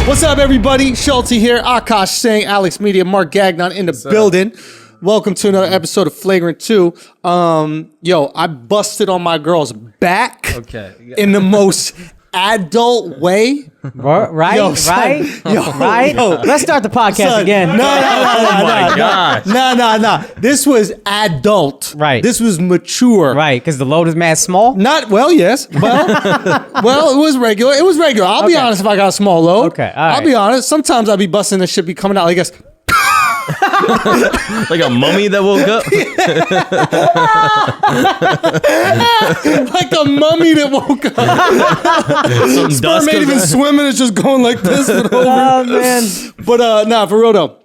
What's up, everybody? Schulz here, Akaash Singh, AlexxMedia, Mark Gagnon in the building. Welcome to another episode of Flagrant 2. Yo, I busted on my girl's back in the most adult way. Right? Yo, son, right? Yo, right? Yo. Let's start the podcast Son, again. No. This was adult. Right. This was mature. Right, because the load is mad small? Yes. Well, it was regular. It was regular. I'll be honest if I got a small load. Okay, all I'll right. be honest. Sometimes I'll be busting this shit be coming out like this. Like a mummy that woke up? Like a mummy that woke up. Sperm ain't even swimming. It's just going like this. Oh, man. But nah, for real though.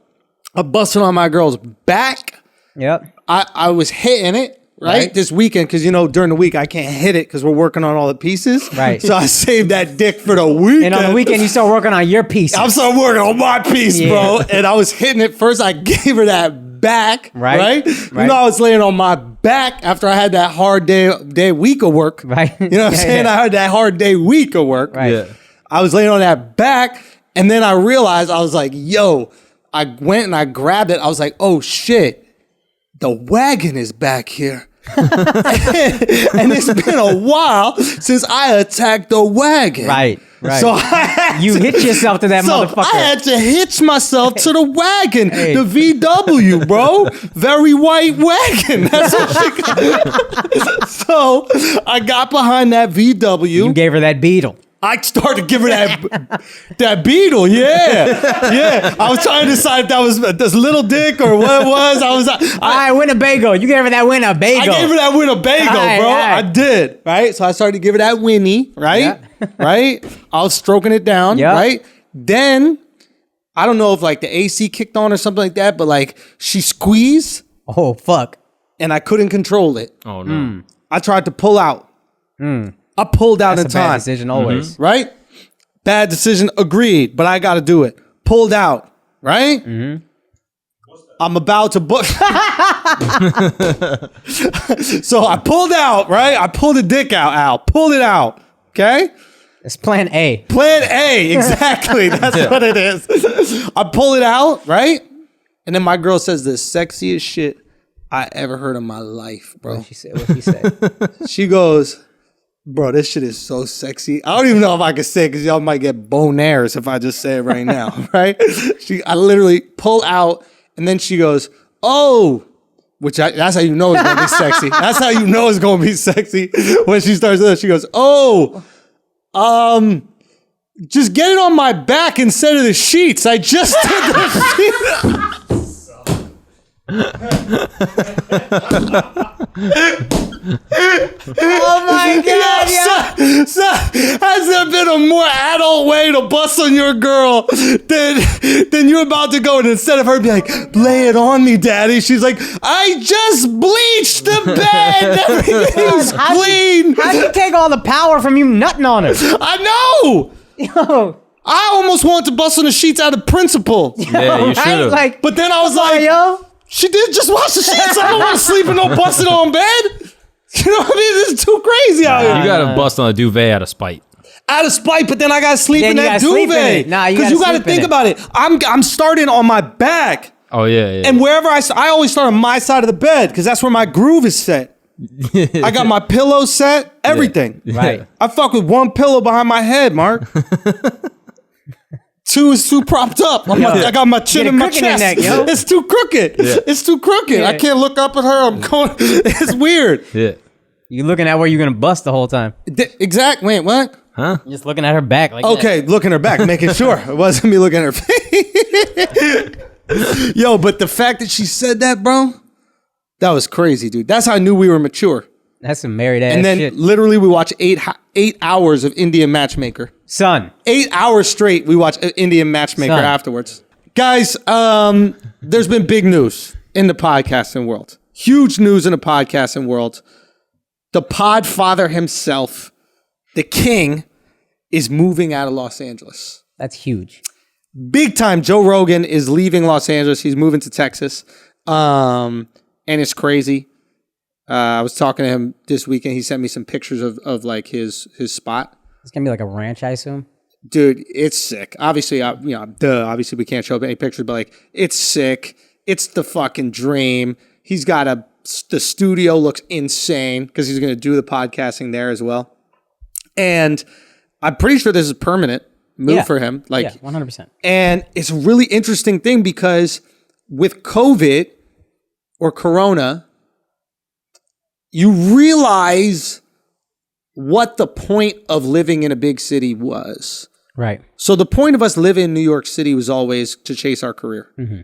I busted on my girl's back. Yep. I was hitting it. Right? This weekend, because, you know, during the week, I can't hit it because we're working on all the pieces. Right. So I saved that dick for the weekend. And on the weekend, you start working on your piece. I'm starting working on my piece, bro. And I was hitting it first. I gave her that back. Right? You know, I was laying on my back after I had that hard day week of work. Right. You know what I'm saying? I had that hard day week of work. Right. Yeah. I was laying on that back. And then I realized, I was like, yo, I went and I grabbed it. I was like, oh, shit. The wagon is back here. And it's been a while since I attacked the wagon. Right. So You hit yourself to that motherfucker. I had to hitch myself to the wagon, Hey. the VW, bro. Very white wagon. That's what she got. So I got behind that VW. You gave her that beetle. I started to give her that beetle, yeah. I was trying to decide if that was this little dick or what it was. All right, Winnebago. You gave her that Winnebago. I gave her that Winnebago, All bro. right. I did, right? So I started to give her that Winnie, right? Yeah. Right? I was stroking it down, Yeah. right? Then, I don't know if like the AC kicked on or something like that, but like she squeezed Oh, fuck. and I couldn't control it. Oh, no. I tried to pull out. I pulled out That's in a bad time. decision always. Right? Bad decision, agreed, but I got to do it. Pulled out, right? I'm about to book. So I pulled out, right? I pulled the dick out, Al. Pulled it out, okay? It's plan A. Plan A, exactly. That's what it is. I pull it out, right? And then my girl says the sexiest shit I ever heard in my life, bro. What she said? She goes, bro, this shit is so sexy. I don't even know if I can say it because y'all might get bonaires if I just say it right now, right? I literally pull out and then she goes, oh, that's how you know it's going to be sexy. That's how you know it's going to be sexy. When she starts this, she goes, oh, just get it on my back instead of the sheets. I just did the sheets. Oh my God, yeah. So, has there been a more adult way to bust on your girl than you're about to go? And instead of her being like, lay it on me, daddy, she's like, I just bleached the bed. Everything's clean. How'd you take all the power from you nutting on her? I know. Yo. I almost wanted to bust on the sheets out of principle. Yeah, you should have. Like, But then I was come on, like, yo. she did just wash the sheets. I don't want to sleep in no busted on bed. You know what I mean? This is too crazy out here. You got to bust on a duvet out of spite. Out of spite, but then I gotta sleep Then in you that gotta sleep in duvet. it. Nah, you because gotta you gotta sleep in think it. about it. I'm starting on my back, Oh, yeah. and wherever I always start on my side of the bed because that's where my groove is set. I got my pillow set, everything. Right. I fuck with one pillow behind my head, Mark. Two is too propped up. I got my chin Get a in my crook in your chest. neck, yo. It's too crooked. It's too crooked. Yeah. I can't look up at her. I'm going. It's weird. Yeah. You looking at where you're gonna bust the whole time. Exact. Wait, what? Huh? Just looking at her back like Okay, looking her back, making sure it wasn't me looking at her face. Yo, but the fact that she said that, bro, that was crazy, dude. That's how I knew we were mature. That's some married ass And then shit. literally we watched 8 hours of Indian Matchmaker. Son. 8 hours straight we watched Indian Matchmaker Son. afterwards. Guys, there's been big news in the podcasting world. Huge news in the podcasting world. The podfather himself, the king, is moving out of Los Angeles. That's huge. Big time. Joe Rogan is leaving Los Angeles. He's moving to Texas. And it's crazy. I was talking to him this weekend. He sent me some pictures of like his spot. It's gonna be like a ranch, I assume. Dude, it's sick. Obviously, obviously we can't show any pictures, but like, it's sick. It's the fucking dream. He's got the studio looks insane because he's going to do the podcasting there as well. And I'm pretty sure this is a permanent move for him. Like, 100%. And it's a really interesting thing because with COVID or Corona, you realize what the point of living in a big city was. Right. So the point of us living in New York City was always to chase our career. Mm-hmm.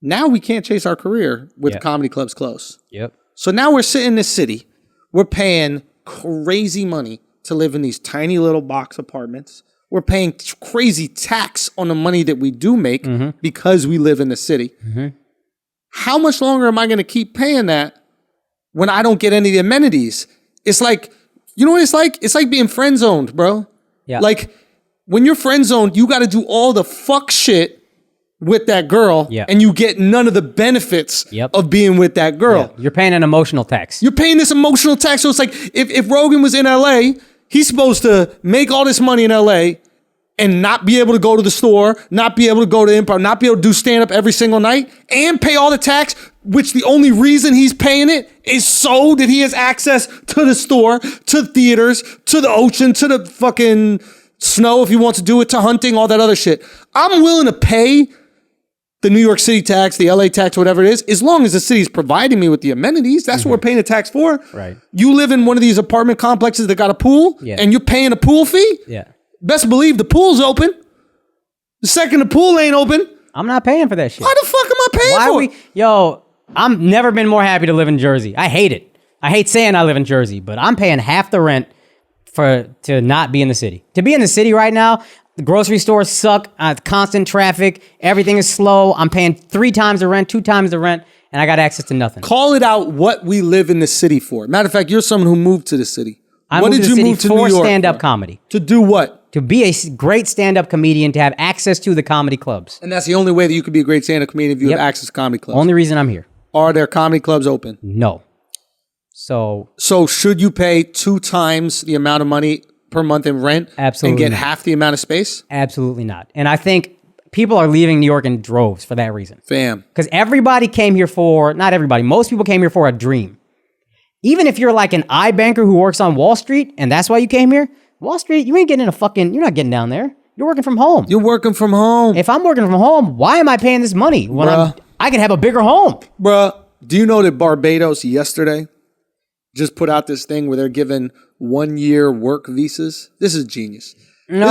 Now we can't chase our career with comedy clubs closed. Yep. So now we're sitting in this city. We're paying crazy money to live in these tiny little box apartments. We're paying crazy tax on the money that we do make because we live in the city. Mm-hmm. How much longer am I going to keep paying that when I don't get any of the amenities? It's like, you know what it's like? It's like being friend zoned, bro. Yeah. Like when you're friend zoned, you got to do all the fuck shit with that girl, and you get none of the benefits of being with that girl. Yeah. You're paying an emotional tax. You're paying this emotional tax. So it's like if Rogan was in LA, he's supposed to make all this money in LA and not be able to go to the store, not be able to go to improv, not be able to do stand-up every single night, and pay all the tax, which the only reason he's paying it is so that he has access to the store, to theaters, to the ocean, to the fucking snow if he wants to do it, to hunting, all that other shit. I'm willing to pay the New York City tax, the LA tax, whatever it is, as long as the city's providing me with the amenities. That's what we're paying the tax for. Right. You live in one of these apartment complexes that got a pool, and you're paying a pool fee? Yeah. Best believe the pool's open. The second the pool ain't open, I'm not paying for that shit. why the fuck am I paying for it? Yo, I've never been more happy to live in Jersey. I hate it. I hate saying I live in Jersey, but I'm paying half the rent to not be in the city. To be in the city right now, the grocery stores suck, constant traffic, everything is slow. I'm paying 3 times the rent, 2 times the rent, and I got access to nothing. Call it out what we live in the city for. Matter of fact, you're someone who moved to the city. What did you move to New York for? Stand-up comedy. To do what? To be a great stand-up comedian, to have access to the comedy clubs. And that's the only way that you could be a great stand-up comedian if you have access to comedy clubs. Only reason I'm here. Are there comedy clubs open? No. So should you pay 2 times the amount of money per month in rent absolutely and get half the amount of space? Absolutely not. And I think people are leaving New York in droves for that reason. Fam. Because everybody came here for, not everybody, most people came here for a dream. Even if you're like an iBanker who works on Wall Street and that's why you came here, Wall Street, you ain't getting you're not getting down there. You're working from home. You're working from home. If I'm working from home, why am I paying this money when I can have a bigger home? Bruh, do you know that Barbados yesterday just put out this thing where they're giving 1-year work visas? This is genius. This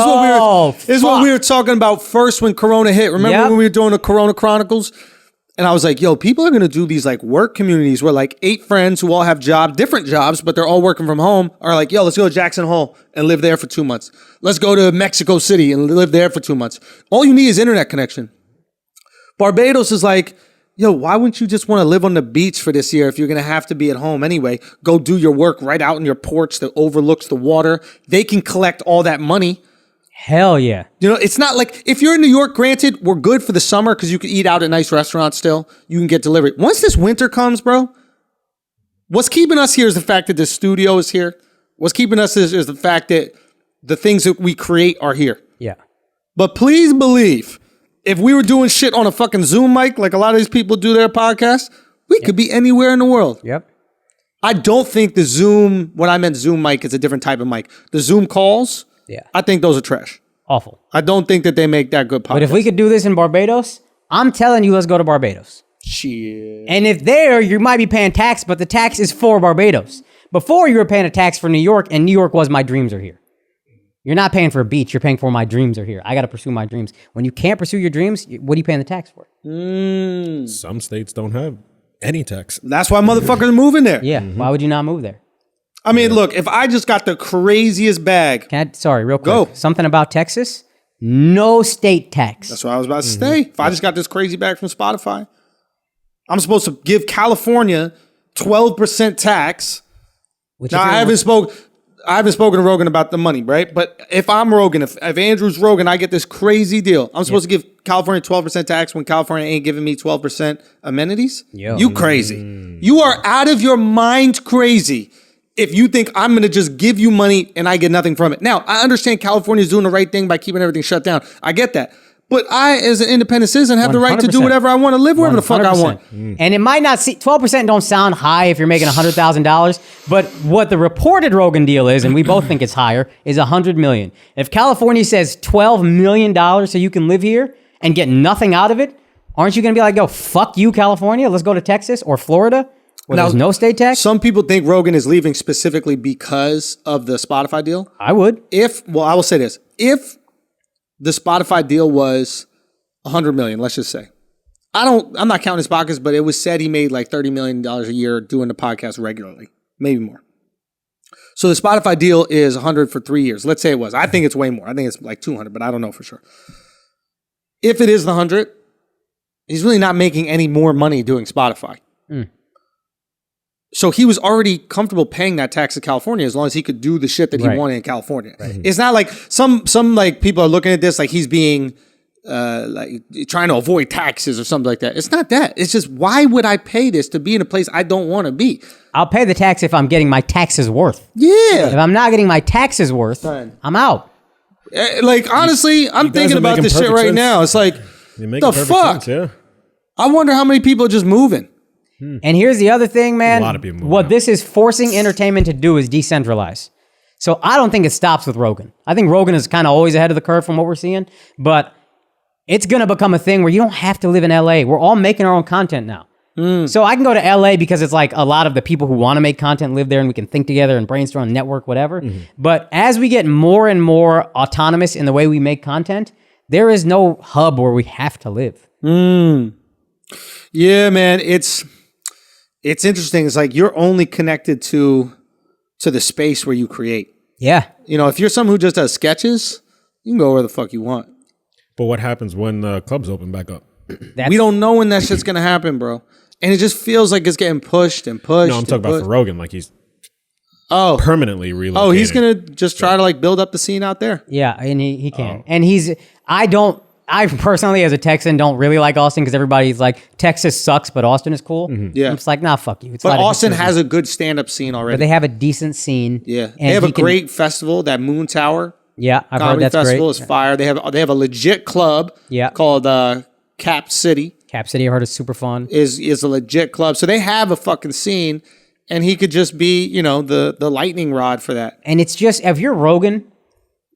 is what we were talking about first when Corona hit. Remember when we were doing the Corona Chronicles? And I was like, yo, people are going to do these like work communities where like 8 friends who all have different jobs, but they're all working from home are like, yo, let's go to Jackson Hole and live there for 2 months. Let's go to Mexico City and live there for 2 months. All you need is internet connection. Barbados is like, yo, why wouldn't you just want to live on the beach for this year if you're going to have to be at home anyway? Go do your work right out in your porch that overlooks the water. They can collect all that money. Hell yeah. You know, it's not like, if you're in New York, granted, we're good for the summer because you can eat out at nice restaurants still. You can get delivery. Once this winter comes, bro, what's keeping us here is the fact that this studio is here. What's keeping us is the fact that the things that we create are here. Yeah. But please believe, if we were doing shit on a fucking Zoom mic, like a lot of these people do their podcasts, we could be anywhere in the world. Yep. I don't think the Zoom, when I meant Zoom mic, is a different type of mic. The Zoom calls, I think those are trash. Awful. I don't think that they make that good podcasts. But if we could do this in Barbados, I'm telling you, let's go to Barbados. Shit. And if there, you might be paying tax, but the tax is for Barbados. Before, you were paying a tax for New York, and New York was my dreams are here. You're not paying for a beach. You're paying for my dreams are here. I got to pursue my dreams. When you can't pursue your dreams, what are you paying the tax for? Some states don't have any tax. That's why motherfuckers are moving there. Yeah. Why would you not move there? I mean, look, if I just got the craziest bag. Real quick. Go. Something about Texas. No state tax. That's what I was about to say. If I just got this crazy bag from Spotify, I'm supposed to give California 12% tax. Now, I haven't spoken to Rogan about the money, right? But if I'm Rogan, if Andrew's Rogan, I get this crazy deal. I'm supposed to give California 12% tax when California ain't giving me 12% amenities? Yo. You crazy. You are out of your mind crazy if you think I'm going to just give you money and I get nothing from it. Now, I understand California is doing the right thing by keeping everything shut down. I get that. But I, as an independent citizen, have the right to do 100%. whatever I want, to live wherever the fuck I 100%. want. And it might not see 12% don't sound high if you're making $100,000, but what the reported Rogan deal is, and we both think it's higher, is $100 million. If California says $12 million so you can live here and get nothing out of it, aren't you going to be like, yo, fuck you, California? Let's go to Texas or Florida where there's no state tax? Some people think Rogan is leaving specifically because of the Spotify deal. I would. I will say this. If the Spotify deal was $100 million, let's just say. I'm not counting his pockets, but it was said he made like $30 million a year doing the podcast regularly, maybe more. So the Spotify deal is 100 for 3 years. Let's say it was. I think it's way more. I think it's like 200, but I don't know for sure. If it is the 100, he's really not making any more money doing Spotify. So he was already comfortable paying that tax to California as long as he could do the shit that he wanted in California. It's not like some like people are looking at this like he's being like trying to avoid taxes or something like that. It's not that. It's just, why would I pay this to be in a place I don't want to be? I'll pay the tax if I'm getting my taxes worth. Yeah. If I'm not getting my taxes worth, I'm out. Like, honestly, I'm thinking about this shit right now. It's like, the fuck? Sense, yeah. I wonder how many people are just moving. And here's the other thing, man. A lot of people What this is forcing entertainment to do is decentralize. So I don't think it stops with Rogan. I think Rogan is kind of always ahead of the curve from what we're seeing, but it's going to become a thing where you don't have to live in LA. We're all making our own content now. So I can go to LA because it's like a lot of the people who want to make content live there and we can think together and brainstorm, network, whatever. But as we get more and more autonomous in the way we make content, there is no hub where we have to live. Yeah, man. It's interesting. It's like you're only connected to the space where you create. Yeah. You know, if you're someone who just does sketches, you can go where the fuck you want. But what happens when the clubs open back up? We don't know when that shit's going to happen, bro. And it just feels like it's getting pushed and pushed. No, I'm talking about for Rogan, like he's permanently relocated. Oh, he's going to just try to like build up the scene out there. Yeah, and he can. And I personally, as a Texan, don't really like Austin because everybody's like, Texas sucks, but Austin is cool. Yeah. I'm just like, nah, fuck you. It's But Austin has a good stand-up scene already. But they have a decent scene. Yeah. And They have a great festival, that Moon Tower Yeah, I've heard Comedy that's Festival great. is fire. They have a legit club called Cap City. Cap City, I heard is super fun. Is a legit club. So they have a fucking scene, and he could just be, you know, the lightning rod for that. And it's just, if you're Rogan,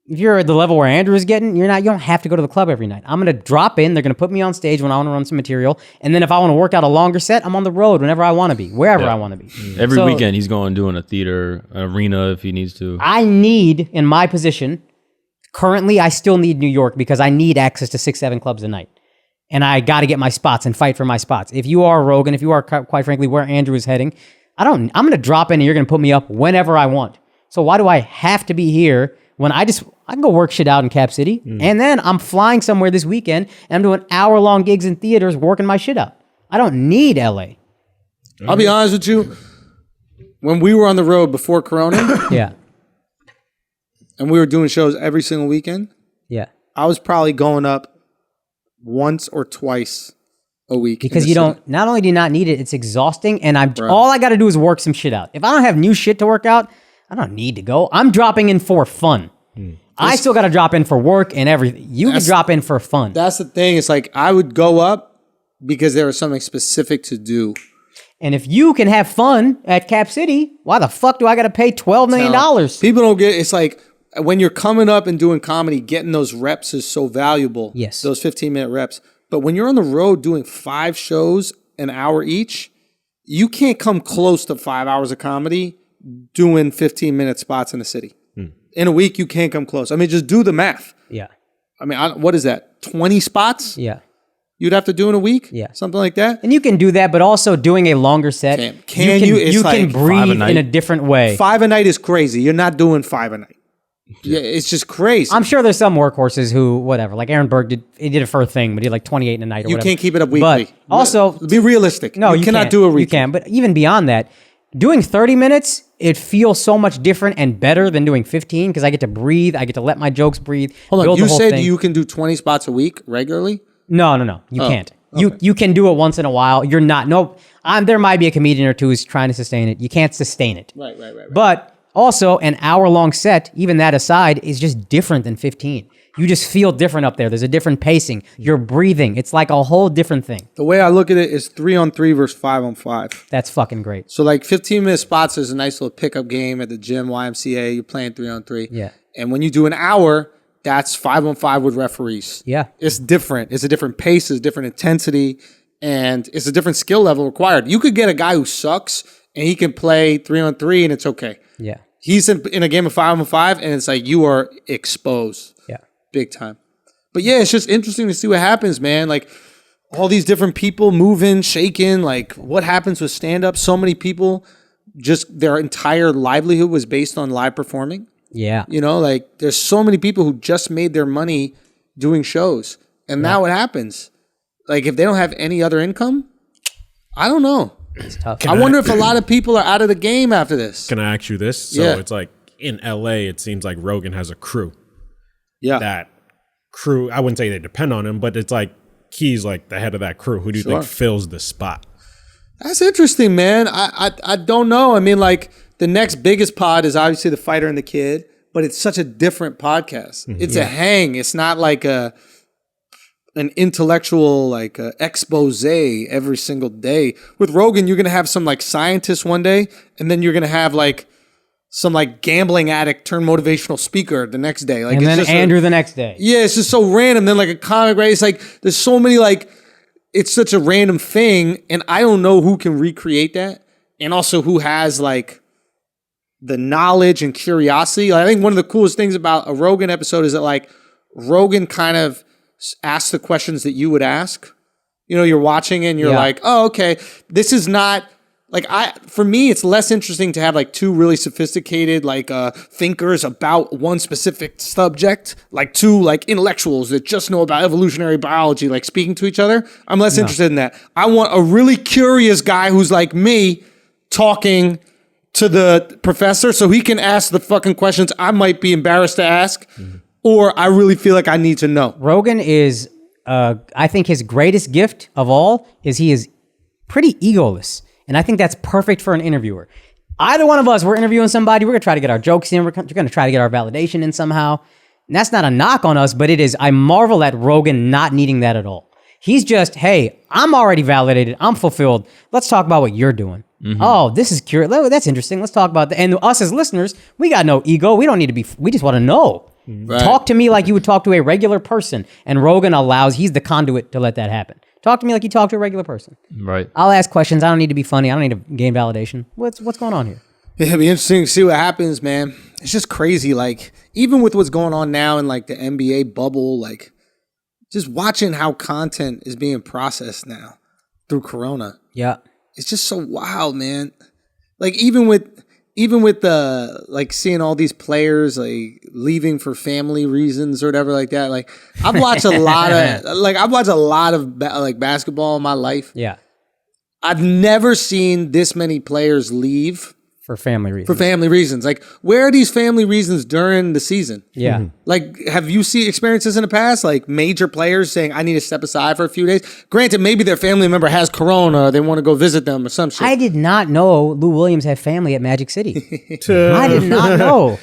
if you're at the level where Andrew is getting, you don't have to go to the club every night. I'm going to drop in. They're going to put me on stage when I want to run some material. And then if I want to work out a longer set, I'm on the road whenever I want to be, wherever I want to be. Every weekend he's going doing a theater, arena if he needs to. I need, in my position, currently I still need New York because I need access to 6-7 clubs a night. And I got to get my spots and fight for my spots. If you are Rogan, if you are quite frankly where Andrew is heading, I'm going to drop in and you're going to put me up whenever I want. So why do I have to be here when I can go work shit out in Cap City, and then I'm flying somewhere this weekend, and I'm doing hour-long gigs in theaters working my shit out. I don't need LA. I'll be honest with you. When we were on the road before Corona, Yeah. and we were doing shows every single weekend, Yeah. I was probably going up once or twice a week. Because not only do you not need it, it's exhausting, and all I got to do is work some shit out. If I don't have new shit to work out, I don't need to go. I'm dropping in for fun. I still got to drop in for work and everything. You can drop in for fun. That's the thing. It's like I would go up because there was something specific to do. And if you can have fun at Cap City, why the fuck do I got to pay $12 million? People don't get it's like when you're coming up and doing comedy, getting those reps is so valuable. Yes. Those 15-minute reps. But when you're on the road doing 5 shows an hour each, you can't come close to 5 hours of comedy doing 15-minute spots in the city. In a week, you can't come close. I mean, just do the math. Yeah. I mean, what is that? 20 spots? Yeah. You'd have to do in a week? Yeah. Something like that? And you can do that, but also doing a longer set. Can you? It's You like can 5 a breathe night. in a different way. 5 a night is crazy. You're not doing 5 a night. Yeah, it's just crazy. I'm sure there's some workhorses who, whatever, like Aaron Berg did it for a thing, but he did like 28 in a night or You whatever. can't keep it up weekly. But also, be realistic. no, you cannot can't. do a weekly. You can, but even beyond that, doing 30 minutes, it feels so much different and better than doing 15 because I get to breathe. I get to let my jokes breathe. Hold on. build You the whole said thing. you can do 20 spots a week regularly? No. You can't. You can do it once in a while. You're not. There might be a comedian or two who's trying to sustain it. You can't sustain it. Right. But also, an hour-long set, even that aside, is just different than 15. You just feel different up there. There's a different pacing. You're breathing. It's like a whole different thing. The way I look at it is 3-on-3 versus 5-on-5. That's fucking great. So like 15-minute spots is a nice little pickup game at the gym, YMCA. You're playing 3-on-3. Yeah. And when you do an hour, that's 5-on-5 with referees. Yeah. It's different. It's a different pace. It's a different intensity. And it's a different skill level required. You could get a guy who sucks and he can play 3-on-3 and it's okay. Yeah. He's in a game of 5-on-5 and it's like you are exposed. Yeah. Big time. But yeah, it's just interesting to see what happens, man. Like all these different people moving, shaking, like what happens with stand-up. So many people, just their entire livelihood was based on live performing. Yeah. You know, like there's so many people who just made their money doing shows. And now what happens? Like if they don't have any other income, I don't know. It's tough. I wonder if a lot of people are out of the game after this. Can I ask you this? So Yeah. it's like in LA, it seems like Rogan has a crew. Yeah. That crew, I wouldn't say they depend on him, but it's like he's like the head of that crew. Who do you think fills the spot? That's interesting, man. I don't know. I mean, like the next biggest pod is obviously The Fighter and the Kid, but it's such a different podcast. It's a hang. It's not like an intellectual like expose every single day. With Rogan, you're gonna have some like scientist one day, and then you're gonna have like some like gambling addict turned motivational speaker the next day. Like And it's then just Andrew the next day. Yeah, it's just so random. Then like a comic, right? It's like there's so many like it's such a random thing, and I don't know who can recreate that, and also who has like the knowledge and curiosity. Like, I think one of the coolest things about a Rogan episode is that like Rogan kind of asks the questions that you would ask. You know, you're watching and you're like, oh, okay, this is not. Like for me, it's less interesting to have like two really sophisticated like thinkers about one specific subject, like two like intellectuals that just know about evolutionary biology, like speaking to each other. I'm less interested in that. I want a really curious guy who's like me talking to the professor so he can ask the fucking questions I might be embarrassed to ask, or I really feel like I need to know. Rogan is, I think his greatest gift of all is he is pretty egoless. And I think that's perfect for an interviewer. Either one of us, we're interviewing somebody, we're going to try to get our jokes in, we're going to try to get our validation in somehow. And that's not a knock on us, but it is, I marvel at Rogan not needing that at all. He's just, hey, I'm already validated, I'm fulfilled. Let's talk about what you're doing. Oh, this is curious. That's interesting. Let's talk about that. And us as listeners, we got no ego. We don't need to be, we just want to know. Right. Talk to me like you would talk to a regular person. And Rogan he's the conduit to let that happen. Talk to me like you talk to a regular person. Right. I'll ask questions. I don't need to be funny. I don't need to gain validation. What's going on here? It'll be interesting to see what happens, man. It's just crazy. Like, even with what's going on now in like the NBA bubble, like just watching how content is being processed now through Corona. Yeah. It's just so wild, man. Like even with the like seeing all these players like leaving for family reasons or whatever like that. Like I've watched a lot of like basketball in my life. Yeah. I've never seen this many players leave for family reasons. Like, where are these family reasons during the season? Yeah. Like, have you seen experiences in the past? Like, major players saying, I need to step aside for a few days? Granted, maybe their family member has corona, or they want to go visit them or some shit. I did not know Lou Williams had family at Magic City. I did not know.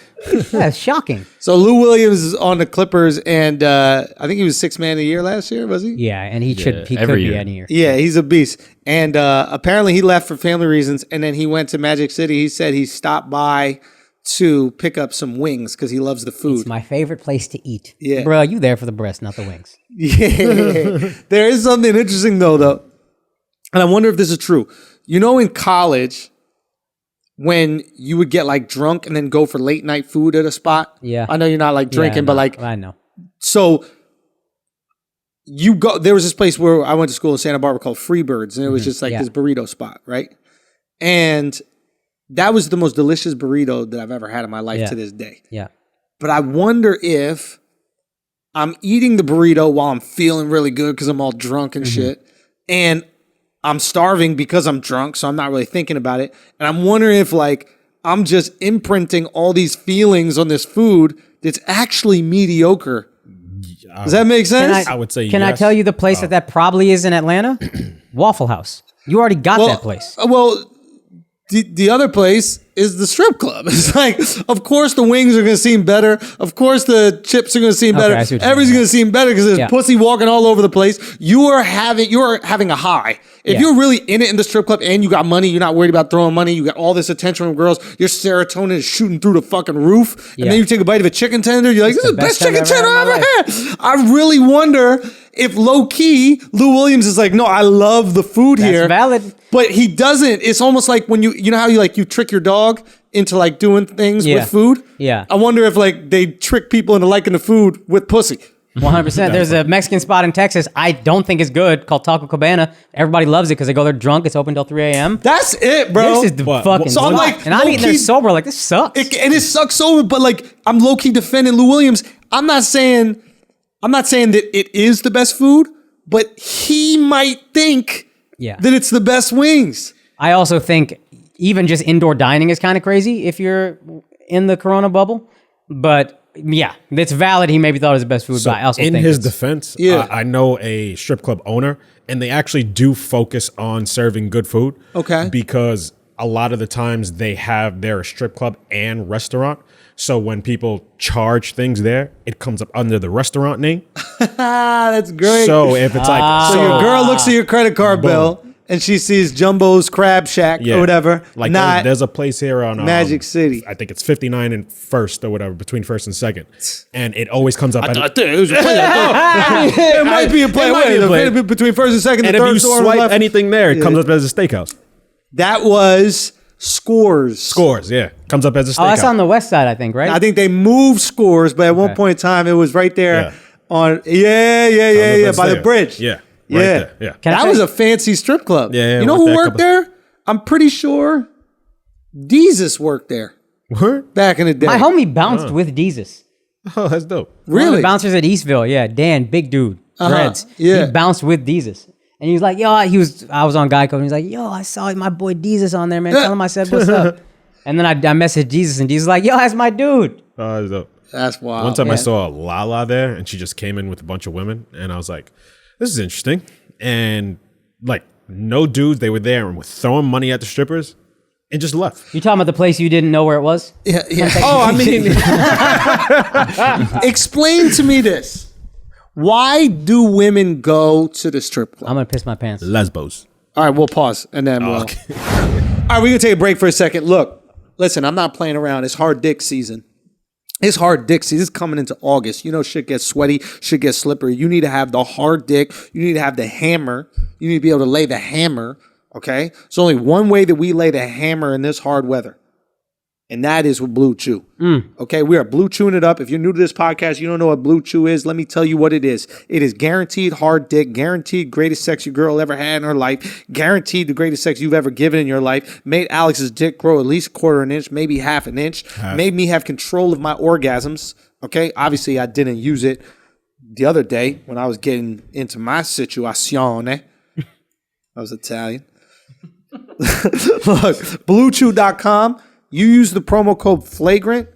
That's shocking. So Lou Williams is on the Clippers, and I think he was Sixth Man of the Year last year, was he? Yeah, and he could be any year. Yeah, he's a beast. And apparently he left for family reasons, and then he went to Magic City. He said he stopped by to pick up some wings because he loves the food. It's my favorite place to eat. Yeah. Bro, you there for the breast, not the wings. Yeah. There is something interesting, though. And I wonder if this is true. You know, in college, when you would get like drunk and then go for late night food at a spot. Yeah. I know you're not like drinking, but like. I know. So there was this place where I went to school in Santa Barbara called Freebirds, and it was just like this burrito spot, right? And that was the most delicious burrito that I've ever had in my life to this day. Yeah. But I wonder if I'm eating the burrito while I'm feeling really good because I'm all drunk and shit. And I'm starving because I'm drunk, so I'm not really thinking about it. And I'm wondering if like I'm just imprinting all these feelings on this food that's actually mediocre Does that make sense? I would say Can yes. I tell you the place that probably is in Atlanta? Waffle House. You already got that place. Well, the other place is the strip club. It's like, of course the wings are going to seem better. Of course the chips are going to seem better. I see what you're Everything's saying. going to seem better because there's pussy walking all over the place. You are having a high. If you're really in it in the strip club and you got money, you're not worried about throwing money. You got all this attention from girls. Your serotonin is shooting through the fucking roof. And then you take a bite of a chicken tender. You're like, this is the best chicken tender I've ever had. I really wonder if low key Lou Williams is like, no, I love the food here. That's valid. But he doesn't. It's almost like when you know how you trick your dog into like doing things with food? Yeah. I wonder if like they trick people into liking the food with pussy. 100%. There's a Mexican spot in Texas I don't think is good called Taco Cabana. Everybody loves it because they go there drunk. It's open till 3 a.m. That's it, bro. This is the fucking So I'm spot. like, and I'm eating there low-key- sober. Like, this sucks. And it sucks sober, but like I'm low key defending Lou Williams. I'm not saying that it is the best food, but he might think that it's the best wings. I also think even just indoor dining is kind of crazy if you're in the Corona bubble. But yeah, it's valid. He maybe thought it was the best food, but I also in think his it's- defense, Yeah. I know a strip club owner, and they actually do focus on serving good food. Okay. Because a lot of the times they have their strip club and restaurant. So when people charge things there, it comes up under the restaurant name. That's great. So if it's like, So your girl looks at your credit card bill and she sees Jumbo's Crab Shack or whatever. Like not there's a place here on Magic City. I think it's 59 and First or whatever, between First and Second, and it always comes up. I think it was a play. It might be a play. It might be a play. Between first and second, and the if third you store on the swipe left. anything there, it comes up as a steakhouse. That was Scores. Scores, yeah, comes up as a steakhouse. Oh, that's on the west side, I think, right? I think they moved Scores, but at one point in time, it was right there Yeah. on. Comes up Yeah, as by the there. bridge. Yeah, right Yeah. there. Yeah. Can I That tell was you- a fancy strip club. Yeah, you know worked who there a worked couple- there? I'm pretty sure Jesus worked there What? back in the day. My homie bounced with Jesus. Oh, that's dope. One of Really? the bouncers at Eastville, yeah. Dan, big dude, dreads. yeah. He bounced with Jesus. And he was like, I was on Geico, and he was like, I saw my boy Jesus on there, man. Tell him I said what's up. And then I messaged Jesus, and Jesus was like, that's my dude. Oh, that's dope. That's wild. One time I saw Lala there, and she just came in with a bunch of women, and I was like, "This is interesting." And like, no dudes, they were there and were throwing money at the strippers, and just left. You talking about the place you didn't know where it was? Yeah. Oh, I mean, explain to me this. Why do women go to the strip club? I'm going to piss my pants. Lesbos. All right, we'll pause and then we'll. Okay. All right, we're gonna take a break for a second. Look, listen, I'm not playing around. It's hard dick season. It's hard dick season. It's coming into August. You know, shit gets sweaty, shit gets slippery. You need to have the hard dick. You need to have the hammer. You need to be able to lay the hammer. Okay, there's only one way that we lay the hammer in this hard weather, and that is with Blue Chew. Okay, we are Blue Chewing it up. If you're new to this podcast, you don't know what Blue Chew is. Let me tell you what it is. It is guaranteed hard dick, guaranteed greatest sex your girl ever had in her life, guaranteed the greatest sex you've ever given in your life. Made Alex's dick grow at least 1/4 inch, maybe 1/2 inch. Made me have control of my orgasms. Okay, obviously I didn't use it the other day when I was getting into my situazione. I was Italian. Look, BlueChew.com. You use the promo code Flagrant,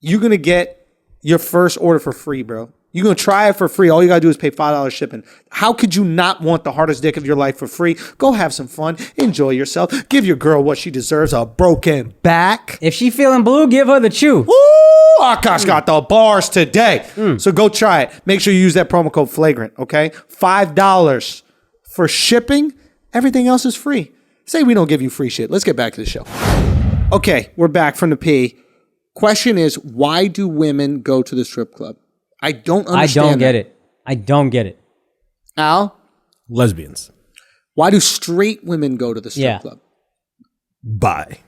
you're going to get your first order for free, bro. You're going to try it for free. All you got to do is pay $5 shipping. How could you not want the hardest dick of your life for free? Go have some fun. Enjoy yourself. Give your girl what she deserves, a broken back. If she feeling blue, give her the chew. Woo! Akaash got the bars today. So go try it. Make sure you use that promo code Flagrant, okay? $5 for shipping. Everything else is free. Say we don't give you free shit. Let's get back to the show. Okay, we're back from the P. Question is, why do women go to the strip club? I don't understand. I don't get it. Al, Lesbians. why do straight women go to the strip club? Bye.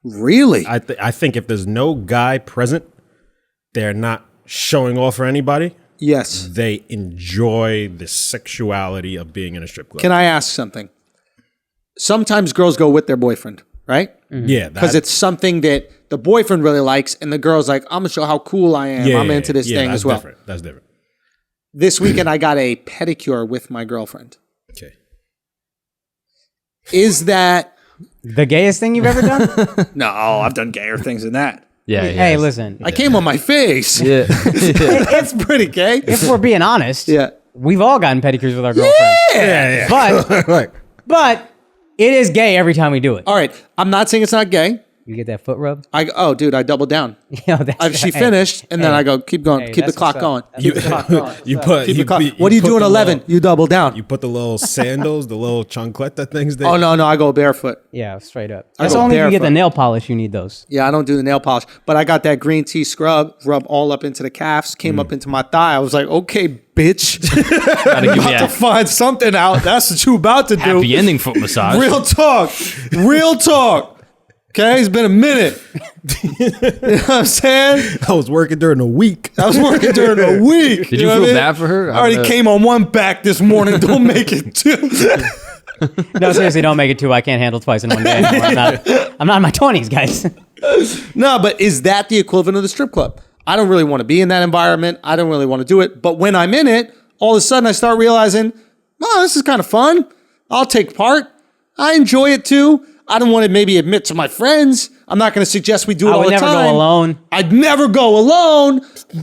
Really? I think if there's no guy present, they're not showing off for anybody. Yes. They enjoy the sexuality of being in a strip club. Can I ask something? Sometimes girls go with their boyfriend, right? Yeah. Because it's something that the boyfriend really likes, and the girl's like, I'm going to show how cool I am. I'm into this thing as well. Different. That's different. This weekend, I got a pedicure with my girlfriend. Okay. Is that... The gayest thing you've ever done? No, I've done gayer things than that. Yeah. Hey, listen. I came on my face. Yeah. That's pretty gay. If we're being honest, Yeah. we've all gotten pedicures with our girlfriends. Yeah. But it is gay every time we do it. All right. I'm not saying it's not gay. You get that foot rub? Dude, I double down. She finished, and then I go, keep going, keep the clock going. You put What do you do in 11? You double down. You put the little sandals, the little chancleta things there. Oh, no, I go barefoot. Yeah, straight up. I That's go only if you get barefoot. the nail polish, you need those. Yeah, I don't do the nail polish, but I got that green tea scrub, rub all up into the calves, came up into my thigh. I was like, okay, bitch. Gotta give me About to a find something out. That's what you about to do. happy ending foot massage. Real talk. Real talk. Okay, it's been a minute. You know what I'm saying? I was working during the week. I was working during the week. Did you know feel what I mean? bad for her? I already came on one back this morning. Don't make it two. No, seriously, don't make it two. I can't handle twice in one day anymore. I'm not in my 20s, guys. No, but is that the equivalent of the strip club? I don't really want to be in that environment. I don't really want to do it. But when I'm in it, all of a sudden I start realizing, oh, this is kind of fun. I'll take part. I enjoy it too. I don't want to maybe admit to my friends. I'm not going to suggest we do it I all would the never time. go alone. I'd never go alone.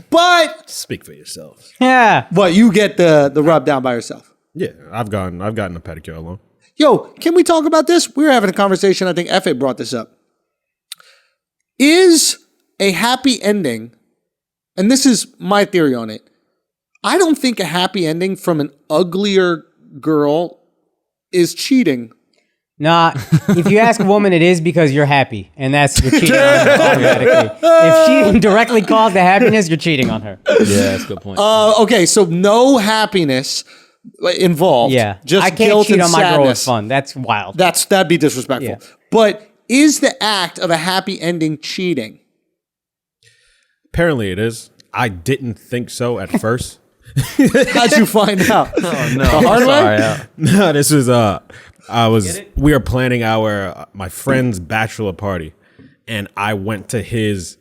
But Speak for yourself. Yeah. you get the rub down by yourself. Yeah, I've gotten a pedicure alone. Yo, can we talk about this? We were having a conversation. I think F.A. brought this up. Is a happy ending, and this is my theory on it, I don't think a happy ending from an uglier girl is cheating. Nah, if you ask a woman, it is because you're happy, and that's you're cheating on her automatically. If she directly caused the happiness, you're cheating on her. Yeah, that's a good point. Okay, so no happiness involved. Yeah, just I can't guilt cheat and on my girl with sadness. fun. That's wild. That'd be disrespectful. Yeah. But is the act of a happy ending cheating? Apparently it is. I didn't think so at first. How'd you find out? Oh no! The hard way? Sorry, yeah. No, this was we were planning my friend's bachelor party, and I went to his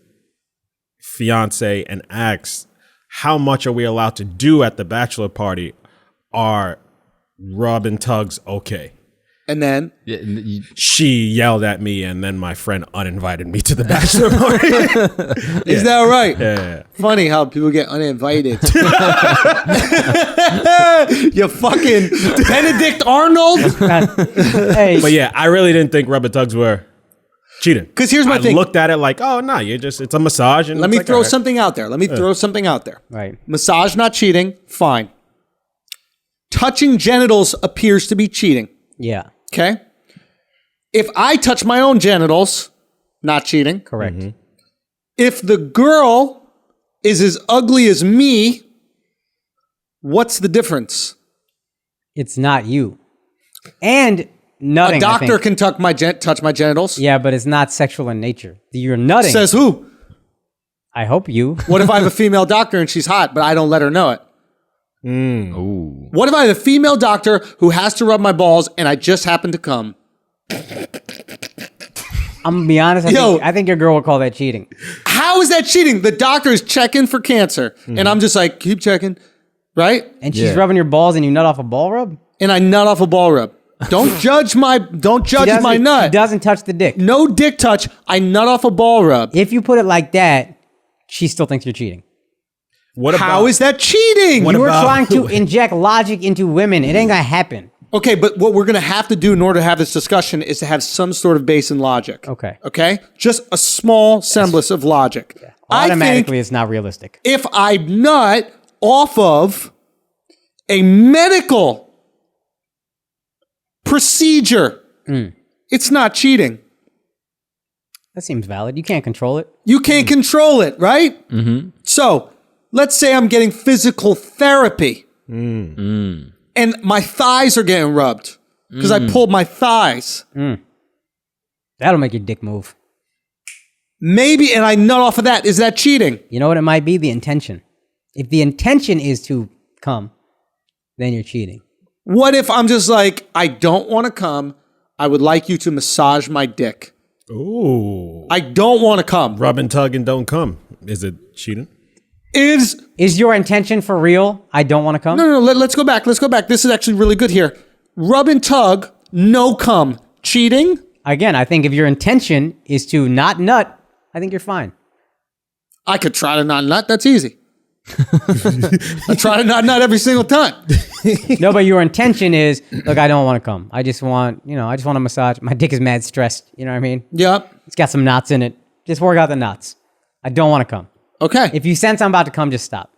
fiance and asked, how much are we allowed to do at the bachelor party? Are rub and tugs okay? And then Yeah, She yelled at me, and then my friend uninvited me to the bachelor party. is that right? Yeah. Funny how people get uninvited. You fucking Benedict Arnold. Hey, But yeah, I really didn't think rub and tugs were cheating. Because here's my I thing. looked at it like, oh no, it's a massage. And Let it's me like, throw all right. something out there. right. Massage not cheating. Fine. Touching genitals appears to be cheating. Yeah, Okay. If I touch my own genitals, not cheating. correct. Mm-hmm. If the girl is as ugly as me, what's the difference? It's not you. And nutting. A doctor I think. can touch my genitals. Yeah, but it's not sexual in nature. You're nutting. Says who? I hope you. What if I have a female doctor and she's hot, but I don't let her know it? Ooh. What if I have a female doctor who has to rub my balls and I just happen to come? I'm gonna be honest. I think your girl would call that cheating. How is that cheating? The doctor is checking for cancer, and I'm just like, keep checking, right? And she's rubbing your balls, and you nut off a ball rub. And I nut off a ball rub. Don't judge my She my nut. doesn't touch the dick. No dick touch. I nut off a ball rub. If you put it like that, she still thinks you're cheating. How is that cheating? You were trying to inject logic into women. It ain't gonna happen. Okay, but what we're going to have to do in order to have this discussion is to have some sort of base in logic. Okay. Okay? Just a small semblance of logic. I Automatically, think it's not realistic. if I nut off of a medical procedure, it's not cheating. That seems valid. You can't control it. You can't control it, right? Mm-hmm. So let's say I'm getting physical therapy. And my thighs are getting rubbed because I pulled my thighs. That'll make your dick move. Maybe, and I nut off of that. Is that cheating? You know what it might be? The intention. If the intention is to come, then you're cheating. What if I'm just like, I don't want to come. I would like you to massage my dick. Ooh. I don't want to come. Rub and tug and don't come. Is it cheating? Is Is your intention for real? I don't want to come. no. Let's go back. Let's go back. This is actually really good here. Rub and tug, no cum. Cheating? Again, I think if your intention is to not nut, I think you're fine. I could try to not nut. That's easy. I try to not nut every single time. No, but your intention is, look, I don't want to come. I just want a massage. My dick is mad stressed. You know what I mean? Yep. It's got some knots in it. Just work out the knots. I don't want to come. Okay. If you sense I'm about to come, just stop.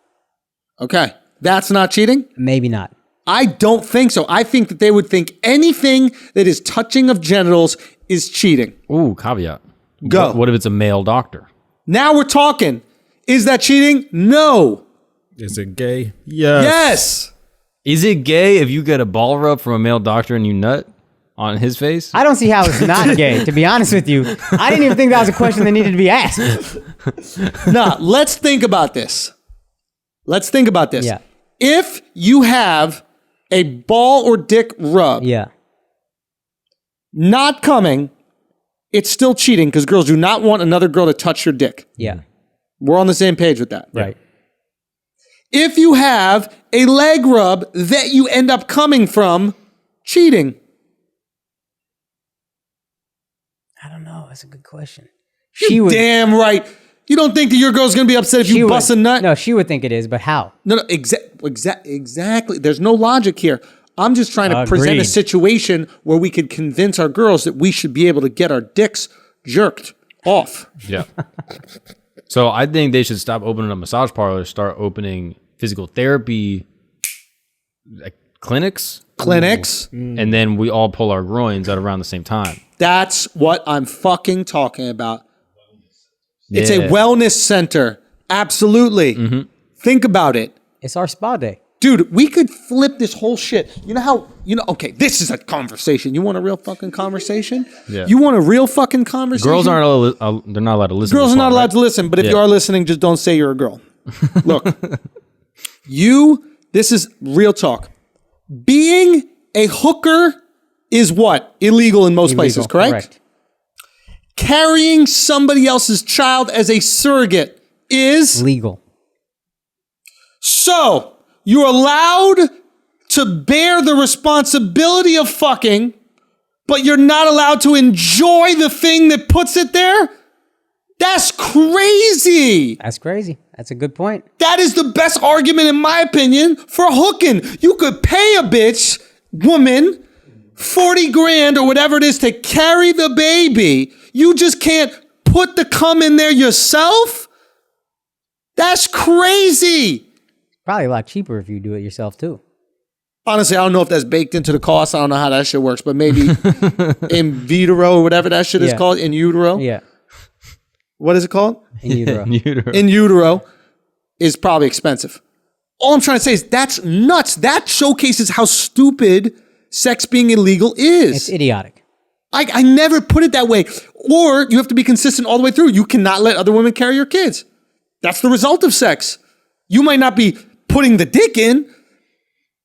Okay. That's not cheating? Maybe not. I don't think so. I think that they would think anything that is touching of genitals is cheating. Ooh, caveat. Go. What if it's a male doctor? Now we're talking. Is that cheating? No. Is it gay? Yes. Yes. Is it gay if you get a ball rub from a male doctor and you nut on his face? I don't see how it's not gay, to be honest with you. I didn't even think that was a question that needed to be asked. Nah, let's think about this. Yeah. If you have a ball or dick rub Yeah. not coming, it's still cheating because girls do not want another girl to touch your dick. Yeah. We're on the same page with that. Right. If you have a leg rub that you end up coming from, cheating. I don't know. That's a good question. You're damn right. You don't think that your girl's going to be upset if you bust a nut? No, she would think it is, but how? No, exactly. There's no logic here. I'm just trying to present a Agreed. situation where we could convince our girls that we should be able to get our dicks jerked off. Yeah. So I think they should stop opening up massage parlors, start opening physical therapy clinics. And then we all pull our groins at around the same time. That's what I'm fucking talking about. It's a Yeah. wellness center. Absolutely. Mm-hmm. Think about it. It's our spa day. Dude, we could flip this whole shit. Okay, this is a conversation. You want a real fucking conversation? Yeah. You want a real fucking conversation? Girls aren't they're not allowed to listen. Girls to are this not one, allowed right? to listen, but if Yeah. you are listening, just don't say you're a girl. Look, this is real talk. Being a hooker is what? Illegal in most places, correct? Carrying somebody else's child as a surrogate is Legal. So you're allowed to bear the responsibility of fucking, but you're not allowed to enjoy the thing that puts it there? That's crazy. That's crazy. That's a good point. That is the best argument, in my opinion, for hooking. You could pay a bitch, woman, 40 grand or whatever it is to carry the baby. You just can't put the cum in there yourself? That's crazy. Probably a lot cheaper if you do it yourself too. Honestly, I don't know if that's baked into the cost. I don't know how that shit works, but maybe in vitro or whatever that shit is Yeah. called, in utero. Yeah. What is it called? In utero. In utero is probably expensive. All I'm trying to say is that's nuts. That showcases how stupid sex being illegal is. It's idiotic. I never put it that way. Or you have to be consistent all the way through. You cannot let other women carry your kids. That's the result of sex. You might not be putting the dick in,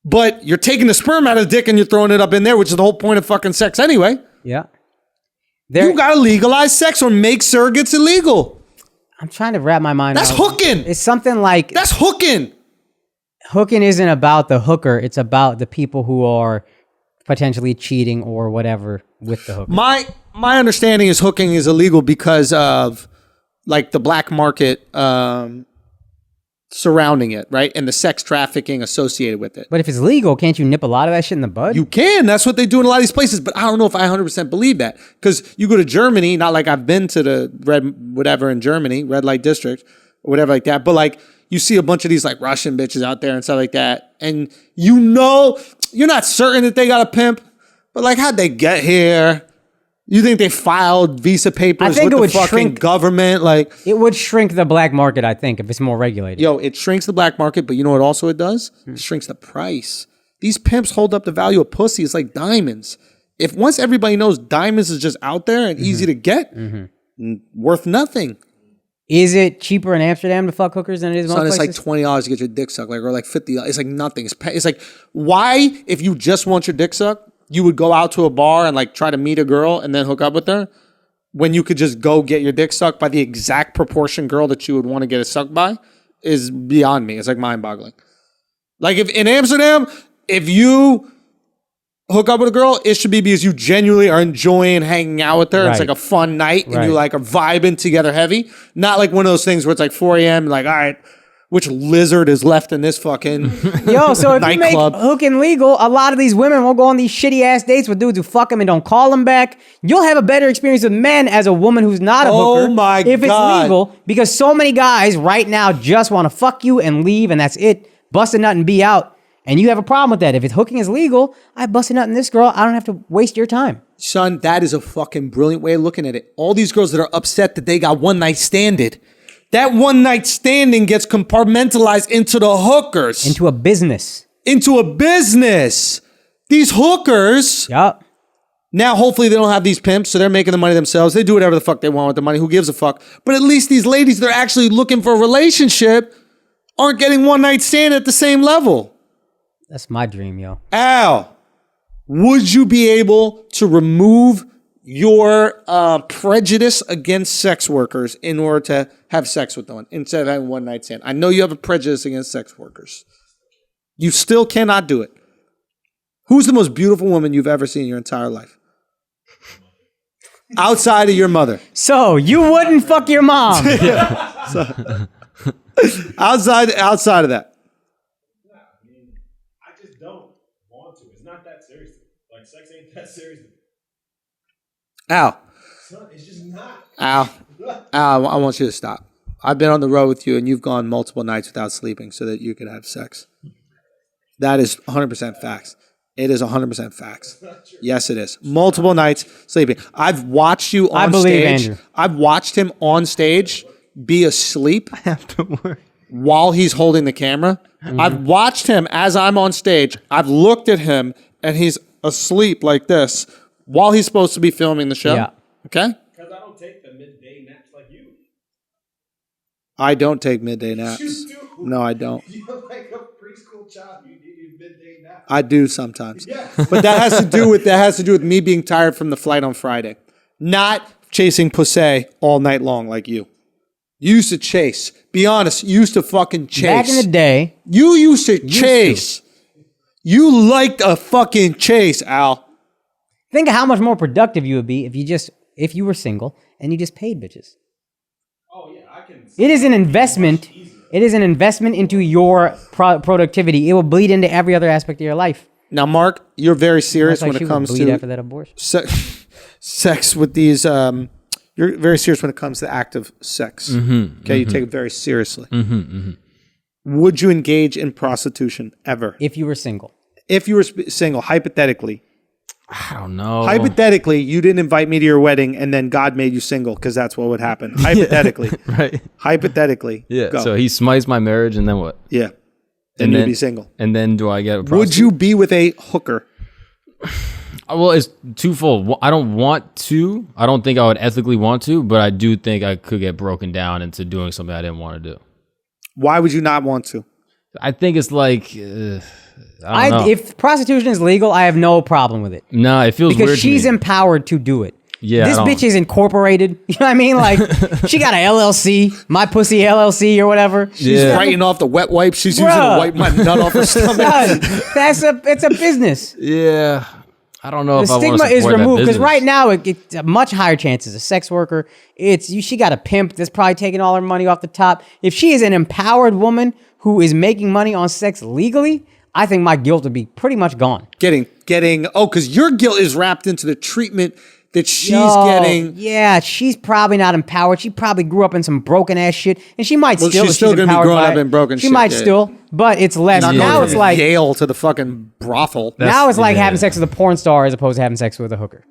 but you're taking the sperm out of the dick and you're throwing it up in there, which is the whole point of fucking sex anyway. Yeah. You gotta legalize sex or make surrogates illegal. I'm trying to wrap my mind That's around. hooking. It's something like That's hooking. hooking isn't about the hooker. It's about the people who are potentially cheating or whatever with the hooker. My understanding is hooking is illegal because of like the black market surrounding it, right? And the sex trafficking associated with it. But if it's legal, can't you nip a lot of that shit in the bud? You can. That's what they do in a lot of these places. But I don't know if I 100% believe that. Because you go to Germany, not like I've been to the red light district or whatever like that. But like you see a bunch of these like Russian bitches out there and stuff like that. And you know, you're not certain that they got a pimp. But like how'd they get here? You think they filed visa papers with the fucking government? Like it would shrink the black market, I think, if it's more regulated. Yo, it shrinks the black market, but you know what also it does? It shrinks the price. These pimps hold up the value of pussy. It's like diamonds. If once everybody knows diamonds is just out there and easy to get, worth nothing. Is it cheaper in Amsterdam to fuck hookers than it is in most It's places? like $20 to get your dick sucked, or like $50. It's like nothing. It's like, why, if you just want your dick sucked, you would go out to a bar and like try to meet a girl and then hook up with her, when you could just go get your dick sucked by the exact proportion girl that you would want to get it sucked by, is beyond me. It's like mind-boggling. Like if in Amsterdam, if you hook up with a girl, it should be because you genuinely are enjoying hanging out with her. It's Right. like a fun night and Right. you like are vibing together heavy. Not like one of those things where it's like 4 a.m. like, all right, which lizard is left in this fucking Yo, so if you make nightclub? hooking legal, a lot of these women will go on these shitty ass dates with dudes who fuck them and don't call them back. You'll have a better experience with men as a woman who's not a Oh hooker my if God. it's legal, because so many guys right now just want to fuck you and leave and that's it. Bust a nut and be out. And you have a problem with that. If it's hooking is legal, I bust a nut in this girl. I don't have to waste your time. Son, that is a fucking brilliant way of looking at it. All these girls that are upset that they got one night standed, that one night standing gets compartmentalized into the hookers. Into a business. Into a business. These hookers, Yup. now hopefully they don't have these pimps, so they're making the money themselves. They do whatever the fuck they want with the money. Who gives a fuck? But at least these ladies that are actually looking for a relationship aren't getting one night stand at the same level. That's my dream, yo. Al, would you be able to remove your prejudice against sex workers in order to have sex with them instead of having one night stand? I know you have a prejudice against sex workers. You still cannot do it. Who's the most beautiful woman you've ever seen in your entire life? Outside of your mother. So you wouldn't fuck your mom. Outside of that. I just don't want to. It's not that serious. Like, sex ain't that serious. Al. It's just not. Al, I want you to stop. I've been on the road with you and you've gone multiple nights without sleeping so that you could have sex. That is 100% facts. It is 100% facts. Yes, it is. Multiple nights sleeping. I've watched you on I believe stage. Andrew. I've watched him on stage be asleep while he's holding the camera. Mm-hmm. I've watched him as I'm on stage. I've looked at him and he's asleep like this while he's supposed to be filming the show. Yeah. Okay? Because I don't take the midday naps like you. I don't take midday naps. You do. No, I don't. You're like a preschool child. You need your midday nap. I do sometimes. Yeah. But that has to do with me being tired from the flight on Friday. Not chasing pussy all night long like you. You used to chase. Be honest, you used to fucking chase. Back in the day, You used to chase. You liked a fucking chase, Al. think of how much more productive you would be if you were single and you just paid bitches. Oh, yeah. I can. It is an investment. It is an investment into your productivity. It will bleed into every other aspect of your life. Now, Mark, you're very serious That's like when she it would comes bleed to after that abortion. sex with these. You're very serious when it comes to active sex. Okay, you take it very seriously. Would you engage in prostitution ever? If you were single. If you were single, hypothetically. I don't know. Hypothetically, you didn't invite me to your wedding and then God made you single because that's what would happen. Hypothetically. Right. Hypothetically. Yeah. Go. So he smites my marriage, and then what? Yeah. And Then you'd then be single. And then do I get a prostitute? Would you be with a hooker? Well, it's twofold. I don't want to. I don't think I would ethically want to, but I do think I could get broken down into doing something I didn't want to do. Why would you not want to? I think it's like, I don't know. If prostitution is legal, I have no problem with it. No, it feels Because weird she's to me. empowered to do it. Yeah, This I don't- bitch is incorporated. You know what I mean? Like, she got an LLC, My Pussy LLC or whatever. She's Yeah. writing off the wet wipes. She's using Bruh. to wipe my nut off her stomach. Son, it's a business. Yeah. I don't know The if I want stigma to is support that removed because business. right now it's a much higher chance as a sex worker. She got a pimp that's probably taking all her money off the top. If she is an empowered woman who is making money on sex legally, I think my guilt would be pretty much gone. Because your guilt is wrapped into the treatment that she's Yo, getting. Yeah, she's probably not empowered. She probably grew up in some broken ass shit, and she might Well, still. she's if still gonna be empowered growing by up it. in broken She shit, might yeah. still, but it's less. Not Now going it's from like Yale to the fucking brothel. now it's like yeah. having sex with a porn star as opposed to having sex with a hooker.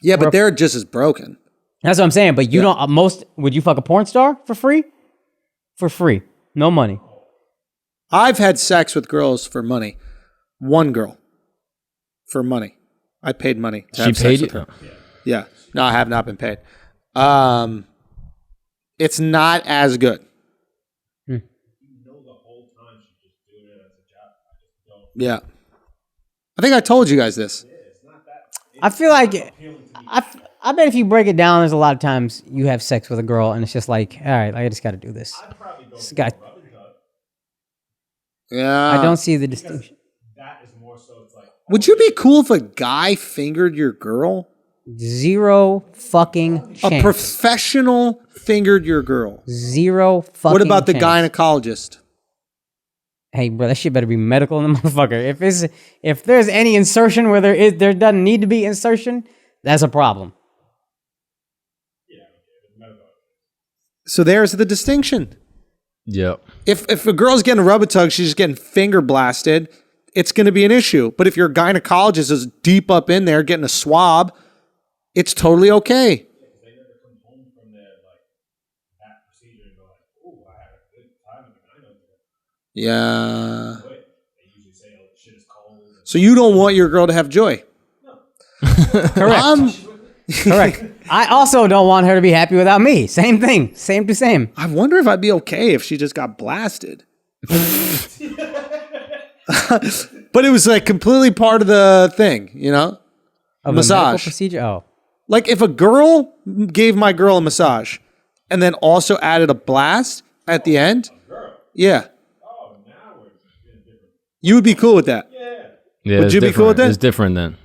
Yeah, but they're just as broken. That's what I'm saying. But you don't. Would you fuck a porn star for free? For free, no money. I've had sex with girls for money. One girl for money. I paid money to She have paid sex with you? her. Yeah. No, I have not been paid. It's not as good. Yeah. I think I told you guys this. I feel like I bet if you break it down, there's a lot of times you have sex with a girl and it's just like, all right, I just got to do this. Yeah. I don't see the distinction. That is more so, it's like Would you be cool if a guy fingered your girl? Zero fucking chance. A professional fingered your girl. Zero fucking What about the chance. gynecologist? Hey, bro, that shit better be medical in the motherfucker. If there's any insertion where there doesn't need to be insertion, that's a problem. So there's the distinction. Yep. If a girl's getting a rub-a-tug, she's just getting finger blasted, it's going to be an issue. But if your gynecologist is deep up in there getting a swab, it's totally okay. Yeah. So you don't want your girl to have joy? Correct. Correct. I also don't want her to be happy without me. Same thing. Same to same. I wonder if I'd be okay if she just got blasted. But it was like completely part of the thing, you know? Of massage. a medical procedure? Oh. Like if a girl gave my girl a massage and then also added a blast at the end, yeah. You would be cool with that? Yeah, Would you be cool with that? It's different then.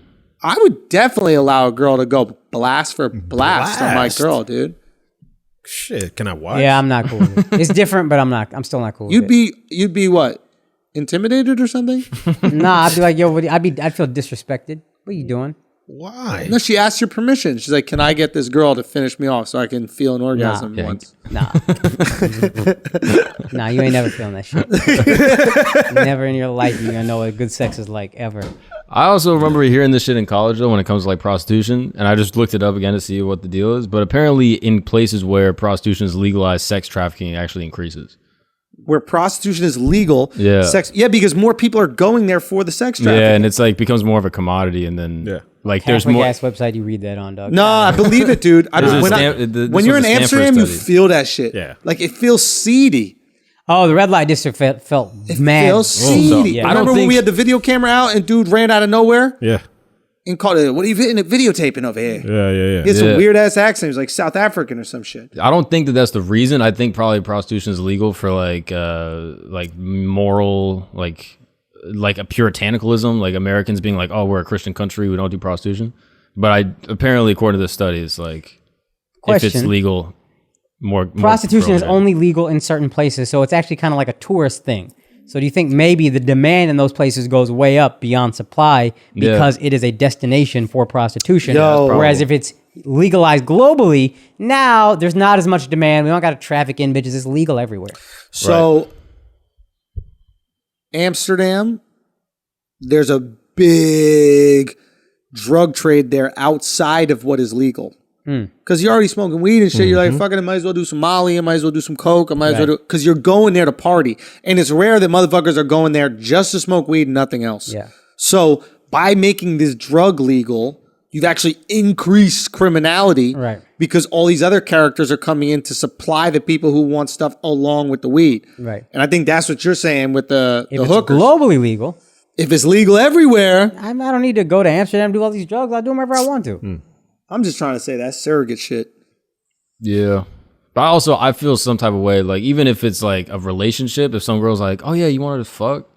I would definitely allow a girl to go blast for blast on my Blast? girl, dude. Shit, can I watch? Yeah, I'm not cool with it. It's different, but I'm still not cool with You'd be what? Intimidated or something? it. Nah, I'd be like, yo, I'd feel disrespected. What are you doing? Why? No, she asked your permission. She's like, "Can I get this girl to finish me off so I can feel an orgasm Nah. once?" Nah. Nah, you ain't never feeling that shit. Never in your life you're gonna know what good sex is like, ever. I also remember hearing this shit in college though when it comes to like prostitution, and I just looked it up again to see what the deal is. But apparently, in places where prostitution is legalized, sex trafficking actually increases. Where prostitution is legal, Yeah. because more people are going there for the sex trafficking. Yeah, and it's like becomes more of a commodity, and then like there's Catholic more. ass website you read that on, dog. No, I believe it, dude. This When was you're in a Stanford Amsterdam, you study. feel that shit. Yeah. Like it feels seedy. Oh, the red light district felt It mad. feels seedy. yeah. I don't Remember when think- we had the video camera out and dude ran out of nowhere Yeah. and called it, "What are you videotaping over here?" Yeah. He had some Yeah. weird ass accent. He was like South African or some shit. I don't think that that's the reason. I think probably prostitution is legal for like moral, like a puritanicalism, like Americans being like, oh, we're a Christian country, we don't do prostitution. But apparently, according to the studies, like if it's Question. legal, more Prostitution is prohibited. only legal in certain places, so it's actually kind of like a tourist thing. So do you think maybe the demand in those places goes way up beyond supply because it is a destination for prostitution? Yo. Whereas if it's legalized globally, now there's not as much demand. We don't got to traffic in bitches. It's legal everywhere. So, Amsterdam, there's a big drug trade there outside of what is legal. Because you're already smoking weed and shit. You're like, fucking, I might as well do some Molly. I might as well do some Coke. I might as well do... Because you're going there to party. And it's rare that motherfuckers are going there just to smoke weed and nothing else. Yeah. So, by making this drug legal, you've actually increased criminality. Right. Because all these other characters are coming in to supply the people who want stuff along with the weed. Right. And I think that's what you're saying with the If it's hookers. globally legal, If it's legal everywhere, I don't need to go to Amsterdam and do all these drugs. I'll do them wherever I want to. I'm just trying to say that's surrogate shit. Yeah. But I feel some type of way, like even if it's like a relationship, if some girl's like, oh yeah, you wanted to fuck?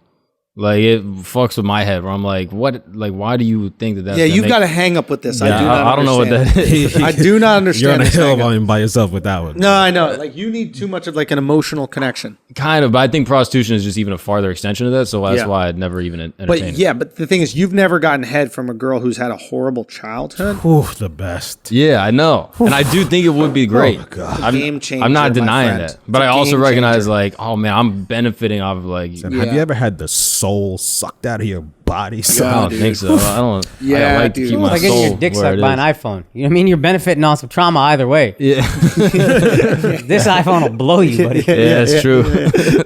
Like it fucks with my head where I'm like, what? Like, why do you think that that's Yeah, gonna you've make- got to hang up with this. Yeah, I I don't know what that is. I do not understand. You're on a this hill hang up. volume by yourself with that one. No, I know. Like you need too much of like an emotional connection. Kind of, but I think prostitution is just even a farther extension of that, so that's Yeah. why I'd never even entertain But it. yeah, but the thing is, you've never gotten head from a girl who's had a horrible childhood. Ooh, the best. Yeah, I know. And I do think it would be great. Game changer, I'm not my denying friend. that. But It's I a also game recognize changer. like, oh man, I'm benefiting off of like And have you ever had the soul sucked out of your body? I son? don't think so. I don't Yeah, I like to dude. keep It's my Like soul getting your dick where sucked it by an is. iPhone. You know what I mean? You're benefiting on some trauma either way. Yeah. This iPhone will blow you, buddy. Yeah, that's true.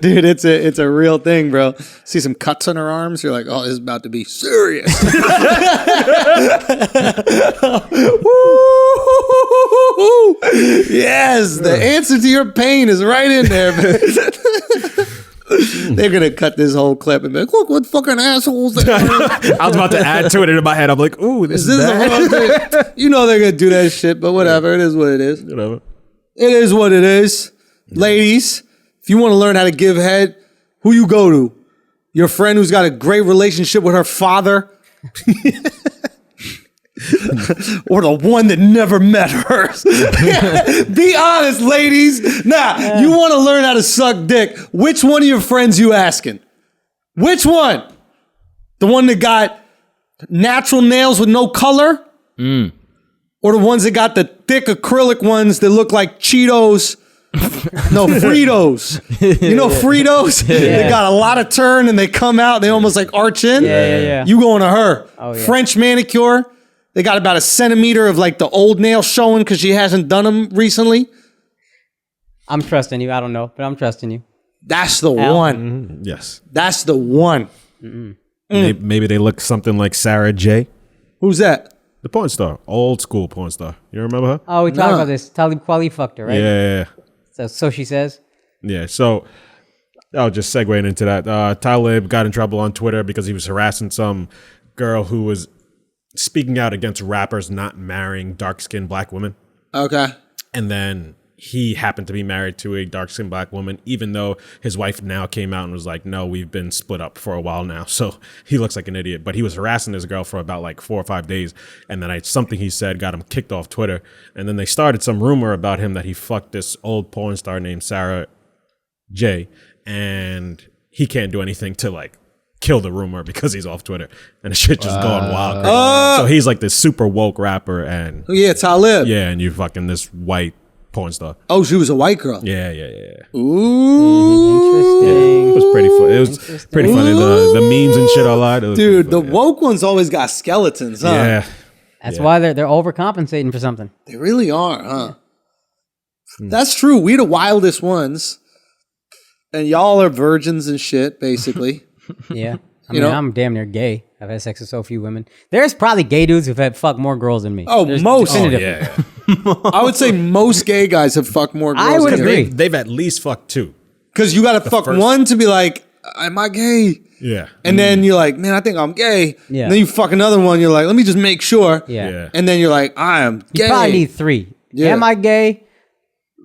Dude, it's a real thing, bro. See some cuts on her arms, you're like, oh, this is about to be serious. Woo! Yes, the answer to your pain is right in there, man. They're gonna cut this whole clip and be like, look what fucking assholes they are. I was about to add to it in my head. I'm like, ooh, this This is is the bad. wrong thing. You know they're gonna do that shit, but whatever. It is what it is. Whatever. It is what it is. Ladies, if you want to learn how to give head, who you go to? Your friend who's got a great relationship with her father Or the one that never met hers. Be honest, ladies. Nah, you want to learn how to suck dick. Which one of your friends you asking? Which one? The one that got natural nails with no color? Or the ones that got the thick acrylic ones that look like Cheetos? No, Fritos. You know Fritos? They got a lot of turn and they come out. They almost like arch in. Yeah. You going to her. Oh, yeah. French manicure. They got about a centimeter of like the old nail showing because she hasn't done them recently. I'm trusting you. I don't know, but I'm trusting you. That's the Al? one. Yes. That's the one. Maybe they look something like Sarah J. Who's that? The porn star. Old school porn star. You remember her? Oh, we talked about this. Talib Kweli fucked her, right? Yeah. So she says. Yeah. So I'll just segue into that. Talib got in trouble on Twitter because he was harassing some girl who was speaking out against rappers not marrying dark-skinned black women. Okay. And then he happened to be married to a dark-skinned black woman, even though his wife now came out and was like, no, we've been split up for a while now. So he looks like an idiot. But he was harassing this girl for about like 4 or 5 days. And then something he said got him kicked off Twitter. And then they started some rumor about him that he fucked this old porn star named Sarah J. And he can't do anything to like kill the rumor because he's off Twitter. And the shit just going wild. So he's like this super woke rapper. And Yeah, Talib. yeah, and you fucking this white porn star. Oh, she was a white girl. Yeah. Ooh. Interesting. It was pretty fun. It was pretty funny. The memes and shit I lied. Dude, the woke ones always got skeletons, huh? Yeah. That's why they're overcompensating for something. They really are, huh? That's true. We the wildest ones. And y'all are virgins and shit, basically. Yeah. I You mean, know? I'm damn near gay. I've had sex with so few women. There's probably gay dudes who've had fucked more girls than me. Oh, There's most. definitively. I would say most gay guys have fucked more girls. I would than me. agree. They've at least fucked 2. Because you got to fuck first- one to be like, am I gay? Yeah. And then you're like, man, I think I'm gay. Yeah. And then you fuck another one. You're like, let me just make sure. Yeah. Yeah. And then you're like, I am gay. You probably need 3. Yeah. Am I gay?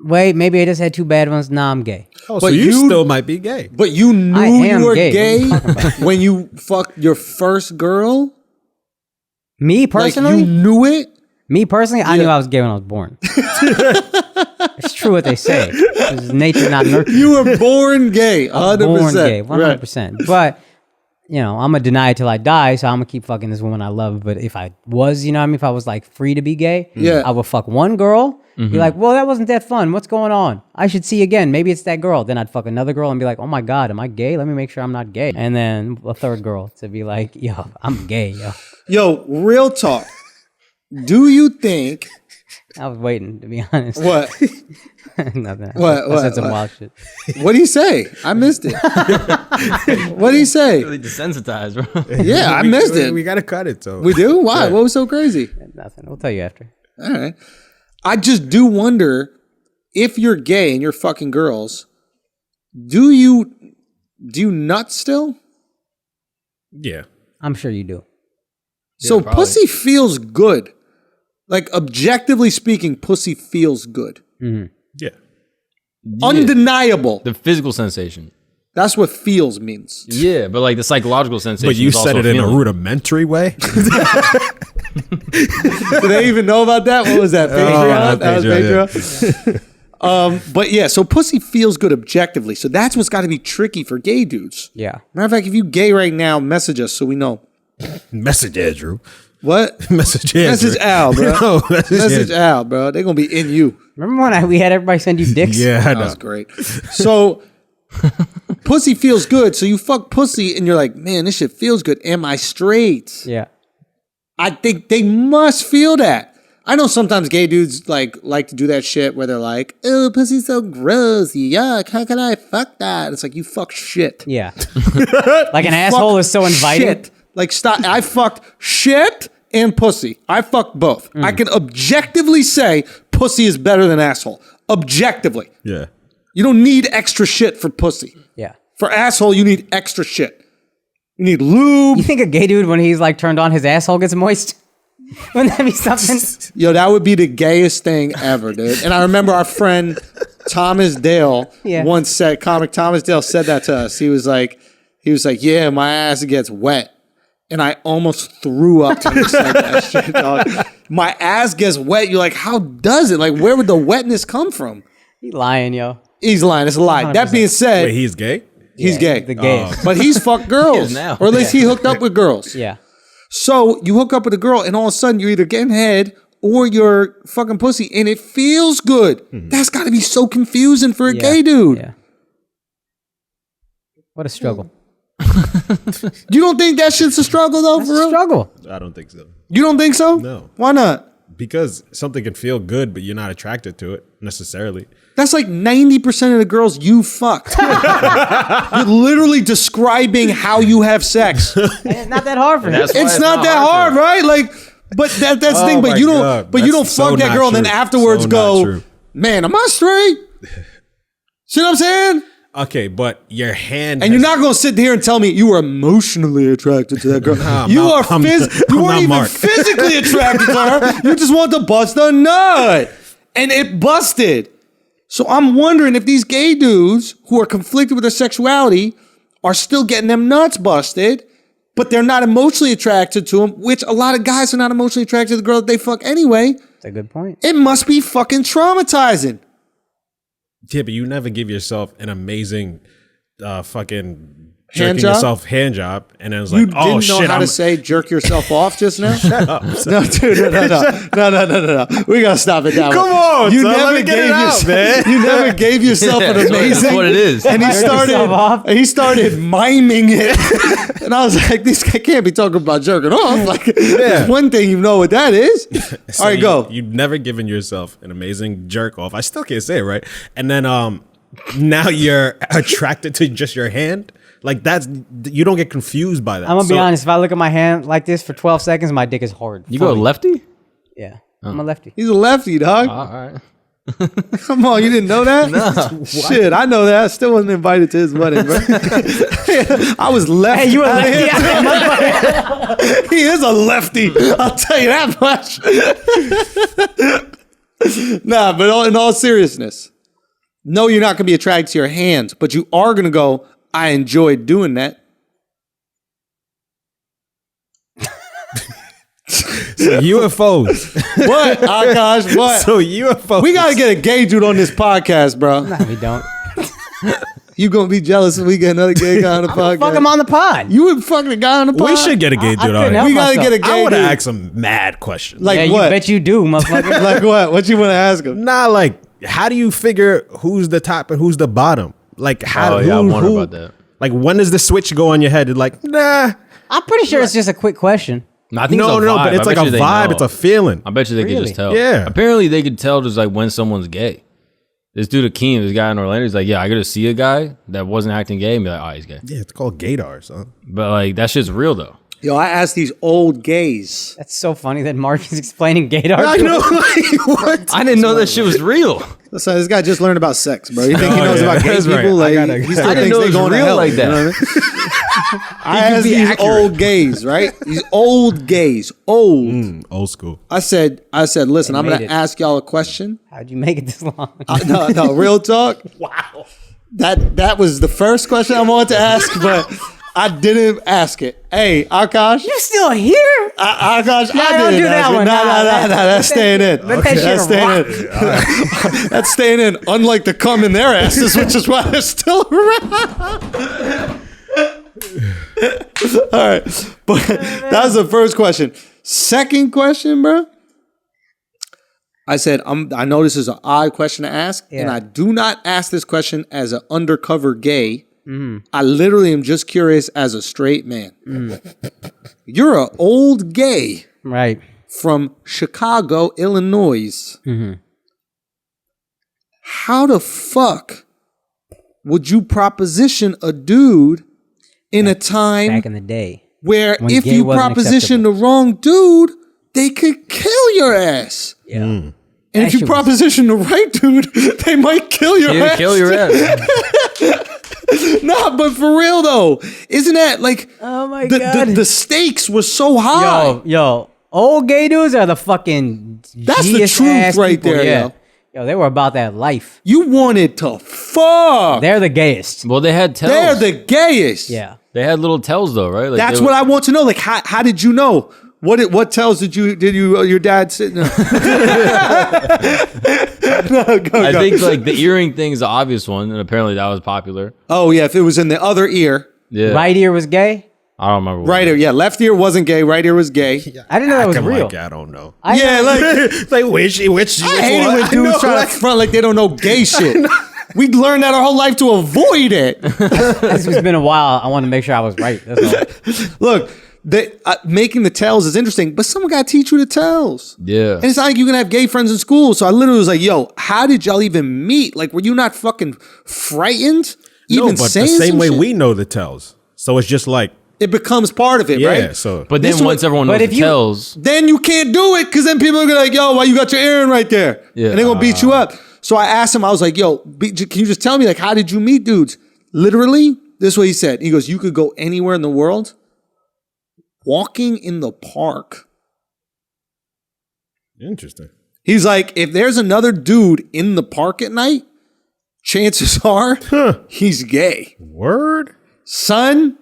Wait, maybe I just had 2 bad ones. Nah, I'm gay. Oh, But so you you- still might be gay. But you knew I you am were gay. gay What are you talking when you fucked your first girl? Me Like, personally? you knew it? Me personally, I Yeah. knew I was gay when I was born. It's true what they say. It's nature, not nurture. You were born gay, 100%. Born gay, Right. 100%. But, you know, I'm going to deny it till I die, so I'm going to keep fucking this woman I love. But if I was, you know what I mean? If I was like free to be gay, Yeah. I would fuck one girl, be like, well, that wasn't that fun. What's going on? I should see again. Maybe it's that girl. Then I'd fuck another girl and be like, oh my God, am I gay? Let me make sure I'm not gay. And then a third girl to be like, yo, I'm gay, yo. Yo, real talk. Do you think... I was waiting, to be honest. What? Nothing. What? I said some What? wild shit. What do you say? I missed it. What do you say? Really desensitized, bro. Yeah, I missed it. We got to cut it, so. We do? Why? What was so crazy? Nothing. We'll tell you after. All right. I just do wonder if you're gay and you're fucking girls, do you nut still? Yeah. I'm sure you do. So probably. pussy feels good. Like objectively speaking, pussy feels good. Yeah. Undeniable. The physical sensation. That's what feels means. Yeah, but like the psychological sensation. But you is also said it in a feeling. rudimentary way. Do they even know about that? What was that? Patreon? That was Patreon. But yeah, so pussy feels good objectively. So that's what's got to be tricky for gay dudes. Yeah. Matter of fact, if you gay right now, message us so we know. Message Andrew. What? Message Andrew. Message Al, bro. No, Message Al, bro. They're going to be in you. Remember when we had everybody send you dicks? Yeah, I That know. was great. So pussy feels good. So you fuck pussy and you're like, man, this shit feels good. Am I straight? Yeah. I think they must feel that. I know sometimes gay dudes like to do that shit where they're like, oh, pussy's so gross. Yuck. How can I fuck that? It's like, you fuck shit. Yeah. Like an asshole Fuck is so inviting. Shit. Like, stop. I fucked shit and pussy. I fucked both. I can objectively say pussy is better than asshole. Objectively. Yeah. You don't need extra shit for pussy. Yeah. For asshole, you need extra shit. You need lube. You think a gay dude, when he's like turned on, his asshole gets moist? Wouldn't that be something? Yo, that would be the gayest thing ever, dude. And I remember our friend Thomas Dale once said, comic Thomas Dale said that to us. He was like, yeah, my ass gets wet. and I almost threw up to recite that shit, dog. My ass gets wet. You're like, how does it? Like, where would the wetness come from? He lying, yo. He's lying. It's a lie. That 100%. being said, Wait, he's gay? he's gay. The gayest. But he's fucked girls. now. Or at least he hooked up with girls. Yeah. So you hook up with a girl and all of a sudden you're either getting head or you're fucking pussy and it feels good. That's got to be so confusing for a gay dude. Yeah. What a struggle. You don't think that shit's a struggle though, That's for a real? struggle. I don't think so. You don't think so? No. Why not? Because something can feel good, but you're not attracted to it necessarily. That's like 90% of the girls you fucked. You're literally describing how you have sex. It's not that hard for him. That's why It's not that hard, right? Like, but that's the thing. But my you don't. God. But you That's don't so fuck that not girl and then true. afterwards So not go, true. man, am I straight? See what I'm saying? Okay, but your hand And you're not gonna sit here and tell me you were emotionally attracted to that girl. I'm you not- are I'm- you I'm weren't not even Mark. physically attracted to her. You just want to bust a nut, and it busted. So I'm wondering if these gay dudes who are conflicted with their sexuality are still getting them nuts busted, but they're not emotionally attracted to them. Which a lot of guys are not emotionally attracted to the girl that they fuck anyway. That's a good point. It must be fucking traumatizing. Yeah, but you never give yourself an amazing fucking Hand jerking job? yourself hand job, and then it's You like, oh didn't know shit, how I'm to say jerk yourself off just now? No, dude, no. We gotta stop it now. Come on, you son, never let me get gave it out, yourself, man. You never gave yourself an That's amazing. what it is. And he Jerk yourself off? started miming it, and I was like, "This guy can't be talking about jerking off." Like, there's one thing you know what that is. So All right, go. You've never given yourself an amazing jerk off. I still can't say it right. And then now you're attracted to just your hand. Like you don't get confused by that. I'm gonna be So- honest. If I look at my hand like this for 12 seconds, my dick is hard. You go lefty? Yeah. I'm a lefty. He's a lefty, dog. All right. Come on, you didn't know that? No. Shit, I know that. I still wasn't invited to his wedding, bro. I was lefty. Hey, you a lefty? He is a lefty. I'll tell you that much. Nah, but in all seriousness, no, you're not going to be attracted to your hands, but you are going to go, I enjoyed doing that. UFOs. What, Akaash? What? So UFOs. We got to get a gay dude on this podcast, bro. No, we don't. You going to be jealous if we get another gay guy on the podcast? Fuck him on the pod. You would fuck the guy on the podcast? We should get a gay I dude couldn't on help here. We got to myself. get a gay I want to dude. ask some mad questions. Like Yeah, you what? bet you do, motherfucker. Like what? What you want to ask him? Nah, like, how do you figure who's the top and who's the bottom? Like, how? Oh, yeah, I who- wonder who- about that. Like, when does the switch go on your head? It's like, nah. I'm pretty sure it's just a quick question. No, I think No, it's a no, vibe. but it's I like bet a you they vibe. know. It's a feeling. I bet you they could Really? just tell. Yeah. Apparently, they could tell just like when someone's gay. This dude Akeem, this guy in Orlando, he's like, yeah, I got to see a guy that wasn't acting gay and be like, oh, he's gay. Yeah, it's called gaydar, son. But like, that shit's real though. Yo, I asked these old gays. That's so funny that Mark is explaining gaydar. I to know. us. Like, what? I didn't know that shit was real. Listen, this guy just learned about sex, bro. You think he Oh, knows yeah, about gay that's people? right. I Like, gotta- he still I didn't thinks know they it was going to real hell, like you know that. what I mean? I asked be these accurate. old gays, right? These old gays, old. Old school. I said, listen, I'm made going to it. ask y'all a question. How'd you make it this long? No, real talk. Wow. That was the first question I wanted to ask, but I didn't ask it. Hey, Akaash. You still here? Akaash, Nah, I don't didn't do that ask it. one. No, Nah, that's staying in. let that shit That's staying rock. in. That's staying in. Unlike the cum in their asses, which is why they're still around. All right, but that was the first question. Second question, bro. I said, I know this is an odd question to ask, and Yeah. I do not ask this question as an undercover gay. I literally am just curious as a straight man. You're an old gay Right. from Chicago, Illinois. How the fuck would you proposition a dude in a time Back in the day. where when if gay you wasn't proposition the wrong dude, they could kill your ass? Yeah. And That if you shit was- proposition the right dude, they might kill your Yeah, ass. kill your ass. Nah, but for real though, isn't that like Oh my the, God. the stakes were so high? Yo, old gay dudes are the fucking That's the G-est truth ass right people, there, yeah. yo. Yo, they were about that life. You wanted to fuck. They're the gayest. Well, they had tells. They're the gayest. Yeah. They had little tells though, right? Like That's they what I want to know. Like, how did you know? What tells did your dad sit? No. No, go. I think like the earring thing is the obvious one, and apparently that was popular. Oh yeah, if it was in the other ear. Yeah. Right ear was gay? I don't remember. Right ear, yeah. Left ear wasn't gay. Right ear was gay. I didn't know that was Acting real. like, I don't know. Yeah, like It's like which I hate it one? when I dudes know, try like- to front like they don't know gay shit. We learned that our whole life to avoid it. It's been a while. I want to make sure I was right. That's all. Look, making the tells is interesting, but someone got to teach you the tells. Yeah. And it's not like you can have gay friends in school. So I literally was like, yo, how did y'all even meet? Like, were you not fucking frightened? No, Even but saying the same some way shit? we know the tells. So it's just like, It becomes part of it, yeah, right? so. But then This once one- everyone but knows if the you- tells, Then you can't do it because then people are gonna like, yo, why you got your earring right there? Yeah. And they're gonna beat you up. So I asked him, I was like, yo, can you just tell me, like, how did you meet dudes? Literally, this is what he said. He goes, you could go anywhere in the world, walking in the park. Interesting. He's like, if there's another dude in the park at night, chances are he's gay. Word? Son.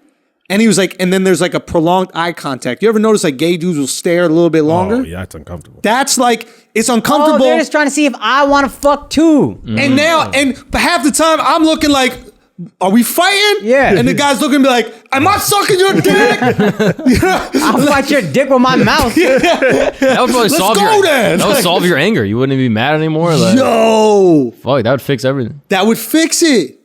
And he was like, and then there's like a prolonged eye contact. You ever notice like gay dudes will stare a little bit longer? Oh, yeah, it's uncomfortable. That's like, it's Oh, uncomfortable. they're just trying to see if I want to fuck too. And now, and half the time I'm looking like, are we fighting? Yeah. And the guy's looking at me like, am I sucking your dick? I'll fight your dick with my mouth. that would probably solve go your then. that would solve your anger. You wouldn't be mad anymore. Like, Yo, fuck, that would fix everything. that would fix it.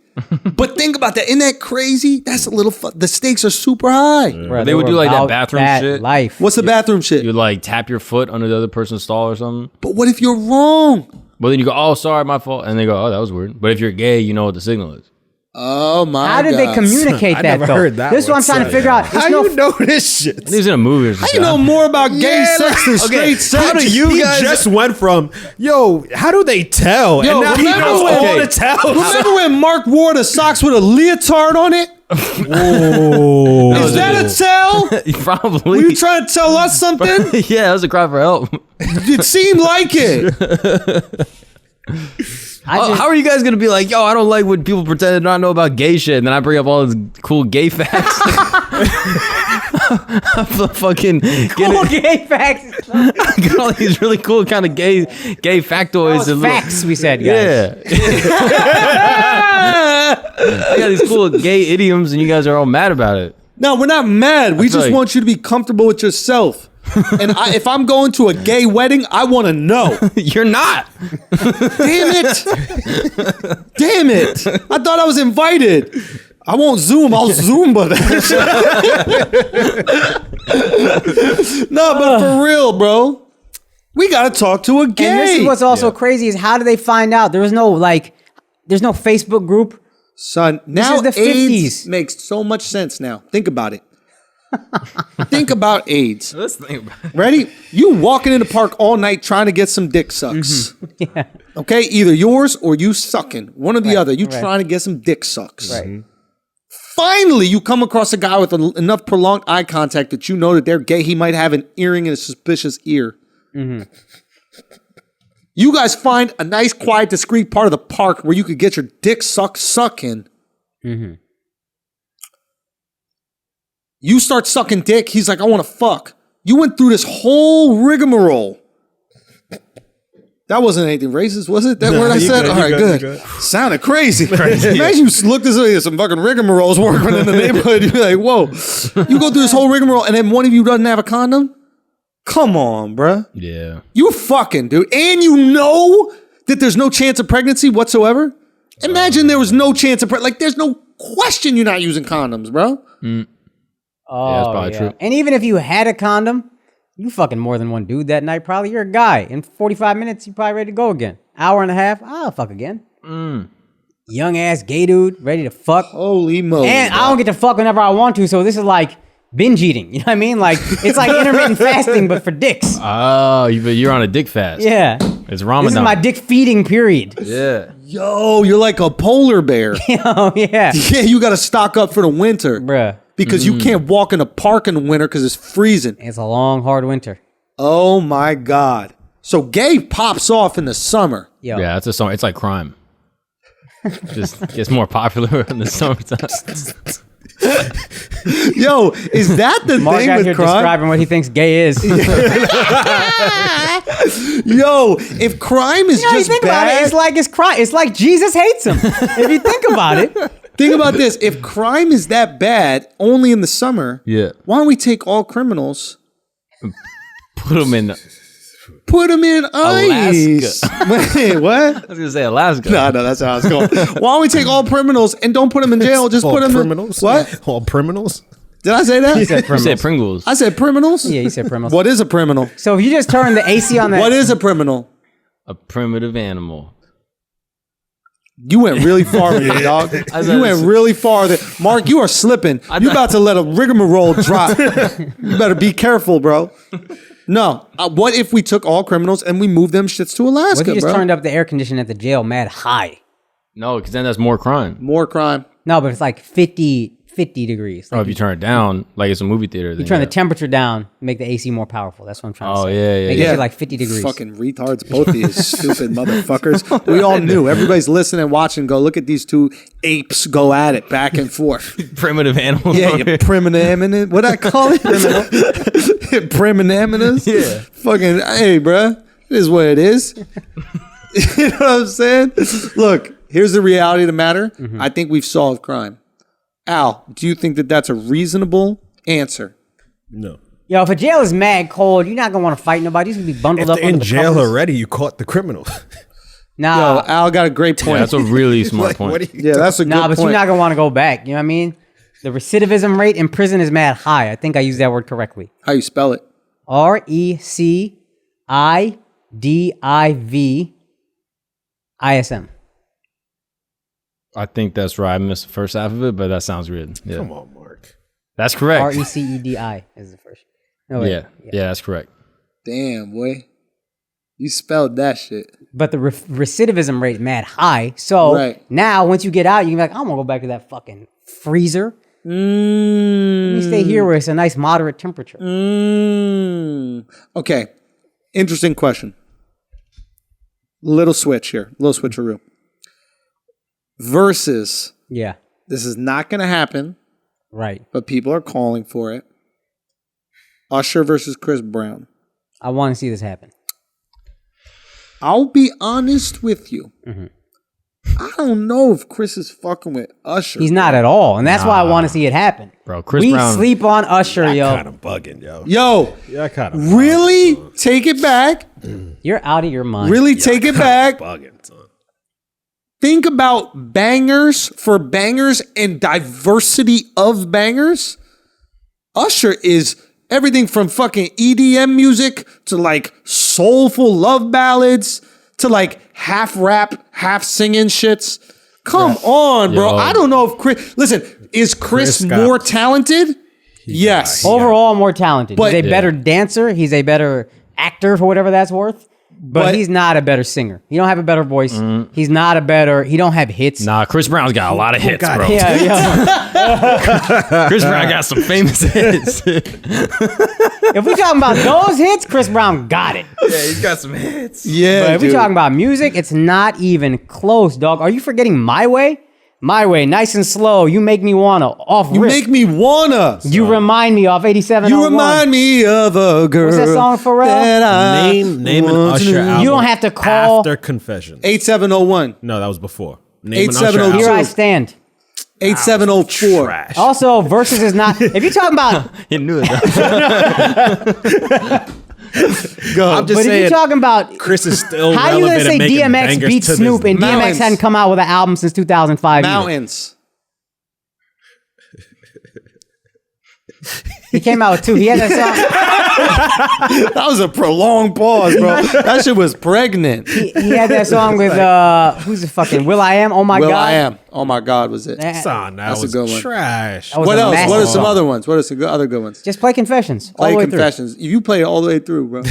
But think about that. Isn't that crazy? That's a little, the stakes are super high. Bruh, They would were do, like, that about bathroom that shit. Life. What's the bathroom shit? You like tap your foot under the other person's stall or something. But what if you're wrong? But then you go, oh, sorry, my fault. And they go, oh, that was weird. But if you're gay, you know what the signal is. Oh my God. How did they communicate I that never though? heard that This is what I'm one trying to said. figure out. How There's no you know this shit? I think it's in a movie or How something. you know more about gay sex than straight sex? How do you guys just went from, yo, how do they tell? Yo, and now he remember knows when- all the tells. Remember when Mark wore the socks with a leotard on it? Oh. Is that a tell? Probably. Were you trying to tell us something? Yeah, that was a cry for help. It seemed like it. How are you guys gonna be like, yo, I don't like when people pretend to not know about gay shit, and then I bring up all this cool gay facts. I'm fucking cool gay facts. get all these really cool kind of gay factoids and little- Facts, we said, guys. Yeah. I got these cool gay idioms, and you guys are all mad about it. No, we're not mad. We feel just like- want you to be comfortable with yourself. And if I'm going to a gay wedding, I want to know. You're not. Damn it. Damn it. I thought I was invited. I won't Zoom. I'll Zumba that. No, but for real, bro. We got to talk to a gay. And this is what's also crazy is how do they find out? There's no Facebook group. Son, now is the AIDS 50s. makes so much sense now. Think about it. Think about AIDS. Let's think about it. Ready? You walking in the park all night trying to get some dick sucks. Yeah. Okay? Either yours or you sucking. One or the other. You right. trying to get some dick sucks. Right. Finally, you come across a guy with enough prolonged eye contact that you know that they're gay. He might have an earring in a suspicious ear. You guys find a nice, quiet, discreet part of the park where you could get your dick sucking. You start sucking dick. He's like, I want to fuck. You went through this whole rigmarole. That wasn't anything racist, was it? That word I said? All right, good. Sounded crazy. Imagine you looked as though some fucking rigmaroles working in the neighborhood. You'd be like, whoa. You go through this whole rigmarole and then one of you doesn't have a condom? Come on, bruh. Yeah. You fucking, dude. And you know that there's no chance of pregnancy whatsoever? Imagine there was no chance of pregnancy. Like, there's no question you're not using condoms, bro. Oh, that's probably true. And even if you had a condom, you fucking more than one dude that night. Probably you're a guy. In 45 minutes, you're probably ready to go again. Hour and a half, I'll fuck again. Young ass gay dude, ready to fuck. Holy moly. And I don't get to fuck whenever I want to, so this is like binge eating. You know what I mean? Like, it's like intermittent fasting, but for dicks. Oh, you're on a dick fast. Yeah. It's Ramadan. This is my dick feeding period. Yeah. Yo, you're like a polar bear. Oh, yeah. Yeah, you got to stock up for the winter. Bruh. Because you can't walk in the park in the winter because it's freezing. It's a long, hard winter. Oh my God. So gay pops off in the summer. Yo. Yeah, that's a song. It's like crime. Just gets more popular in the summertime. Yo, is that the Mark thing out with here crime? describing what he thinks gay is. Yo, if crime is You just think about bad, it, it's like it's crime. It's like Jesus hates him. If you think about it, think about this. If crime is that bad only in the summer, Yeah. why don't we take all criminals, Put them in. put them in ice? Wait, what? I was gonna say Alaska. No, that's how it's going. Why don't we take all criminals and don't put them in jail? Just All put them criminals. in what? All criminals. Did I say that? he said You said criminals. Pringles. I said criminals. Yeah, he said criminals. What is a criminal? So if you just turn the AC on that, What is a criminal? A primitive animal. You went really far with it, dog. You went really far there. Mark, you are slipping. You about to let a rigmarole drop. You better be careful, bro. No. What if we took all criminals and we moved them shits to what Alaska, if you just bro? turned up the air conditioning at the jail mad high? No, because then that's more crime. More crime. No, but it's like 50 degrees. Oh, Like if you turn it down, like it's a movie theater. you turn the temperature down, make the AC more powerful. That's what I'm trying to Oh, say. yeah, yeah, Make yeah. it like 50 degrees. Fucking retards, both of you stupid motherfuckers. We all knew. Everybody's listening, watching. Go look at these two apes go at it back and forth. primitive animals. Yeah, you primitive. What I call it? Primitive. Yeah. Fucking, hey, bruh. It is what it is. You know what I'm saying? Look, here's the reality of the matter. I think we've solved crime. Al, do you think that that's a reasonable answer? No. Yo, if a jail is mad cold, you're not gonna want to fight nobody. You're gonna be bundled If up they're under in the jail covers. already, you caught the criminal. Nah, Yo, Al got a great point. Yeah, that's a really smart Like, point. what are you yeah, that's a nah, good but point. you're not gonna want to go back. You know what I mean? The recidivism rate in prison is mad high. I think I used that word correctly. How you spell it? RECIDIVISM. I think that's right. I missed the first half of it, but that sounds good. Yeah. Come on, Mark. That's correct. RECEDI is the first. No, wait. Yeah. Yeah, that's correct. Damn, boy. You spelled that shit. But the recidivism rate is mad high. So Right. now, once you get out, you can be like, I don't want to go back to that fucking freezer. Let me stay here where it's a nice moderate temperature. Okay. Interesting question. Little switch here. Little switcheroo. Versus, Yeah, this is not going to happen, right. but people are calling for it. Usher versus Chris Brown. I want to see this happen. I'll be honest with you. I don't know if Chris is fucking with Usher. He's not at all, and that's why I want to see it happen. Bro, Chris we Brown- sleep on Usher, yo. Kind of bugging, yo. Yo, Yeah, kind of really? Take it back. You're out of your mind. Really take it back. bugging, son. Think about bangers for bangers and diversity of bangers. Usher is everything from fucking EDM music to like soulful love ballads to like half rap, half singing shits. Come on, bro. Yo. I don't know if Chris. Listen, is Chris Chris got- more talented? Yes. Overall, more talented. But- he's a better dancer. He's a better actor for whatever that's worth. But he's not a better singer. He don't have a better voice. He's not a better. He don't have hits. Nah, Chris Brown's got a lot of hits, God. bro. Yeah, yeah. Chris Brown got some famous hits. If we talking about those hits, Chris Brown got it. Yeah, he's got some hits. Yeah. But if we dude. talking about music, it's not even close, dog. Are you forgetting My Way? My Way, nice and slow. You make me wanna off You rip. make me wanna. You remind me of 87. You remind me of a girl. What's that song, Pharrell? that I Name an want Usher to- album. You don't have to call- after Confession. 8701. No, that was before. Name an Usher 8702. Here album. I stand. 8704. Trash. Also, Versus is not. If you're talking about, He knew it. Go. I'm just but if saying, you're talking about, Chris is still how you gonna relevant say and making DMX bangers beat to this Snoop and day. DMX Mountains. hadn't come out with an album since 2005? either. Mountains. He came out with two. He had that song. That was a prolonged pause, bro. That shit was pregnant. He had that song with who's the fucking Will I Am? Oh my Will God. I Am. Oh my God, was it? Son, that That's a was good one. trash. That was What a else? massive What are some song. other ones? What are some other good ones? Just play Confessions. All Play the way through. Confessions. If you play it all the way through, bro.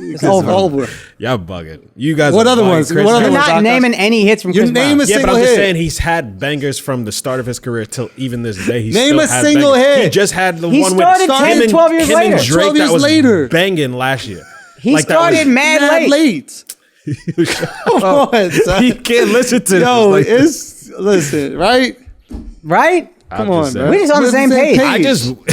It's over. Over. Y'all bugging. You guys. What are other bugging. ones? Chris What other You're Brown. ones? not Akash? naming any hits from Your Chris name Brown. is Yeah, but single I'm just hit. saying he's had bangers from the start of his career till even this day. He's Name still a had single bangers. hit. He just had the He one started with 10, Kim and- 12 years Kim later. and Drake 12 years that was later. banging last year. He Like, that was started mad late. Come on, son. You can't listen to Yo, this. Like, listen, right? Right? Come on, bro. We're just on the same page.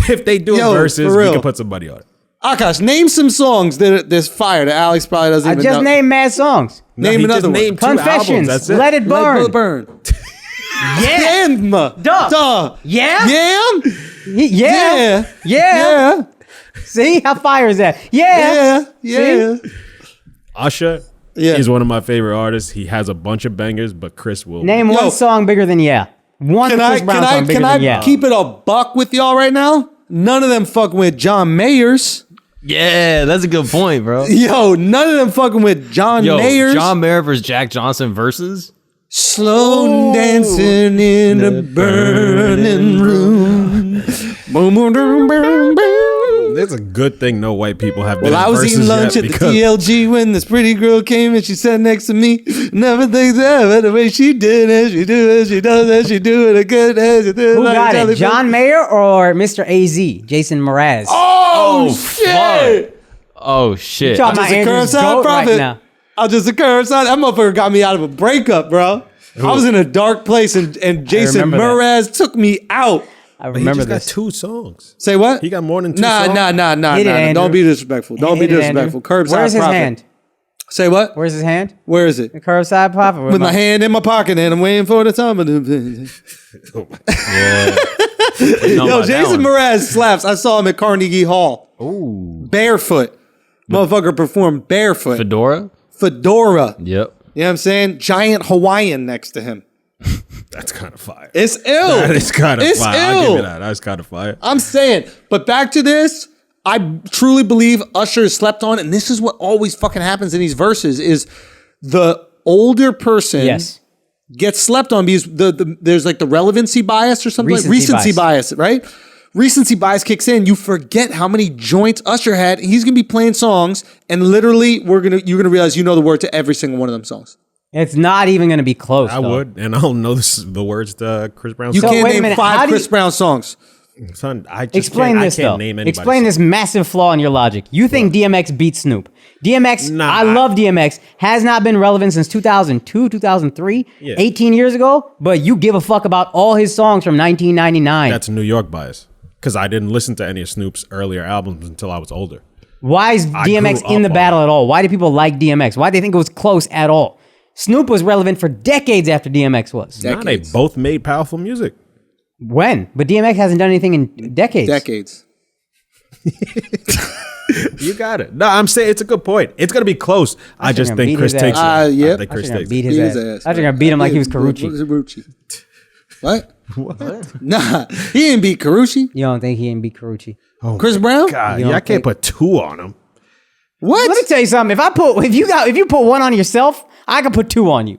If they do verses, we can put some money on it. Akash, name some songs that's fire that Alex probably doesn't I even just know. named mad songs. Name another one. Named 2 Confessions. albums, that's it. Let It Burn. Let It Burn. Yeah. Duh. Yeah. Yam. Yeah. Yeah. See how fire is that? Yeah. Yeah. Usher is one of my favorite artists. He has a bunch of bangers, but Chris will. Name one song bigger than Yeah. One Chris Brown song bigger than Yeah. Keep it a buck with y'all right now? None of them fucking with John Mayers. Yeah, that's a good point, bro. Yo, none of them fucking with John Mayers. John Mayer versus Jack Johnson versus Slow dancing in a burning room. Boom, boom, boom, boom, boom. It's a good thing no white people have been. Well, I was eating lunch at the TLG when this pretty girl came and she sat next to me. Never thinks ever the way she did it. She do it, she does it, she do it good as she do it. Who got it? John Mayer or Mr. AZ? Jason Mraz? Oh shit! Oh shit! Talking about Andrew's goat right now. I'll just occur inside. That motherfucker got me out of a breakup, bro. I was in a dark place and Jason Mraz took me out. I remember he just this. got 2 songs. Say what? He got more than 2 songs? Nah. Don't be disrespectful. Don't be disrespectful. Curbside Where's his Prophet. hand? Say what? Where's his hand? Where is it? The curbside prophet. With my hand in my pocket and I'm waiting for the time. Yo, Jason Mraz slaps. I saw him at Carnegie Hall. Ooh. Barefoot. Motherfucker performed barefoot. Fedora? Yep. You know what I'm saying? Giant Hawaiian next to him. That's kind of fire. It's ill. That is kind of fire. I'll give Ill. you that. That's kind of fire. I'm saying, but back to this. I truly believe Usher is slept on, and this is what always fucking happens in these verses: is the older person gets slept on because there's like the relevancy bias or something, recency bias, right? Recency bias kicks in. You forget how many joints Usher had. He's gonna be playing songs, and literally, you're gonna realize you know the word to every single one of them songs. It's not even going to be close. I would, and I don't know the words to Chris Brown's You song. can't name 5 Chris Brown songs. Son, I Explain this though. Explain this massive flaw in your logic. You think DMX beat Snoop? DMX, I love DMX, has not been relevant since 2002, 2003, 18 years ago, but you give a fuck about all his songs from 1999. That's New York bias, because I didn't listen to any of Snoop's earlier albums until I was older. Why is DMX in the battle at all? Why do people like DMX? Why do they think it was close at all? Snoop was relevant for decades after DMX was. Nah, they both made powerful music. When? But DMX hasn't done anything in decades. You got it. No, I'm saying it's a good point. It's going to be close. I just think Chris takes it. I think Chris takes beat his ass. I was going to beat him like he was Carucci. What? Nah, he didn't beat Carucci. You don't think he didn't beat Carucci? Oh, Chris Brown? God, I can't put 2 on him. What? Let me tell you something. If you put 1 on yourself, I can put 2 on you.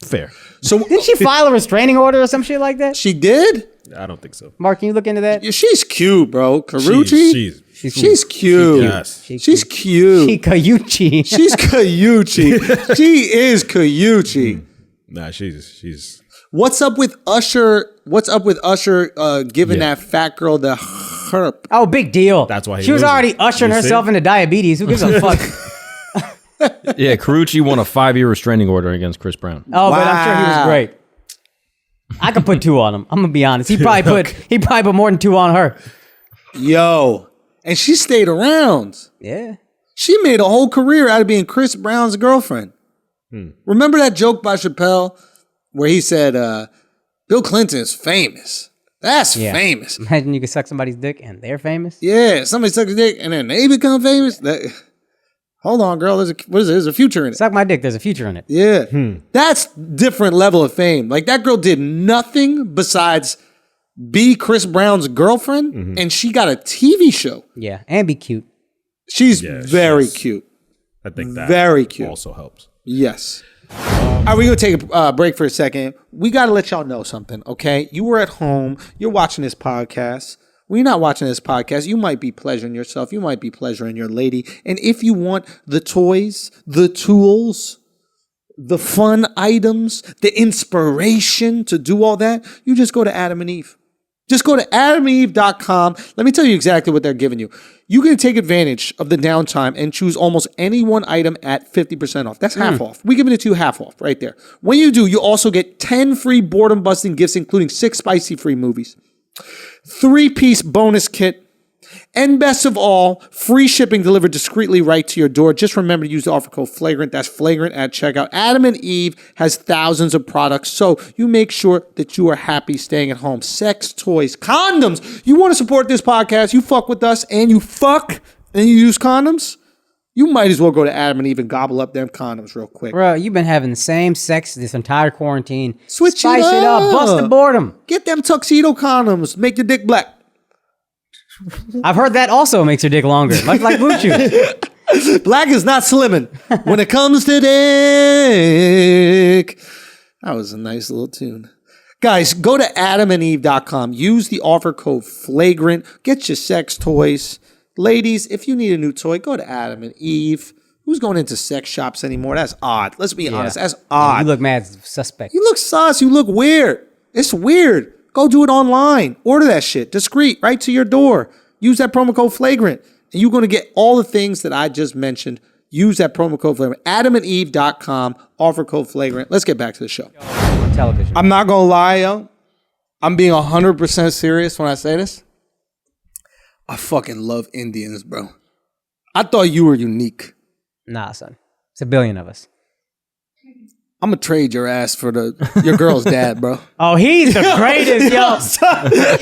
Fair. So didn't she file a restraining order or some shit like that? She did? I don't think so. Mark, can you look into that? Yeah, she's cute, bro. Carucci? She's cute. Yes. She's cute. She Cayucci. She's Cayucci. She is Cayucci. Nah, she's. What's up with Usher? What's up with Usher giving that fat girl the herp? Oh, big deal. That's why she was already ushering herself into diabetes. Who gives a fuck? Yeah, Carucci won a 5-year restraining order against Chris Brown. Oh, but I'm sure he was great. I could put 2 on him. I'm gonna be honest. He probably put more than 2 on her. Yo, and she stayed around. Yeah, she made a whole career out of being Chris Brown's girlfriend. Remember that joke by Chappelle where he said, "Bill Clinton is famous. That's famous." Imagine you could suck somebody's dick and they're famous. Yeah, somebody sucks a dick and then they become famous. Hold on, girl. There's a future in it. Suck my dick. There's a future in it. Yeah. That's different level of fame. Like that girl did nothing besides be Chris Brown's girlfriend and she got a TV show. Yeah, and be cute. She's very cute. I think that very cute also helps. Yes. All right, we're going to take a break for a second. We got to let y'all know something, okay? You were at home. You're watching this podcast. When you're not watching this podcast, you might be pleasuring yourself. You might be pleasuring your lady. And if you want the toys, the tools, the fun items, the inspiration to do all that, you just go to Adam and Eve. Just go to AdamandEve.com. Let me tell you exactly what they're giving you. You can take advantage of the downtime and choose almost any one item at 50% off. That's half off. We're giving it to you half off right there. When you do, you also get 10 free boredom-busting gifts, including 6 spicy-free movies, 3-piece bonus kit, and best of all, free shipping delivered discreetly right to your door. Just remember to use the offer code Flagrant. That's Flagrant at checkout. Adam and Eve has thousands of products, so you make sure that you are happy staying at home. Sex toys, condoms. You want to support this podcast, you fuck with us, and you fuck, and you use condoms? You might as well go to Adam and Eve and gobble up them condoms real quick. Bro, you've been having the same sex this entire quarantine. Switch Spice it up. Bust the boredom. Get them tuxedo condoms. Make your dick black. I've heard that also makes your dick longer, much like blue chew. Black is not slimming when it comes to dick. That was a nice little tune. Guys, go to AdamandEve.com. Use the offer code Flagrant. Get your sex toys. Ladies, if you need a new toy, go to Adam and Eve. Who's going into sex shops anymore? That's odd. Let's be honest. That's odd. You look mad suspect. You look sus. You look weird. It's weird. Go do it online. Order that shit. Discreet. Right to your door. Use that promo code Flagrant. And you're going to get all the things that I just mentioned. Use that promo code Flagrant. AdamandEve.com. Offer code Flagrant. Let's get back to the show. On television. I'm not going to lie, yo. I'm being 100% serious when I say this. I fucking love Indians, bro. I thought you were unique. Nah, son. It's a billion of us. I'm gonna trade your ass for your girl's dad, bro. Oh, he's the greatest, yo.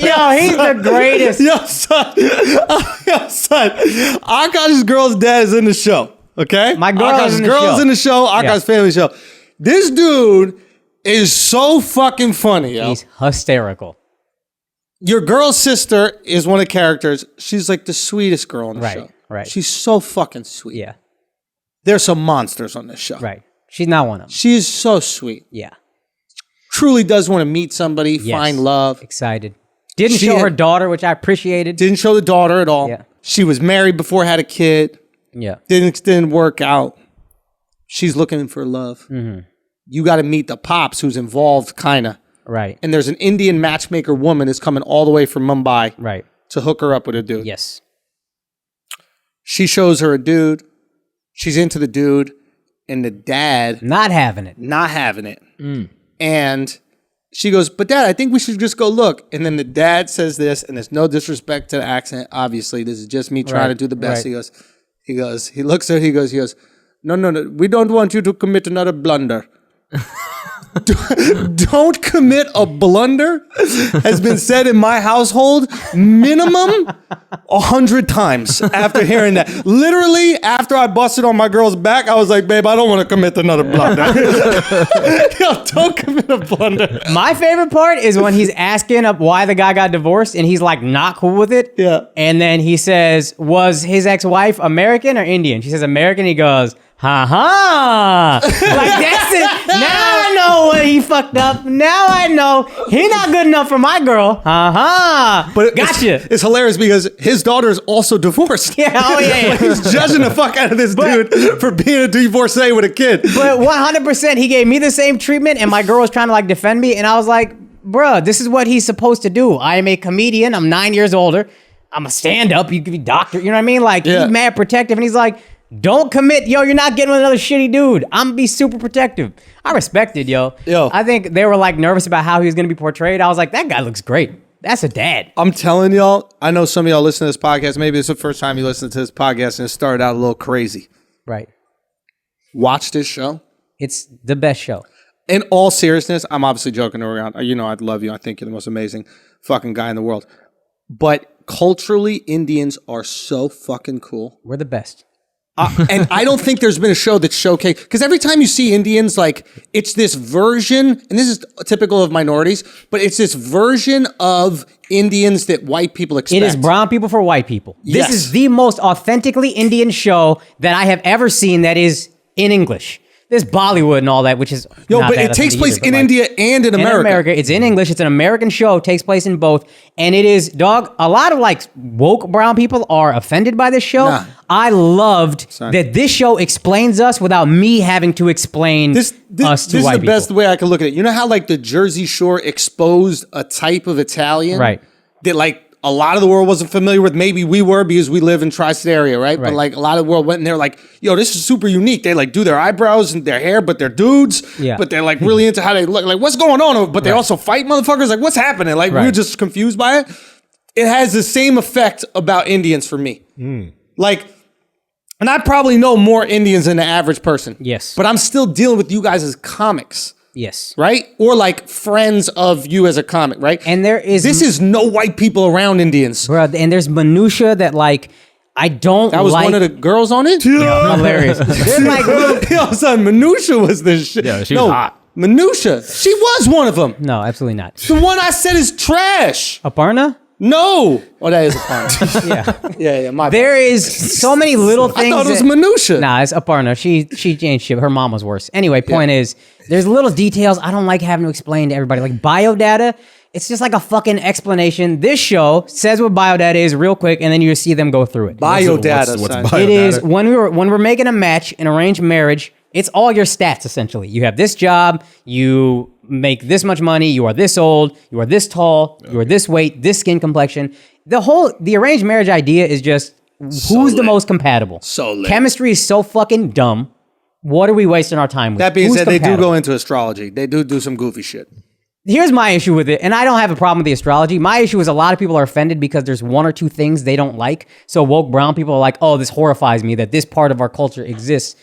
Yo, he's the greatest. Yo, son. Yo, son. Akaash's girl's dad is in the show, okay? My girl Akaash's is in the girl's show. in the show. Akaash's family show. This dude is so fucking funny, yo. He's hysterical. Your girl's sister is one of the characters. She's like the sweetest girl on the show. Right. She's so fucking sweet. Yeah, There's some monsters on this show. right. She's not one of them. She is so sweet. Yeah. Truly does want to meet somebody, Yes. find love. Excited. Didn't She show her had- daughter, which I appreciated. Didn't show the daughter at all. Yeah. She was married before, had a kid. Yeah. Didn't work out. She's looking for love. Mm-hmm. You got to meet the pops who's involved, kind of. Right. And there's an Indian matchmaker woman who's coming all the way from Mumbai Right. to hook her up with a dude. Yes. She shows her a dude. She's into the dude. And the dad Not having it. not having it. And she goes, but Dad, I think we should just go look. And then the dad says this, and there's no disrespect to the accent. Obviously, this is just me trying to do the best. right. He looks at her, he goes, no, we don't want you to commit another blunder. Don't commit a blunder has been said in my household minimum 100 times after hearing that. Literally, after I busted on my girl's back, I was like, babe, I don't want to commit another blunder. Yo, don't commit a blunder. My favorite part is when he's asking up why the guy got divorced and he's like not cool with it. Yeah. And then he says, was his ex-wife American or Indian? She says American. He goes, ha. Like, that's it. Now I know what he fucked up. Now I know he not good enough for my girl. Ha. But Gotcha. It's hilarious because his daughter is also divorced. Yeah, oh yeah. Like, he's judging the fuck out of this dude for being a divorcee with a kid. But 100%, he gave me the same treatment, and my girl was trying to like defend me, and I was like, bruh, this is what he's supposed to do. I am a comedian. I'm 9 years older. I'm a stand-up. You could be doctor. You know what I mean? Like, Yeah. he's mad protective, and he's like, don't commit. Yo, you're not getting with another shitty dude. I'm gonna be super protective. I respect it, yo. I think they were like nervous about how he was gonna be portrayed. I was like, that guy looks great. That's a dad. I'm telling y'all, I know some of y'all listen to this podcast. Maybe it's the first time you listen to this podcast and it started out a little crazy. Right. Watch this show. It's the best show. In all seriousness, I'm obviously joking around. You know, I love you. I think you're the most amazing fucking guy in the world. But culturally, Indians are so fucking cool. We're the best. And I don't think there's been a show that showcased, because every time you see Indians, like, it's this version, and this is typical of minorities, but it's this version of Indians that white people expect. It is brown people for white people. Yes. This is the most authentically Indian show that I have ever seen that is in English. There's Bollywood and all that, which is not but that it takes authentic place either, but in like, India and in America. It's in English. It's an American show. Takes place in both. And it is, dog, a lot of like woke brown people are offended by this show. Nah. I loved that this show explains us without me having to explain us to This is white the people. best way I can look at it. You know how like the Jersey Shore exposed a type of Italian? Right. that like a lot of the world wasn't familiar with. Maybe we were because we live in tri-state area, right? But like a lot of the world went and they're like, yo, this is super unique. They like do their eyebrows and their hair, but they're dudes. Yeah. But they're like really into how they look. Like, what's going on? But they also fight motherfuckers. Like, what's happening? Like, we were just confused by it. It has the same effect about Indians for me. Like, and I probably know more Indians than the average person. Yes. But I'm still dealing with you guys as comics. Yes. Right? Or like friends of you as a comic, right? And this is no white people around Indians. Bro, and there's minutia that like I don't That was like. one of the girls on it? Yeah, hilarious. There's like little, Yo, son, Minutia was the shit. Yeah, she was hot. Minutia. She was one of them. no, absolutely not. The one I said is trash. Aparna? No. Oh, that is a pun. yeah, my bad. There is so many little things. I thought it was that- Minutia. Nah, it's Aparna. She ain't shit. Her mom was worse. Anyway, point is, there's little details I don't like having to explain to everybody. Like biodata, it's just like a fucking explanation. This show says what biodata is real quick, and then you just see them go through it. Biodata, what's son. biodata? It is when we're making a match in arranged marriage. It's all your stats essentially. You have this job, you make this much money, you are this old, you are this tall, you are this weight, this skin complexion. The arranged marriage idea is just who's the most compatible. So lit. Chemistry is so fucking dumb. What are we wasting our time with? That being Who's said, they do compatible? go into astrology. They do some goofy shit. Here's my issue with it, and I don't have a problem with the astrology. My issue is a lot of people are offended because there's one or two things they don't like. So woke brown people are like, oh, this horrifies me that this part of our culture exists.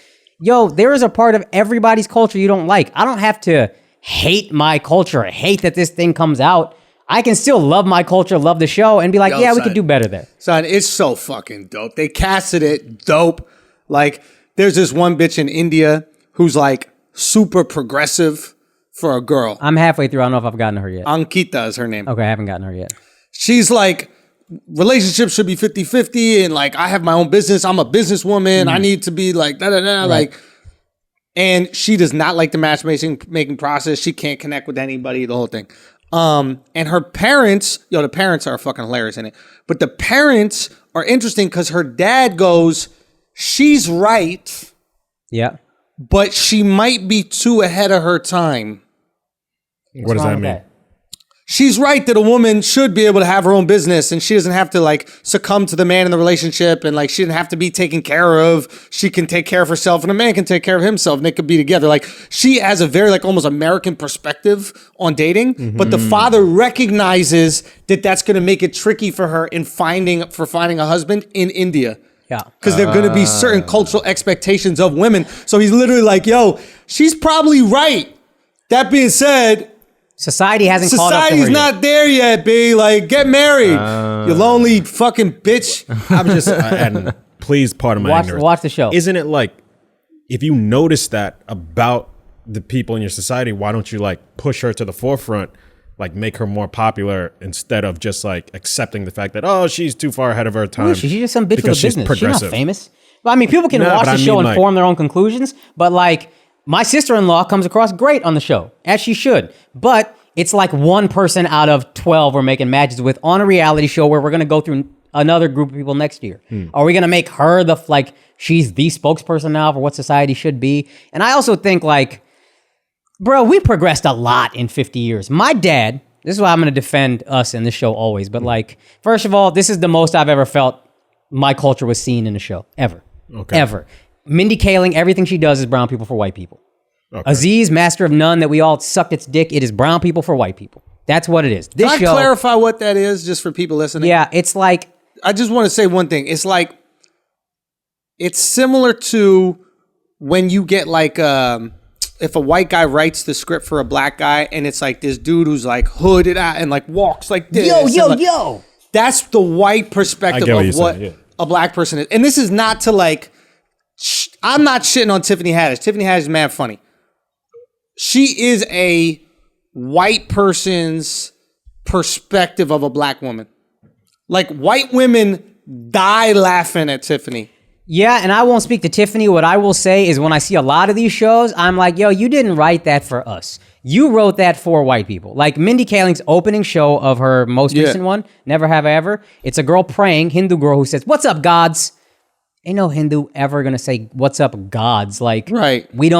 Yo, there is a part of everybody's culture you don't like. I don't have to hate my culture, hate that this thing comes out. I can still love my culture, love the show, and be like, yeah, we could do better there. Son, it's so fucking dope. They casted it dope. Like, there's this one bitch in India who's like super progressive for a girl. I'm halfway through. I don't know if I've gotten her yet. Ankita is her name. Okay, I haven't gotten her yet. She's like, relationships should be 50-50, and like, I have my own business. I'm a businesswoman. I need to be like, da-da-da, like, and she does not like the matchmaking process. She can't connect with anybody, the whole thing. And her parents, the parents are fucking hilarious in it. But the parents are interesting because her dad goes, she's right, Yeah. but she might be too ahead of her time. What does that mean? She's right that a woman should be able to have her own business and she doesn't have to like succumb to the man in the relationship, and like she doesn't have to be taken care of. She can take care of herself and a man can take care of himself and they could be together. Like, she has a very like almost American perspective on dating, but the father recognizes that that's going to make it tricky for her in finding a husband in India. Yeah. Because there are going to be certain cultural expectations of women. So he's literally like, yo, she's probably right. That being said, Society hasn't caught up to her society's yet. not there yet, B. Like, get married. You lonely fucking bitch. I'm just, and please pardon my ignorance. Watch the show. Isn't it like, if you notice that about the people in your society, why don't you like push her to the forefront, like make her more popular instead of just like accepting the fact that, oh, she's too far ahead of her time. She's just some bitch with a because she's business. She's not progressive. famous. But I mean, people can Nah, watch but the I show mean, and like- form their own conclusions. But like, my sister-in-law comes across great on the show, as she should. But it's like one person out of 12 we're making matches with on a reality show where we're going to go through another group of people next year. Are we going to make her she's the spokesperson now for what society should be? And I also think like, bro, we progressed a lot in 50 years. My dad, this is why I'm going to defend us in this show always. But like, first of all, this is the most I've ever felt my culture was seen in a show, ever. Okay. Ever. Mindy Kaling, everything she does is brown people for white people. Okay. Aziz, Master of None, that we all sucked its dick, it is brown people for white people. That's what it is. This Can I show, clarify what that is just for people listening? yeah, it's like, I just want to say one thing. It's like, it's similar to when you get like, if a white guy writes the script for a black guy and it's like this dude who's like hooded out and like walks like this. and, like, That's the white perspective I get what of you're what saying, yeah. a black person is. And this is not to like, I'm not shitting on Tiffany Haddish. Tiffany Haddish is mad funny. She is a white person's perspective of a black woman. Like, white women die laughing at Tiffany. yeah, and I won't speak to Tiffany. What I will say is when I see a lot of these shows, I'm like, yo, you didn't write that for us. You wrote that for white people. Like Mindy Kaling's opening show of her most recent one, Never Have I Ever. It's a girl praying, Hindu girl who says, "What's up, gods?" Ain't no Hindu ever gonna say, "What's up, gods?" Like, Right. we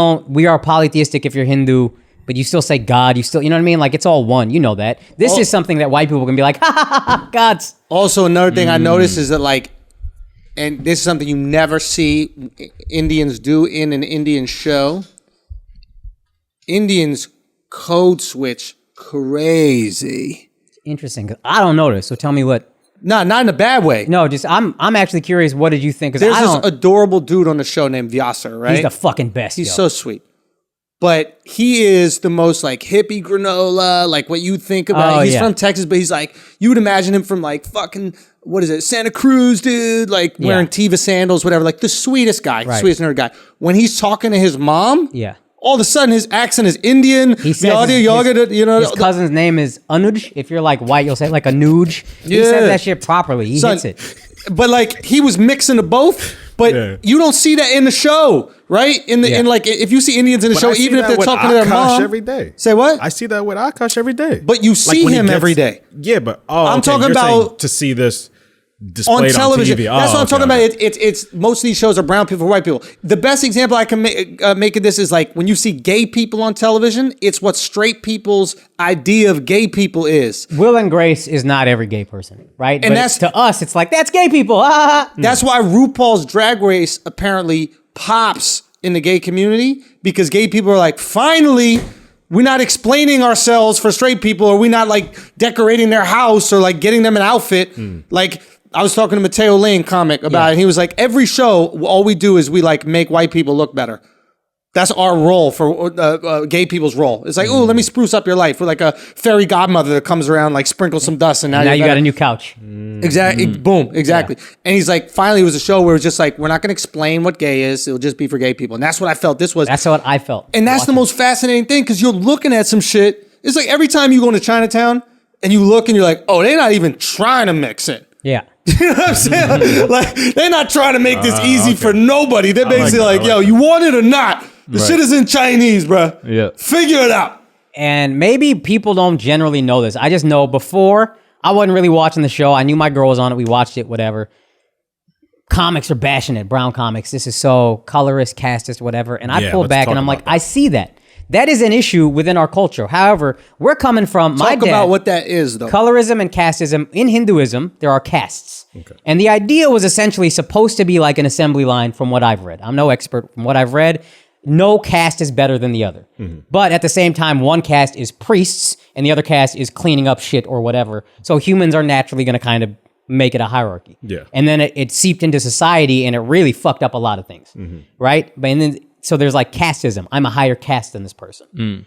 are polytheistic if you're Hindu, but you still say God. You still, you know what I mean? Like it's all one. You know that. This is something that white people can be like, ha ha ha ha, God's. Also, another thing I noticed is that like, and this is something you never see Indians do in an Indian show. Indians code switch crazy. Interesting. 'Cause I don't notice. So tell me what. No, not in a bad way. No, just I'm actually curious. What did you think? There's this adorable dude on the show named Vyasar, right? He's the fucking best. He's so sweet. But he is the most like hippie granola, like what you think about. He's from Texas, but he's like, you would imagine him from like fucking, what is it, Santa Cruz, dude, like wearing Tiva sandals, whatever. Like the sweetest guy, sweetest nerd guy. When he's talking to his mom, all of a sudden his accent is Indian. He says his cousin's name is Anuj. If you're like white, you'll say like Anuj. He says that shit properly. He hits it. But like he was mixing the both, but you don't see that in the show, right? In like if you see Indians in the show, even if they're talking to their mom every day. Say what? I see that with Akaash every day. But you see him every day. Yeah, but I'm talking about to see this displayed on television. On TV. That's what I'm talking about. It's most of these shows are brown people, white people. The best example I can make of this is like when you see gay people on television, it's what straight people's idea of gay people is. Will and Grace is not every gay person, right? And but that's to us, it's like that's gay people. That's why RuPaul's Drag Race apparently pops in the gay community because gay people are like, finally, we're not explaining ourselves for straight people, or we're not like decorating their house or like getting them an outfit. Like I was talking to Mateo Lane, comic, about it. And he was like, every show, all we do is we like make white people look better. That's our role for gay people's role. It's like, oh, let me spruce up your life. We're like a fairy godmother that comes around, like sprinkle some dust, and now you got a new couch. Exactly. Boom. Exactly. Yeah. And he's like, finally, it was a show where it's just like, we're not going to explain what gay is. It'll just be for gay people. And that's what I felt this was. That's what I felt. And that's the most fascinating thing because you're looking at some shit. It's like every time you go into Chinatown and you look and you're like, oh, they're not even trying to mix it. Yeah. You know what I'm saying? Like, they're not trying to make this easy for nobody. They're basically like, yo, you want it or not? The shit is in Chinese, bro. Yeah. Figure it out. And maybe people don't generally know this. I just know before, I wasn't really watching the show. I knew my girl was on it. We watched it, whatever. Comics are bashing it. Brown comics. This is so colorist, casteist, whatever. And I pulled back and I'm like, I see that. That is an issue within our culture. However, we're coming from my dad. Talk about what that is, though. Colorism and casteism. In Hinduism, there are castes. Okay. And the idea was essentially supposed to be like an assembly line from what I've read. I'm no expert. From what I've read, no caste is better than the other. Mm-hmm. But at the same time, one caste is priests and the other caste is cleaning up shit or whatever. So humans are naturally going to kind of make it a hierarchy. Yeah. And then it seeped into society and it really fucked up a lot of things. Right? But and then so there's like casteism. I'm a higher caste than this person.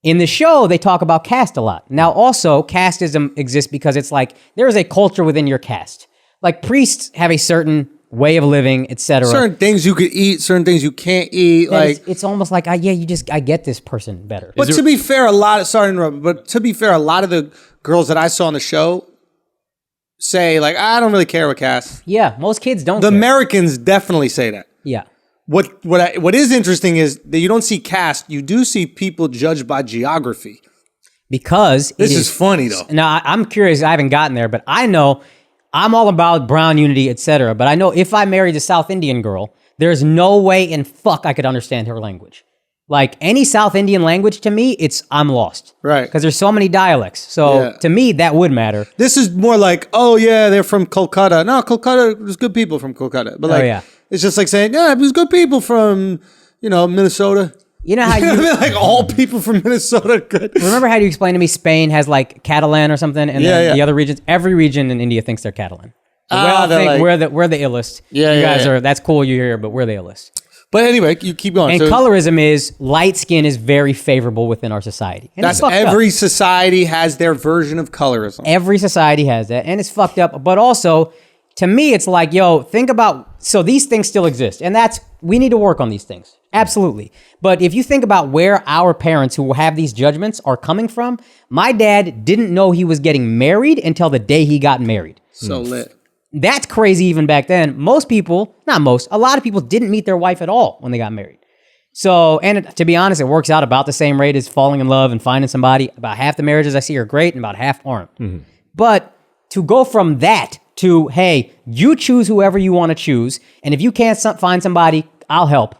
In the show, they talk about caste a lot. Now, also, casteism exists because it's like there is a culture within your caste. Like priests have a certain way of living, etc. Certain things you could eat, certain things you can't eat. That like it's almost like I get this person better. But to be fair, a lot of the girls that I saw on the show say like, I don't really care what caste. Yeah, most kids don't. The Americans definitely say that. Yeah. What is interesting is that you don't see caste, you do see people judged by geography. Because this is funny though. Now I'm curious, I haven't gotten there, but I know I'm all about brown unity, etc. But I know if I married a South Indian girl, there's no way in fuck I could understand her language. Like any South Indian language to me, I'm lost. Right. Because there's so many dialects. So to me, that would matter. This is more like, oh yeah, they're from Kolkata. No, Kolkata, there's good people from Kolkata. But like, it's just like saying, yeah, there's good people from, Minnesota. You know how you... like all people from Minnesota are good. Remember how you explained to me Spain has like Catalan or something? And then the other regions, every region in India thinks they're Catalan. I think like, we're the illest. Yeah, you guys are, that's cool you're here, but we're the illest. But anyway, you keep going. And colorism is, light skin is very favorable within our society. And that's every society has their version of colorism. Every society has that, and it's fucked up. But also, to me, it's like, yo, think about, so these things still exist. And we need to work on these things. Absolutely. But if you think about where our parents who have these judgments are coming from, my dad didn't know he was getting married until the day he got married. So lit. That's crazy even back then. A lot of people didn't meet their wife at all when they got married. So, and to be honest, it works out about the same rate as falling in love and finding somebody. About half the marriages I see are great and about half aren't. Mm-hmm. But to go from that to, hey, you choose whoever you want to choose, and if you can't find somebody, I'll help.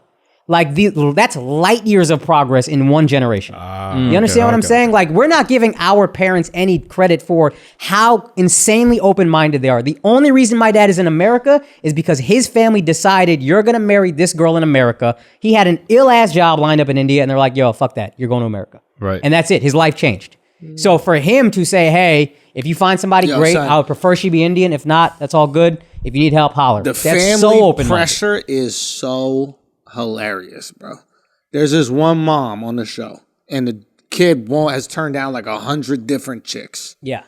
Like that's light years of progress in one generation. You understand what I'm saying? Like we're not giving our parents any credit for how insanely open-minded they are. The only reason my dad is in America is because his family decided you're gonna marry this girl in America. He had an ill-ass job lined up in India, and they're like, "Yo, fuck that. You're going to America." Right. And that's it. His life changed. So for him to say, "Hey, if you find somebody great, son, I would prefer she be Indian. If not, that's all good. If you need help, holler." The That's family so open-minded. pressure is so hilarious, bro. There's this one mom on the show, and the kid has turned down like 100 different chicks. Yeah.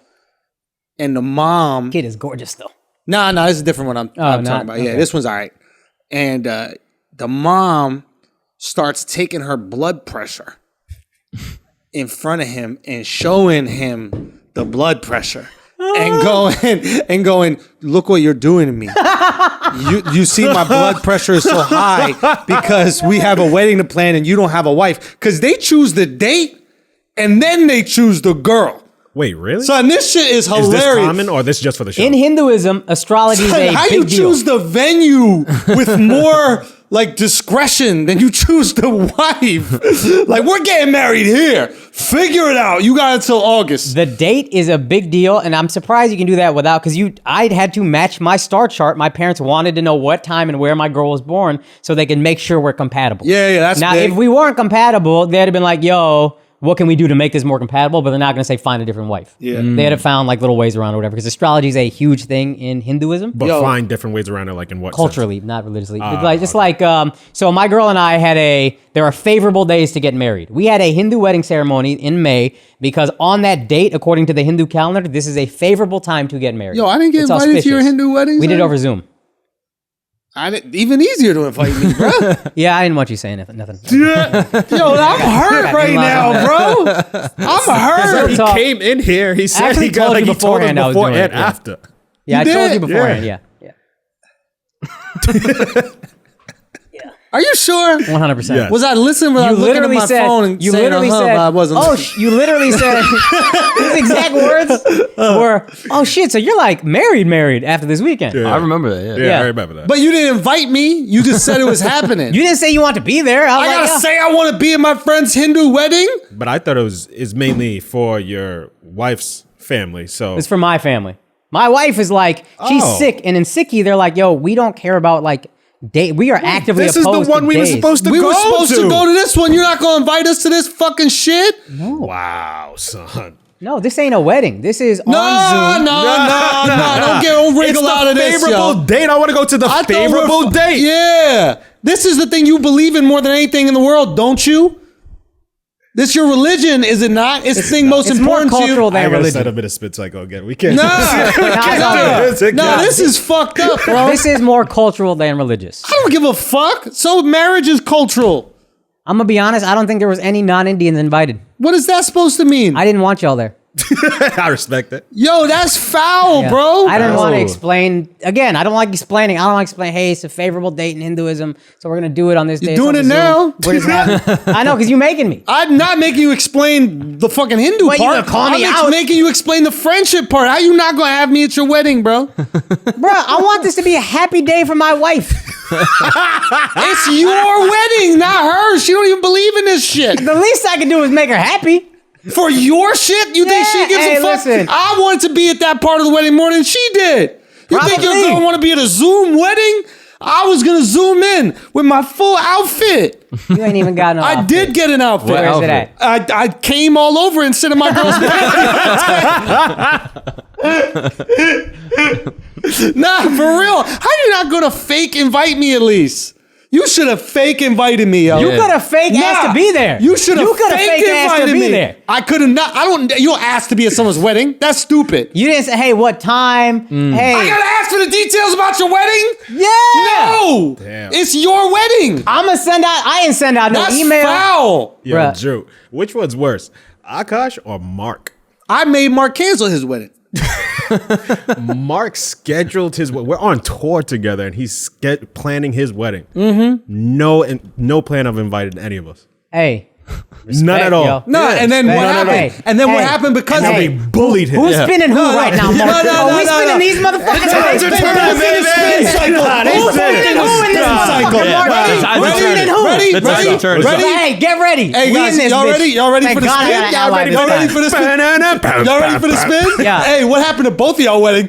And the mom... Kid is gorgeous, though. No, this is a different one I'm talking about. Yeah, this one's all right. And the mom starts taking her blood pressure in front of him and showing him the blood pressure. And going, look what you're doing to me. You see my blood pressure is so high because we have a wedding to plan and you don't have a wife. Because they choose the date and then they choose the girl. Wait, really? Son, this shit is hilarious. Is this common or this just for the show? In Hinduism, astrology is a How big you deal. choose the venue with more like discretion than you choose the wife? Like, we're getting married here. Figure it out. You got until August. The date is a big deal, and I'm surprised you can do that without, because I'd had to match my star chart. My parents wanted to know what time and where my girl was born so they could make sure we're compatible. Yeah, that's Now, big. if we weren't compatible, they'd have been like, yo, what can we do to make this more compatible? But they're not going to say find a different wife. Yeah. They'd have found like little ways around or whatever, because astrology is a huge thing in Hinduism. But find different ways around it, like in what Culturally, sense? not religiously. So my girl and I there are favorable days to get married. We had a Hindu wedding ceremony in May because on that date, according to the Hindu calendar, this is a favorable time to get married. Yo, I didn't get It's invited to your auspicious. Hindu wedding. We did son? over Zoom. Even easier to invite me, bro. Yeah, I didn't want you saying nothing. Yo, I'm hurt right now, bro. I'm hurt. He talk. came in here. He said actually he got told you like he told us beforehand I was before doing and it, yeah. after. Yeah, I You told you did? beforehand. Yeah. Yeah. Are you sure? 100%. Yes. Was I listening? Was I You looking at literally my said, phone and you saying, literally but said, I wasn't. you literally said, his exact words were, oh shit, so you're like married after this weekend. Yeah. I remember that. Yeah, Yeah. I remember that. But you didn't invite me. You just said it was happening. You didn't say you want to be there. I was I like, gotta yeah. say I want to be at my friend's Hindu wedding. But I thought is mainly for your wife's family. So It's for my family. My wife is like, she's Oh. sick. And in Sikhi, they're like, yo, we don't care about like date. We are actively this is opposed the one to we were days. supposed to We go were supposed to to go to this one. You're not gonna invite us to this fucking shit. Wow, son. No, this ain't a wedding. This is No, on Zoom. no. Don't wriggle out of this, favorable yo. date. I want to go to the I thought favorable we're date. Yeah. This is the thing you believe in more than anything in the world, don't you? This your religion, is it not? It's the thing most It's more important to you. cultural I than gotta religion. set a bit of spit cycle again. We can't. Nah. Nah, This is fucked up, bro. This is more cultural than religious. I don't give a fuck. So marriage is cultural. I'm gonna be honest. I don't think there was any non-Indians invited. What is that supposed to mean? I didn't want y'all there. I respect it. Yo, that's foul, Yeah. bro. I didn't want to Oh. explain. Again, I don't like explaining. Hey, it's a favorable date in Hinduism, so we're gonna do it on this day. You're doing It's it on Zoom. now. We're just having- I know, because you're making me. I'm not making you explain the fucking Hindu What, you part. gonna call me I'm out? making you explain the friendship part. How you not gonna have me at your wedding, bro? Bruh, I want this to be a happy day for my wife. It's your wedding, not hers. She don't even believe in this shit. The least I can do is make her happy. For your shit? You think she Yeah, gives hey, a fuck? listen. I wanted to be at that part of the wedding more than she did. You think your Probably. girl want to be at a Zoom wedding? I was gonna Zoom in with my full outfit. You ain't even got no I outfit. did get an outfit. What Where's it outfit? at? I came all over instead of my girl's Nah, for real. How you not gonna fake invite me at least? You should have fake invited me, yo. You Yeah. could have fake asked to be there. You should have coulda fake asked to invited be me. there. I could have not. You don't ask to be at someone's wedding. That's stupid. You didn't say, hey, what time? Hey. I gotta ask for the details about your wedding? Yeah. No. Damn. It's your wedding. I'm gonna send out. I didn't send out no That's email. foul. Yo, Bruh. Drew, which one's worse, Akaash or Mark? I made Mark cancel his wedding. Mark scheduled his. We're on tour together, and he's planning his wedding. Mm-hmm. No plan of inviting any of us. Hey. None at all. yo. No, Yeah. and then what Hey, happened? hey, And then what hey, happened because hey. of We me? bullied him. Who's spinning who right now, Mark? No, Are we no, spinning no. these motherfuckers? It's Are they a spinning turn, who? baby. Who's spinning who in this cycle. Ready? Hey, get ready. Hey guys, y'all ready? Y'all ready for the spin? Y'all ready for the spin? Y'all ready for the spin? Yeah. Hey, what happened to both of y'all wedding?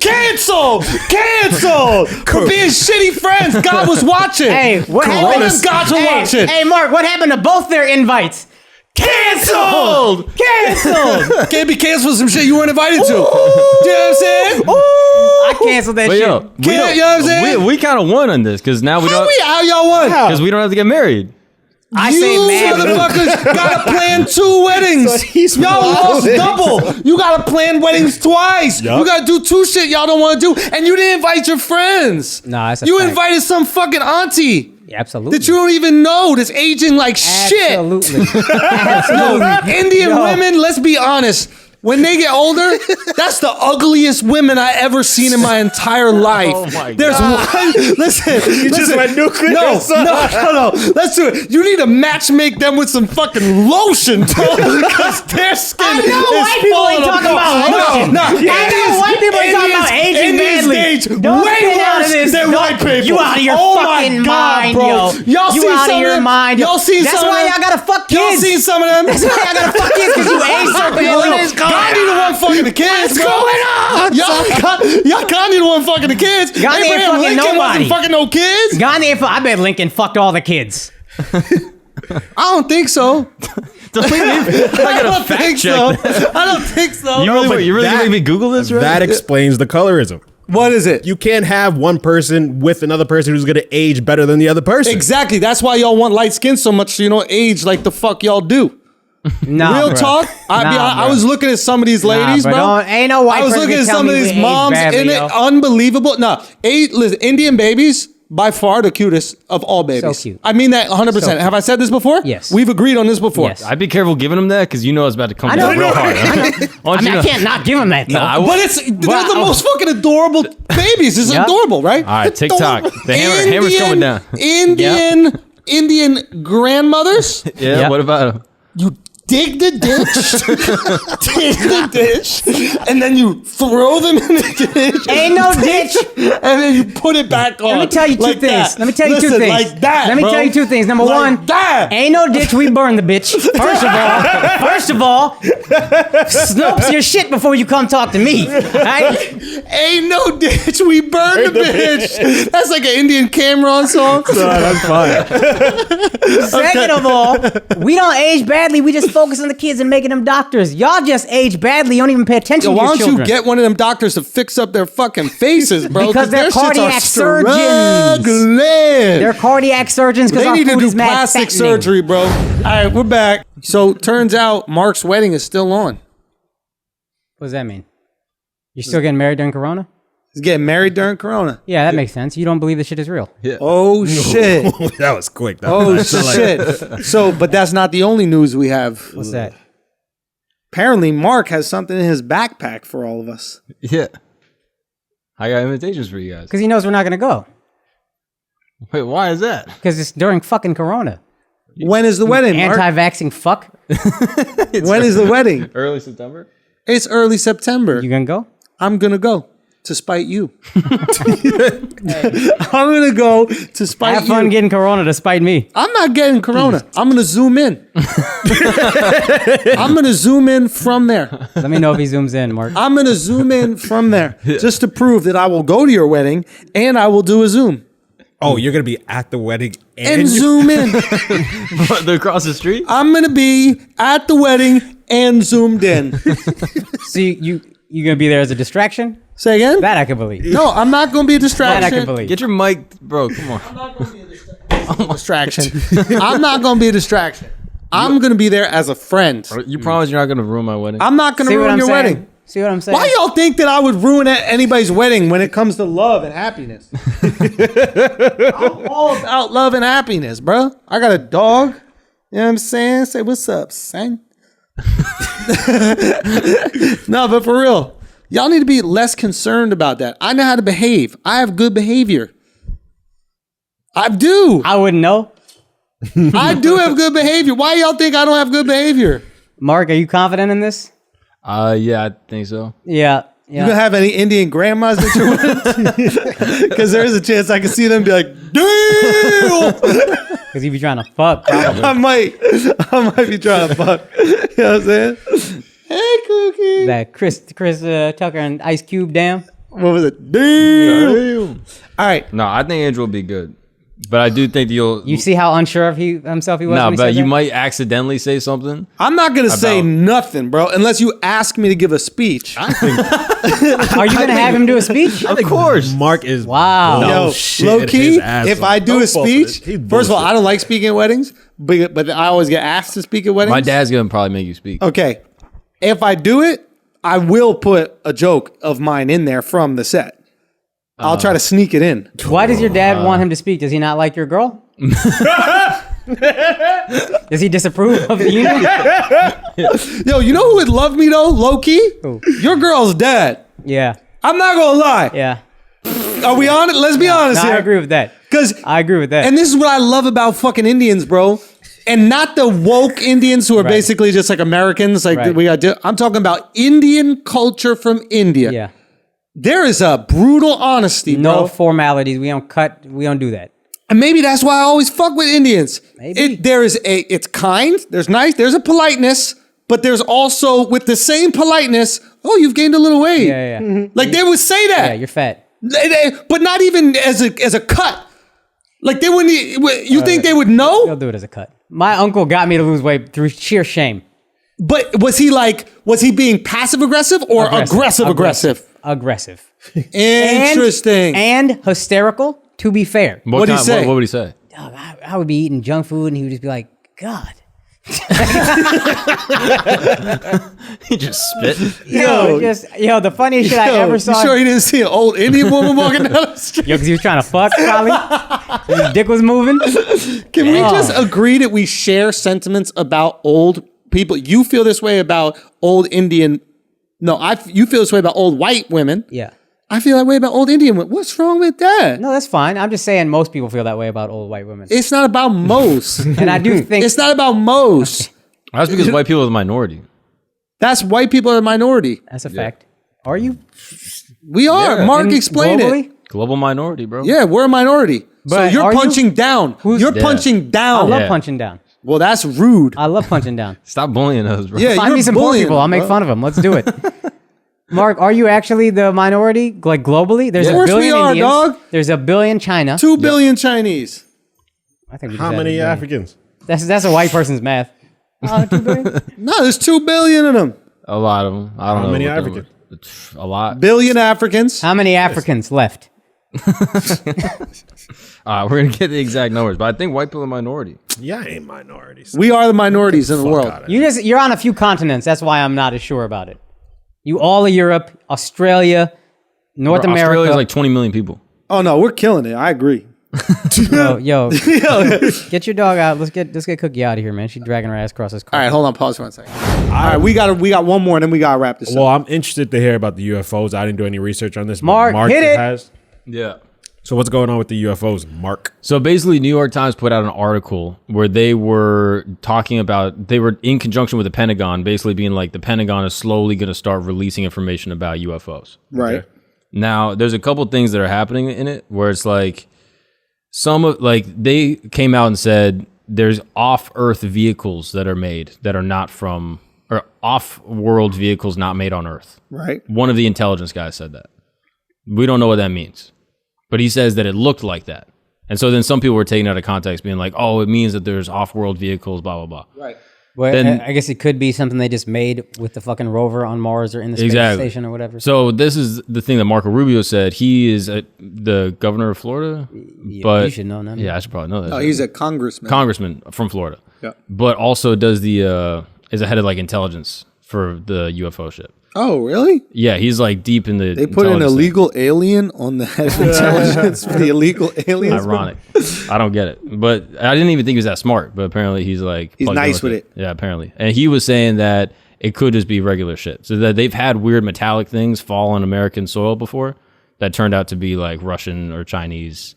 Cancelled for being shitty friends. God was watching. Hey, what happened? Gods were watching. Hey, Mark, what happened to both their invites? Canceled. Can't be canceled for some shit you weren't invited to. Do you know what I'm saying? I canceled that But shit. yo, You know what I'm saying? we kind of won on this because now we don't How y'all won? because we don't have to get married. I You say man. motherfuckers gotta plan 2 weddings. Y'all lost double. You gotta plan weddings twice. Yup. You gotta do 2 shit y'all don't want to do, and you didn't invite your friends. Nah, that's a you fact. invited some fucking auntie Yeah, absolutely. that you don't even know that's aging like shit. Absolutely. No, Indian women. Let's be honest. When they get older, that's the ugliest women I ever seen in my entire life. Oh my There's one. Listen, you just went nuclear. No. Let's do it. You need to matchmake them with some fucking lotion, bro, because their skin I know is white people ain't falling talking apart. about lotion. No, I know white people ain't talking about aging Indians badly. age Don't way get out of worse this. than Don't- white people. You out of your Oh fucking my God, mind, bro. yo. Y'all You seen out some of your them? mind. Y'all seen That's some why of y'all them? gotta fuck kids. Y'all seen some of them? That's why y'all gotta fuck kids because you age so bad. Gandhi the one fucking the kids. What's going on? Y'all Gandhi the one fucking the kids. Gandhi ain't Abraham fucking Lincoln nobody. wasn't fucking no kids. Gandhi, I bet Lincoln fucked all the kids. I don't think so. I don't think so. I don't think so. You really that- make me Google this, right? That explains the colorism. What is it? You can't have one person with another person who's gonna age better than the other person. Exactly. That's why y'all want light skin so much so you don't age like the fuck y'all do. Nah, Real bro. talk. I was looking at some of these ladies, bro. bro. Don't- ain't no white I was person looking at can some tell of me these we age moms badly, in it. yo. Unbelievable. No, listen, Indian babies by far the cutest of all babies. So cute. I mean that 100%. So cute. Have I said this before? Yes. We've agreed on this before. Yes. I'd be careful giving them that because you know it's about to come I know. down real hard. I mean, I can't not give him that, though. Nah, But they're the Wow. most fucking adorable babies. It's Yep. adorable, right? All right, TikTok. The hammer's coming down. Indian grandmothers. Yeah, Yep. what about them? You dig the ditch, and then you throw them in the ditch. Ain't no ditch. And then you put it back on. Let me tell you two like things. that. Let me tell you two Listen, things. Like that. Let me bro. tell you two things. Number Like one, that. ain't no ditch. We burn the bitch. First of all, Snopes your shit before you come talk to me. Right? Ain't no ditch. We burn the bitch. That's like an Indian Cameron song. That's fine. Second of all, we don't age badly. We just focus on the kids and making them doctors. Y'all just age badly. You don't even pay attention Yo, to why your don't children. you get one of them doctors to fix up their fucking faces, bro? Because they're their shits are cardiac surgeons. struggling. They're cardiac surgeons because They our need to food do is mad plastic fattening. surgery, bro. All right, we're back. So turns out Mark's wedding is still on. What does that mean? You're still getting married during Corona? He's getting married during Corona. Yeah, that makes sense. You don't believe this shit is real. Oh shit. That was quick. Oh shit. So, but that's not the only news we have. What's that? Apparently, Mark has something in his backpack for all of us. Yeah. I got invitations for you guys. Because he knows we're not going to go. Wait, why is that? Because it's during fucking Corona. When is the wedding, Mark? Anti-vaxxing fuck. When is the wedding? Early September? It's early September. You going to go? I'm going to go to spite you. I'm going to go to spite Have fun you. getting Corona to spite me. I'm not getting Corona. I'm going to zoom in. I'm going to zoom in from there. Let me know if he zooms in, Mark. I'm going to zoom in from there just to prove that I will go to your wedding and I will do a Zoom. Oh, you're gonna be at the wedding And you- zoom in. They're across the street? I'm going to be at the wedding and zoomed in. So you going to be there as a distraction? Say again? That I can believe. No, I'm not going to be a That I can distraction. believe. Get your mic, bro. Come on. I'm not going to be a distraction. I'm not going to be a distraction. I'm going to be there as a friend. You promise you're not going to ruin my wedding? I'm not going to See what ruin I'm your saying? wedding. See what I'm saying? Why y'all think that I would ruin anybody's wedding when it comes to love and happiness? I'm all about love and happiness, bro. I got a dog. You know what I'm saying? Say, what's up, son? No, but for real, y'all need to be less concerned about that. I know how to behave. I have good behavior. I do. I wouldn't know. I do have good behavior. Why y'all think I don't have good behavior? Mark, are you confident in this? Yeah, I think so. Yeah. You gonna have any Indian grandmas that you're with? Because there is a chance I can see them be like, damn! Because you be trying to fuck, probably. I might be trying to fuck. You know what I'm saying? Hey, Cookie. That Chris Tucker and Ice Cube, damn. What was it? Damn. All right. No, I think Andrew will be good. But I do think you'll... You see how unsure of himself he was No, when he but said you that? might accidentally say something. I'm not going to say nothing, bro, unless you ask me to give a speech. Are you going to have him do a speech? Of course. Mark is Wow. Yo, shit low key, his ass if off. I do Don't a fall for this. speech, He's first of all, bullshit. I don't like speaking at weddings, but I always get asked to speak at weddings. My dad's going to probably make you speak. Okay. If I do it, I will put a joke of mine in there from the set. I'll try to sneak it in. Why does your dad want him to speak? Does he not like your girl? Does he disapprove of the union? Yo, you know who would love me though, low key? Who? Your girl's dad. Yeah. I'm not gonna lie. Yeah. Are we on it? Let's be honest No, here. I agree with that. Because I agree with that. and this is what I love about fucking Indians, bro. And not the woke Indians who are basically just like Americans. Like Right. I'm talking about Indian culture from India. yeah. There is a brutal honesty, No bro. formalities. We don't do that. And maybe that's why I always fuck with Indians. Maybe. It's kind, there's nice, there's a politeness, but there's also with the same politeness, oh, you've gained a little weight. Yeah. Like they would say Yeah, that. you're fat. But not even as a cut. Like they wouldn't. You think they would They'll know? do it as a cut. My uncle got me to lose weight through sheer shame. But was he being passive aggressive or aggressive? Aggressive. Interesting. And hysterical, to be fair. What'd he say? What would he say? Dog, I would be eating junk food and he would just be like, God. He just spit. Yo, the funniest shit I ever saw. You sure he didn't see an old Indian woman walking down the street? Yo, because he was trying to fuck, probably. His dick was moving. Can we just agree that we share sentiments about old people? You feel this way about old Indian. No, you feel this way about old white women. Yeah. I feel that way about old Indian women. What's wrong with that? No, that's fine. I'm just saying most people feel that way about old white women. It's not about most. And I do think It's not about most. That's because white people are the minority. That's white people are a minority. that's a fact. Are you? We are. Yeah. Mark, explain globally? it. Global minority, bro. Yeah, we're a minority. So But you're are you? punching down. You're Yeah. punching I down. love Yeah. punching down. Well, that's rude. I love punching down. Stop bullying us, bro. Yeah, Find you're me some poor bullying people. I'll them, make bro. fun of them. Let's do it. Mark, are you actually the minority, like globally? There's Of a course we billion are, Indians. dog. There's a billion China. 2 billion Chinese. I think we just How added many a billion. Africans? That's a white person's math. 2 billion? No, there's 2 billion of them. A lot of them. I don't know. How many what Africans? A lot. Billion Africans. How many Africans left? We're going to get the exact numbers, but I think white people are minority. Yeah, I ain't minorities. We are the minorities in the world. You're on a few continents. That's why I'm not as sure about it. You all of Europe, Australia, North Bro, America. Australia's like 20 million people. Oh no, we're killing it. I agree. Yo, get your dog out. Let's get Cookie out of here, man. She's dragging her ass across this car. All right, hold on. Pause for 1 second. All right, we got one more, and then we got to wrap this Well, up. I'm interested to hear about the UFOs. I didn't do any research on this. but Mark, hit it. has. Yeah. So what's going on with the UFOs, Mark? So basically, New York Times put out an article where they were talking about, they were in conjunction with the Pentagon, basically being like, the Pentagon is slowly going to start releasing information about UFOs. Right. Now, there's a couple things that are happening in it where it's like, they came out and said there's off-Earth vehicles that are made that are not from, or off-world vehicles not made on Earth. Right. One of the intelligence guys said that. We don't know what that means. But he says that it looked like that. And so then some people were taking it out of context, being like, oh, it means that there's off-world vehicles, blah, blah, blah. Right. Well, Then- I guess it could be something they just made with the fucking rover on Mars or in the space station or whatever. So this is the thing that Marco Rubio said. He is the governor of Florida. But you should know that. Yeah, I should probably know that. No, he's a congressman. Congressman from Florida. Yeah. But also does is a head of like intelligence for the UFO shit. Oh, really? Yeah, he's like deep in the They put an intelligence thing. illegal alien on the head of intelligence for the illegal aliens. Ironic. I don't get it. But I didn't even think he was that smart. But apparently he's like... He's plugged in nice with it. Yeah, apparently. And he was saying that it could just be regular shit. So that they've had weird metallic things fall on American soil before that turned out to be like Russian or Chinese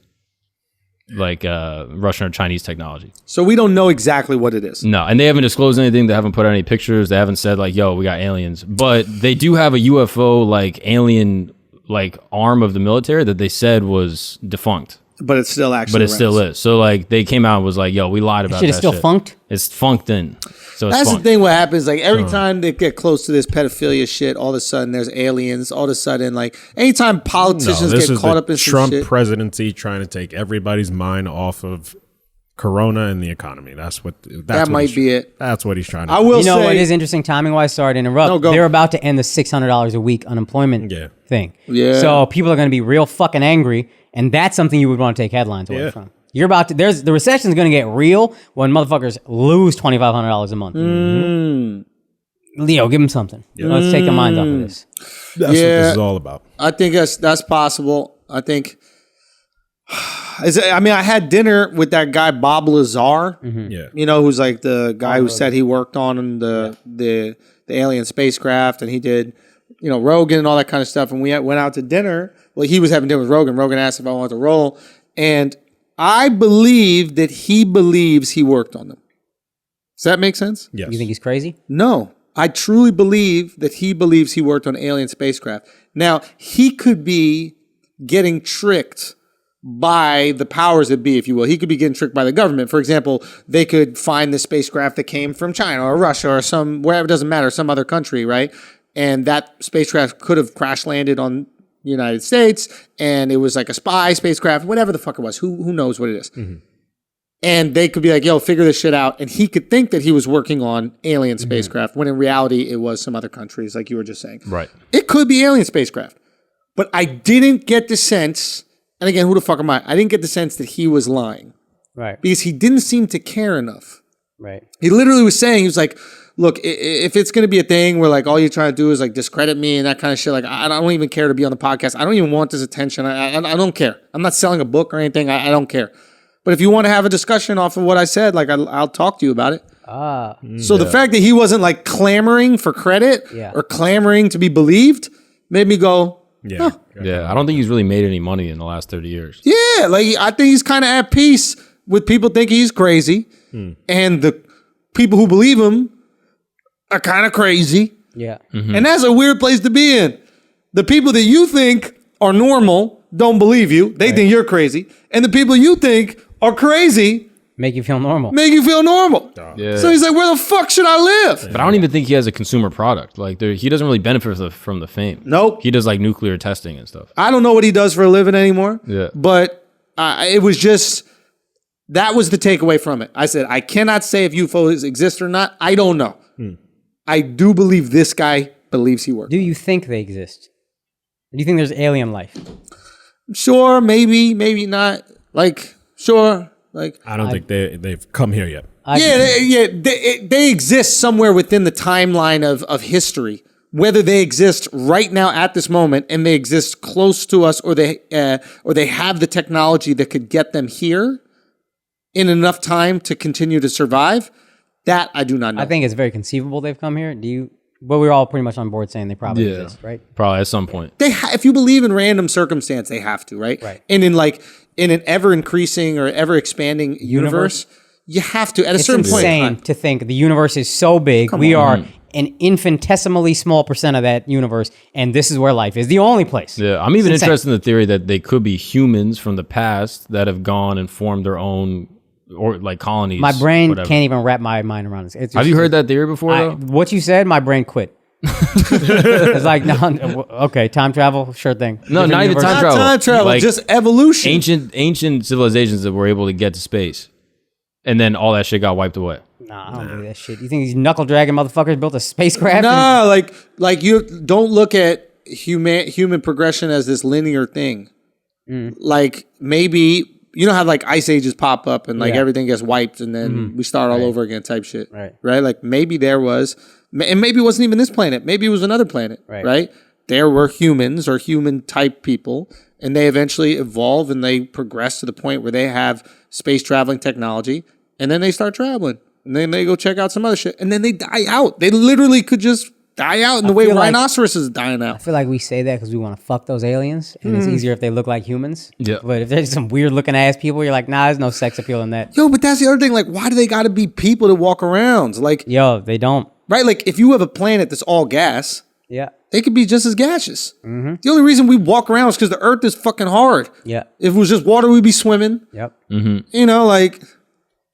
Russian or Chinese technology. So we don't know exactly what it is. No, and they haven't disclosed anything. They haven't put out any pictures. They haven't said like, "Yo, we got aliens." But they do have a UFO alien arm of the military that they said was defunct. But it's still actually. But it still is. So they came out and was like, "Yo, we lied about that." Shit is still funked. It's funked in. So it's That's funked. the thing. What happens? Like every time they get close to this pedophilia shit, all of a sudden there's aliens. All of a sudden, like anytime politicians get caught up in some Trump shit, presidency trying to take everybody's mind off of Corona and the economy. That might be it. That's what he's trying to. I will say, what is interesting timing wise. Sorry to interrupt. No, go. They're about to end the $600 a week unemployment thing. Yeah. So people are going to be real fucking angry, and that's something you would want to take headlines away from. You're about to. The recession is going to get real when motherfuckers lose $2,500 a month. Leo, give them something. Let's take their minds off of this. That's what this is all about. I think that's possible. I think. I had dinner with that guy Bob Lazar. Yeah, who's like the guy who said he worked on the alien spacecraft, and he did, Rogan and all that kind of stuff. And we went out to dinner. Well, he was having dinner with Rogan. Rogan asked if I wanted to roll, and I believe that he believes he worked on them. Does that make sense? yes. You think he's crazy? No. I truly believe that he believes he worked on alien spacecraft. Now, he could be getting tricked by the powers that be, if you will. He could be getting tricked by the government. For example, they could find the spacecraft that came from China or Russia or wherever, it doesn't matter, some other country, right? And that spacecraft could have crash landed on the United States, and it was like a spy spacecraft, whatever the fuck it was. Who knows what it is? Mm-hmm. And they could be like, yo, figure this shit out. And he could think that he was working on alien spacecraft when in reality it was some other countries, like you were just saying. Right. It could be alien spacecraft. But I didn't get the sense, and again, who the fuck am I? I didn't get the sense that he was lying. Right. Because he didn't seem to care enough. Right. He literally was saying, he was like, look, if it's going to be a thing where like all you're trying to do is like discredit me and that kind of shit, like I don't even care to be on the podcast. I don't even want this attention. I don't care. I'm not selling a book or anything. I don't care. But if you want to have a discussion off of what I said, like I'll talk to you about it. So the fact that he wasn't like clamoring for credit or clamoring to be believed made me go, yeah. I don't think he's really made any money in the last 30 years. Yeah, like I think he's kind of at peace with people thinking he's crazy, and the people who believe him are kind of crazy. Yeah. Mm-hmm. And that's a weird place to be in. The people that you think are normal don't believe you. They think you're crazy. And the people you think are crazy make you feel normal. Make you feel normal. Yeah. So he's like, where the fuck should I live? But I don't even think he has a consumer product. Like he doesn't really benefit from the fame. Nope. He does like nuclear testing and stuff. I don't know what he does for a living anymore. Yeah. But it was just, that was the takeaway from it. I said, I cannot say if UFOs exist or not. I don't know. I do believe this guy believes he worked. Do you think they exist? Do you think there's alien life? Sure, maybe not. Like, sure. Like, I don't think they've come here yet. They exist somewhere within the timeline of history. Whether they exist right now at this moment and they exist close to us, or they have the technology that could get them here in enough time to continue to survive, that I do not know. I think it's very conceivable they've come here. But we're all pretty much on board saying they probably exist, right? Probably at some point. If you believe in random circumstance, they have to, right? Right. And in an ever increasing or ever expanding universe, you have to at a certain point. It's insane to think the universe is so big. We are an infinitesimally small percent of that universe, and this is where life is. The only place. Yeah, I'm even interested in the theory that they could be humans from the past that have gone and formed their own or like colonies. My brain can't even wrap my mind around this. Have you heard that theory before? Though? What you said, my brain quit. It's like, no, okay, time travel, sure thing. No, not even time travel. Not time travel, like just evolution. Ancient civilizations that were able to get to space, and then all that shit got wiped away. Nah, I don't believe that shit. You think these knuckle dragging motherfuckers built a spacecraft? No, like you don't look at human progression as this linear thing. Like maybe. You know how like ice ages pop up and like everything gets wiped and then we start all over again type shit. Right. Like maybe there was, and maybe it wasn't even this planet. Maybe it was another planet. Right. There were humans or human type people and they eventually evolve and they progress to the point where they have space traveling technology and then they start traveling and then they go check out some other shit and then they die out. They literally could just die out in the way feel like- rhinoceroses are dying I out. feel like we say that because we want to fuck those aliens, and it's easier if they look like humans. Yeah. But if there's some weird looking ass people, you're like, nah, there's no sex appeal in that. Yo, but that's the other thing. Like, why do they got to be people to walk around? Like, Yo, they don't. right? Like, if you have a planet that's all gas, Yeah. they could be just as gaseous. The only reason we walk around is because the Earth is fucking hard. Yeah. If it was just water, we'd be swimming. Yep. You know, like,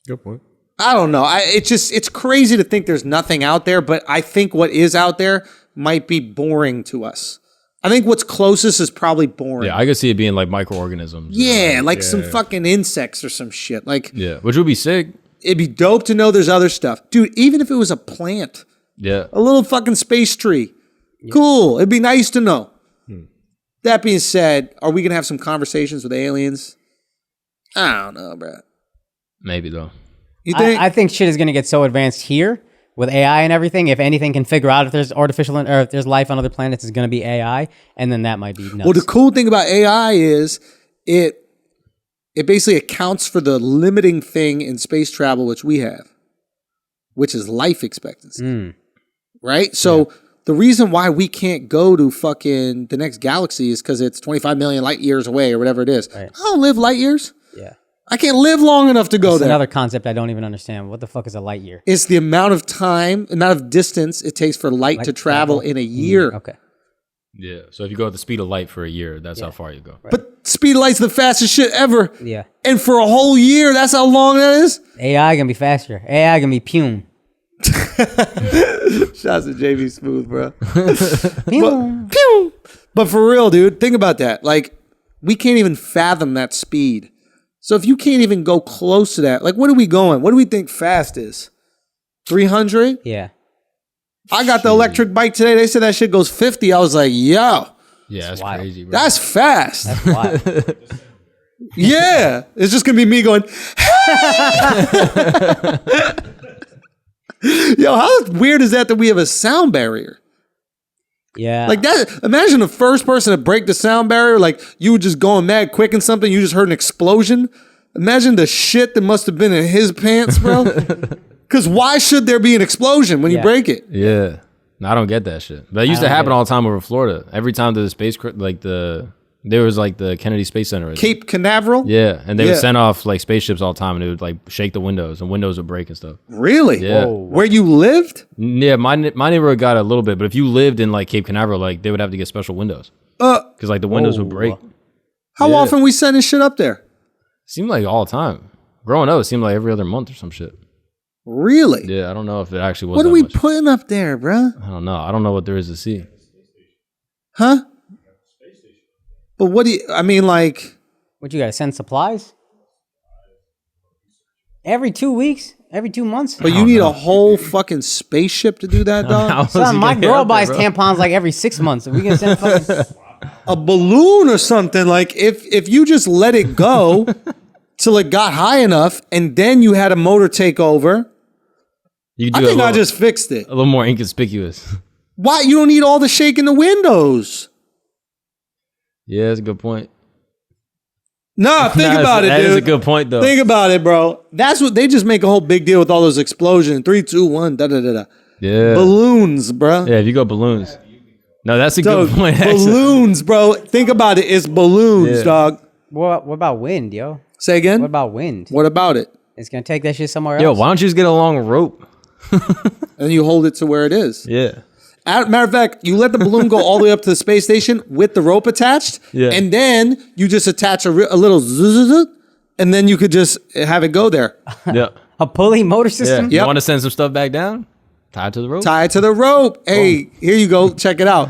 Good point. I don't know. It's crazy to think there's nothing out there, but I think what is out there might be boring to us. I think what's closest is probably boring. Yeah, I could see it being like microorganisms. Yeah, like some fucking insects or some shit. Like, Yeah, which would be sick. it'd be dope to know there's other stuff. Dude, even if it was a plant, Yeah. a little fucking space tree, cool. It'd be nice to know. That being said, are we going to have some conversations with aliens? I don't know, bro. Maybe though. You think? I think shit is going to get so advanced here with AI and everything. If anything can figure out if there's artificial or if there's life on other planets, it's going to be AI, and then that might be nuts. Well, the cool thing about AI is it basically accounts for the limiting thing in space travel which we have, which is life expectancy. Right? So the reason why we can't go to fucking the next galaxy is because it's 25 million light years away or whatever it is. Right. I don't live light years. Yeah. I can't live long enough to go That's there. another concept I don't even understand. What the fuck is a light year? It's the amount of time, amount of distance it takes for light to travel in a year. Okay. Yeah. So if you go at the speed of light for a year, that's how far you go. But speed of light's the fastest shit ever. Yeah. And for a whole year, that's how long that is? AI gonna be faster. AI gonna be pume. Shouts to JV Smooth, bro. Pume. Pew! But for real, dude, think about that. Like, we can't even fathom that speed. So if you can't even go close to that, like, what are we going? What do we think fast is? 300? Yeah. I got the electric bike today. They said that shit goes 50. I was like, yo, Yeah, that's wild. crazy, bro. that's fast. Wow. Yeah. It's just going to be me going, yo, how weird is that we have a sound barrier? Yeah. Like that, imagine the first person to break the sound barrier, like you were just going mad quick and something, you just heard an explosion. Imagine the shit that must have been in his pants, bro. Because why should there be an explosion when you Yeah. break it? Yeah. No, I don't get that shit. That used to happen all the time over Florida. Every time the space, there was like the Kennedy Space Center. Right? Cape Canaveral? Yeah, and they Yeah. would send off like spaceships all the time, and it would like shake the windows, and windows would break and stuff. Really? Yeah. Where you lived? Yeah, my neighborhood got a little bit, but if you lived in like Cape Canaveral, like they would have to get special windows because like the windows would break. How Yeah. often we sending shit up there? Seemed like all the time. Growing up, it seemed like every other month or some shit. Really? Yeah, I don't know if it actually was. What that are we much. putting up there, bro? I don't know. I don't know what there is to see. Huh? But what do you, I mean, like, What, you gotta send supplies? Every 2 weeks? Every 2 months? but you need a whole fucking spaceship to do that, dog? How was Son, he my gonna get girl up there, buys bro? tampons like every 6 months. Are we gonna send fucking... A balloon or something. Like, if you just let it go till it got high enough and then you had a motor take over, You I could do think a I little, just fixed it. a little more inconspicuous. Why? You don't need all the shaking the windows. Yeah, that's a good point. Nah, think Nah, about it, That dude. is a good point, though. Think about it, bro. That's what they just make a whole big deal with all those explosions. 3, 2, 1, da da da da. Yeah. Balloons, bro. Yeah, if you go balloons. No, that's a Dog, good point. Actually. balloons, bro. Think about it. It's balloons, Yeah. dog. What about wind, yo? Say again. What about wind? What about it? It's gonna take that shit somewhere else. Yo, why don't you just get a long rope? And you hold it to where it is. Yeah. Matter of fact, you let the balloon go all the way up to the space station with the rope attached, Yeah. and then you just attach a little zzz, and then you could just have it go there. Yeah. A pulley motor Yeah. system? You Yep. want to send some stuff back down? Tie it to the rope. Tie it to the rope. Hey, here you go. Check it out.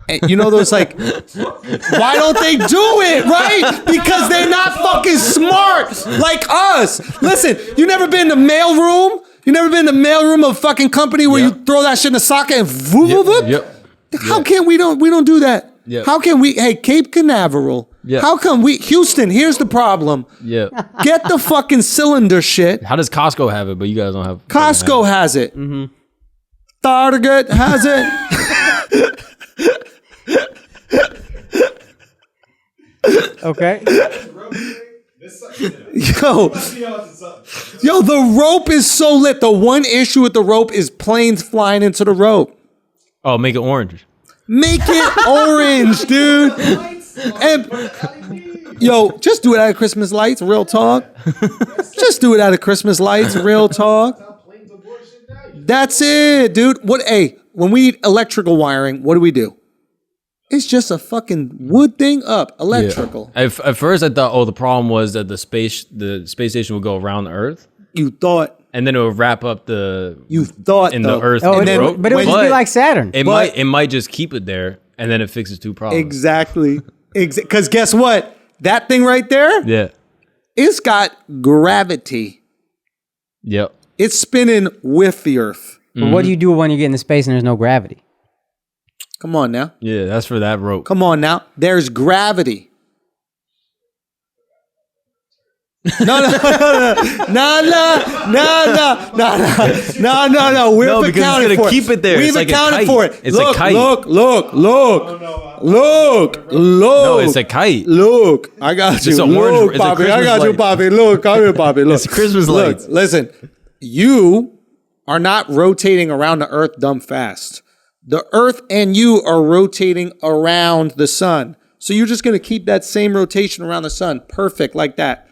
And you know those like, why don't they do it, right? Because they're not fucking smart like us. Listen, you never been in the mail room? You never been in the mail room of a fucking company where Yeah. you throw that shit in a socket and voop, voop, voop? Yep. How can we don't do that? Yeah. How can we, hey, Cape Canaveral, Yeah. how come Houston, here's the problem. Yeah. Get the fucking cylinder shit. How does Costco have it, but you guys don't have? Costco has it. Target has it. Okay. Yo, the rope is so lit. The one issue with the rope is planes flying into the rope. Oh, make it orange. Make it orange, dude. And yo, just do it out of Christmas lights, real talk. Just do it out of Christmas lights, real talk. That's it, dude. When we need electrical wiring, what do? It's just a fucking wood thing up, electrical. Yeah. At first, I thought, the problem was that the space station would go around the Earth. You thought. And then it would wrap up the Earth. Oh, but it would just be like Saturn. It might just keep it there, and then it fixes two problems. Exactly. Because guess what? That thing right there. Yeah. It's got gravity. Yep. It's spinning with the Earth. But what do you do when you get into space and there's no gravity? Come on now. Yeah, that's for that rope. Come on now. There's gravity. No. We've accounted for it. Keep it there. We've accounted for it. It's a kite. Look. No, it's a kite. Look, I got you. It's a orange. Look, It's a Poppy. I Christmas got you, light. Poppy. Look, come here, Poppy. Look. It's Christmas Look, lights. listen. You are not rotating around the Earth dumb fast. The Earth and you are rotating around the sun. So you're just going to keep that same rotation around the sun. Perfect, like that.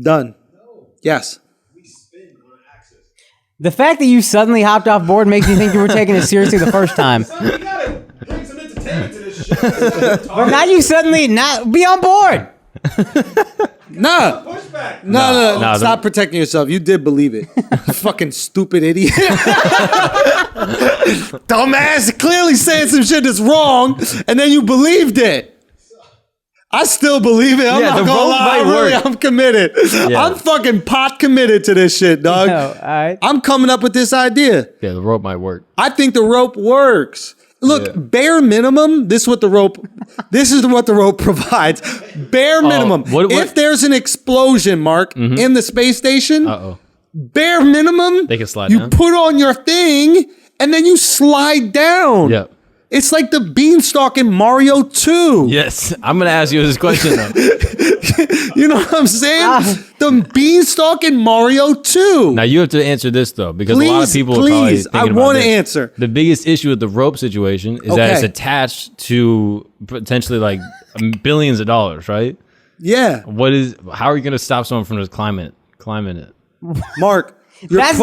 Done. Yes. The fact that you suddenly hopped off board makes me think you were taking it seriously the first time. You gotta bring some entertainment to this shit. But now you suddenly not be on board. No. Pushback. No. Stop protecting yourself. You did believe it. Fucking stupid idiot. Dumbass. Clearly saying some shit that's wrong, and then you believed it. I still believe it. I'm not gonna lie. I'm committed. Yeah. I'm fucking pot committed to this shit, dog. No, all right. I'm coming up with this idea. Yeah, the rope might work. I think the rope works. Look, bare minimum, this is what the rope provides. Bare minimum. What? If there's an explosion, Mark, in the space station, bare minimum, They can slide you down. put on your thing and then you slide down. Yep. It's like the beanstalk in Mario 2. Yes, I'm gonna ask you this question though. You know what I'm saying? The beanstalk in Mario 2. Now you have to answer this though, because a lot of people are probably Please, thinking I about want to this. answer. The biggest issue with the rope situation is that it's Okay. attached to potentially like billions of dollars, right? Yeah. How are you gonna stop someone from just climbing it? Mark, That's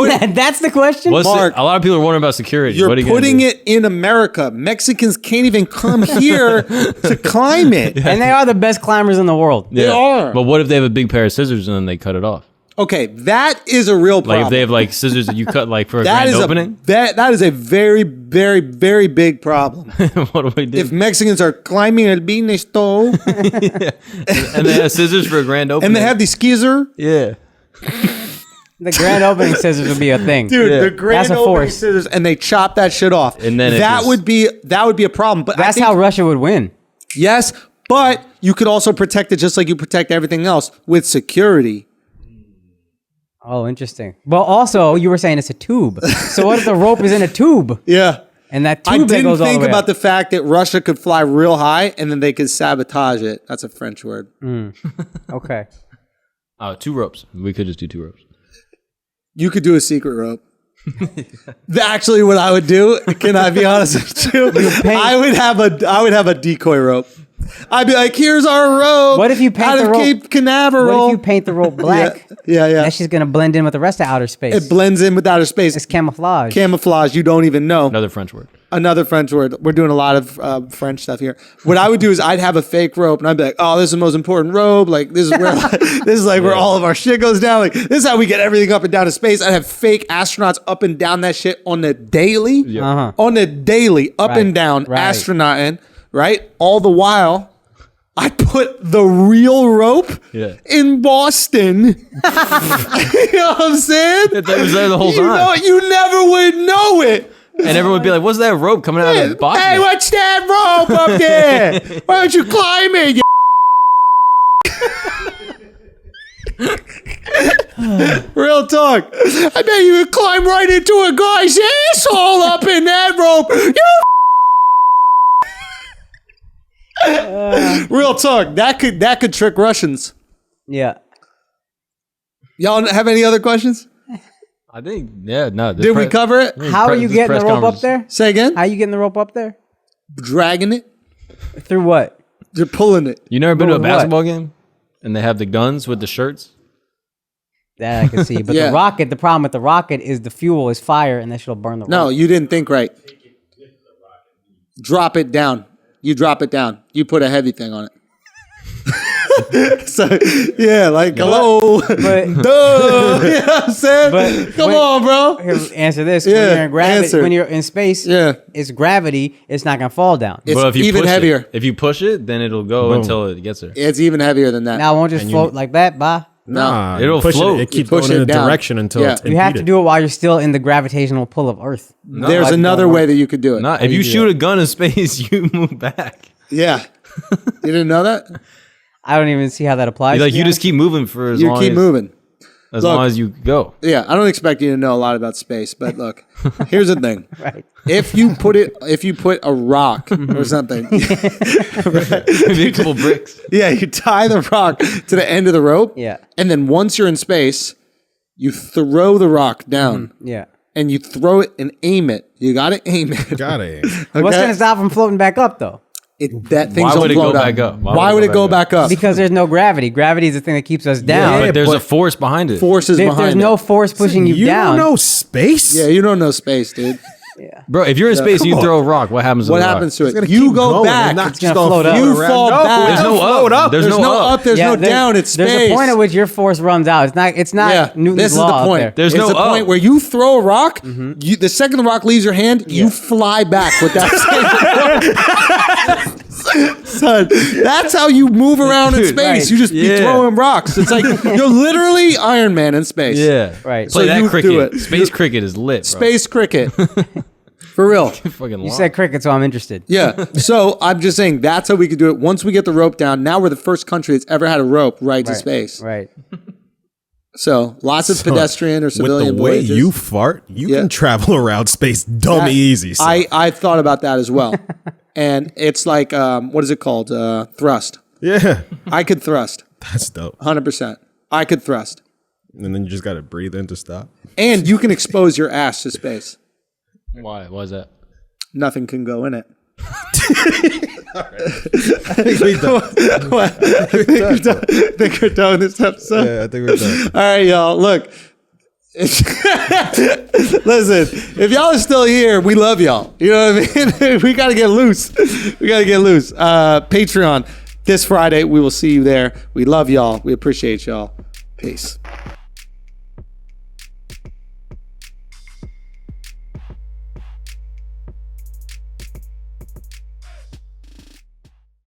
the question? Mark, a lot of people are wondering about security. you're What are you putting gonna do? it in America. Mexicans can't even come here to climb it. And they are the best climbers in the world. Yeah. They are. But what if they have a big pair of scissors and then they cut it off? Okay, that is a real problem. Like if they have like scissors that you cut like for a that grand is opening? that is a very, very, very big problem. What do we do? If Mexicans are climbing a business stove And they have scissors for a grand opening. and they have the skizzer, Yeah. The grand opening scissors would be a thing. dude, Yeah. the grand That's a opening force. scissors, and they chop that shit off. And then it that just- would be a problem. But That's I think, how Russia would win. yes, but you could also protect it just like you protect everything else with security. Oh, interesting. Well, also, you were saying it's a tube. So what if the rope is in a tube? Yeah. And that I tube that didn't goes all the think way about up. the fact that Russia could fly real high and then they could sabotage it. That's a French word. Okay. Two ropes. We could just do two ropes. You could do a secret rope. Actually, what I would do, can I be honest with you? I would have a decoy rope. I'd be like, here's our rope. What if you paint out the of rope? Cape Canaveral? What if you paint the rope black? Yeah. And she's going to blend in with the rest of outer space. It blends in with outer space. It's camouflage. Camouflage, you don't even know. Another French word. Another French word. We're doing a lot of French stuff here. What I would do is I'd have a fake rope and I'd be like, oh, this is the most important rope. Like this is where this is like where all of our shit goes down. Like this is how we get everything up and down to space. I'd have fake astronauts up and down that shit on the daily. Uh-huh. On the daily, up and Right, down, right. astronauting, right? All the while, I put the real rope in Boston. You know what I'm saying? That was there the whole You time. know, you never would know it. And everyone would be like, what's that rope coming out of the box? Hey, what's that rope up there? Why don't you climb it? Real talk. I bet you would climb right into a guy's asshole up in that rope. Real talk. That could trick Russians. Yeah. Y'all have any other questions? I think, yeah, no. Did we cover it? How are you getting the rope up there? Say again? How are you getting the rope up there? Dragging it? Through what? You're pulling it. You never been to a What? basketball game? And they have the guns with the shirts? That I can see. But Yeah. the rocket, the problem with the rocket is the fuel is fire and that shit'll burn the rope. No, you didn't think right. Drop it down. You drop it down. You put a heavy thing on it. So, yeah, like, hello. But Duh. You know what I'm saying? But Come when- on, bro. here, answer this. Yeah, When you're in gravity, answer. when you're in space, Yeah. it's gravity. It's not gonna fall down. It's But if you even push heavier. If you push it, then it'll go Boom. until it gets there. It's even heavier than that. Now it won't just float like that. Bye. Nah, It'll you push float. It keeps push going in it a down. direction until Yeah. it's You have to impeded. do it while you're still in the gravitational pull of Earth. There's Like, another way that you could do it. Nah, if you shoot a gun in space, you move back. Yeah. You didn't know that? I don't even see how that applies. Like to you be just keep moving for as You long keep as moving. as Look. long as you go. Yeah, I don't expect you to know a lot about space, but look, here's the thing. Right. If you put a rock or something, Maybe a couple bricks. yeah, you tie the rock to the end of the rope. Yeah. And then honce you're in space, you throw the rock down Yeah. and you throw it and aim it. You got to aim it. Got it. Okay? What's gonna stop from floating back up though? That thing's Why would it float go up. back up? Why would it go back up? Because there's no gravity. Gravity is the thing that keeps us down. But there's but- a force behind it. Forces If behind there's it. no force pushing you down. don't know space? Yeah, you don't know space, dude. Bro, if you're in space and you come throw a rock, what happens to What the rock? happens to It's it? gonna You keep go going. back. It's not It's just gonna float up. You around. fall No, back. There's no float up. There's There's no up. up. There's no down. It's space. There's a point at which your force runs out. It's not Yeah, Newton's this is law the out point. there. There's It's no the up. point where you throw a rock, the second the rock leaves your hand, you fly back with that same Son, that's how you move around in Dude, space. right. You just be Yeah. throwing rocks. It's like you're literally Iron Man in space. Yeah. Right. Play So that you do cricket. it. Space cricket is lit, bro. Space cricket. For real. Fucking You said cricket, so I'm interested. Yeah. So I'm just saying that's how we could do it. Once we get the rope down, now we're the first country that's ever had a rope right to space. Right. So lots of pedestrian or With civilian the way voyages. you fart, you Yeah. can travel around space dumb That- easy. So. I thought about that as well. And it's like, what is it called? Thrust. yeah, I could thrust. that's dope. 100%. I could thrust. And then you just got to breathe in to stop. And you can expose your ass to space. Why? Why is that? Nothing can go in it. I think we done. I think we're done with this episode. Yeah, I think we're done. All right, y'all. Look. Listen, if y'all are still here, we love y'all. You know what I mean? We got to get loose. We got to get loose. Patreon this Friday. We will see you there. We love y'all. We appreciate y'all. Peace.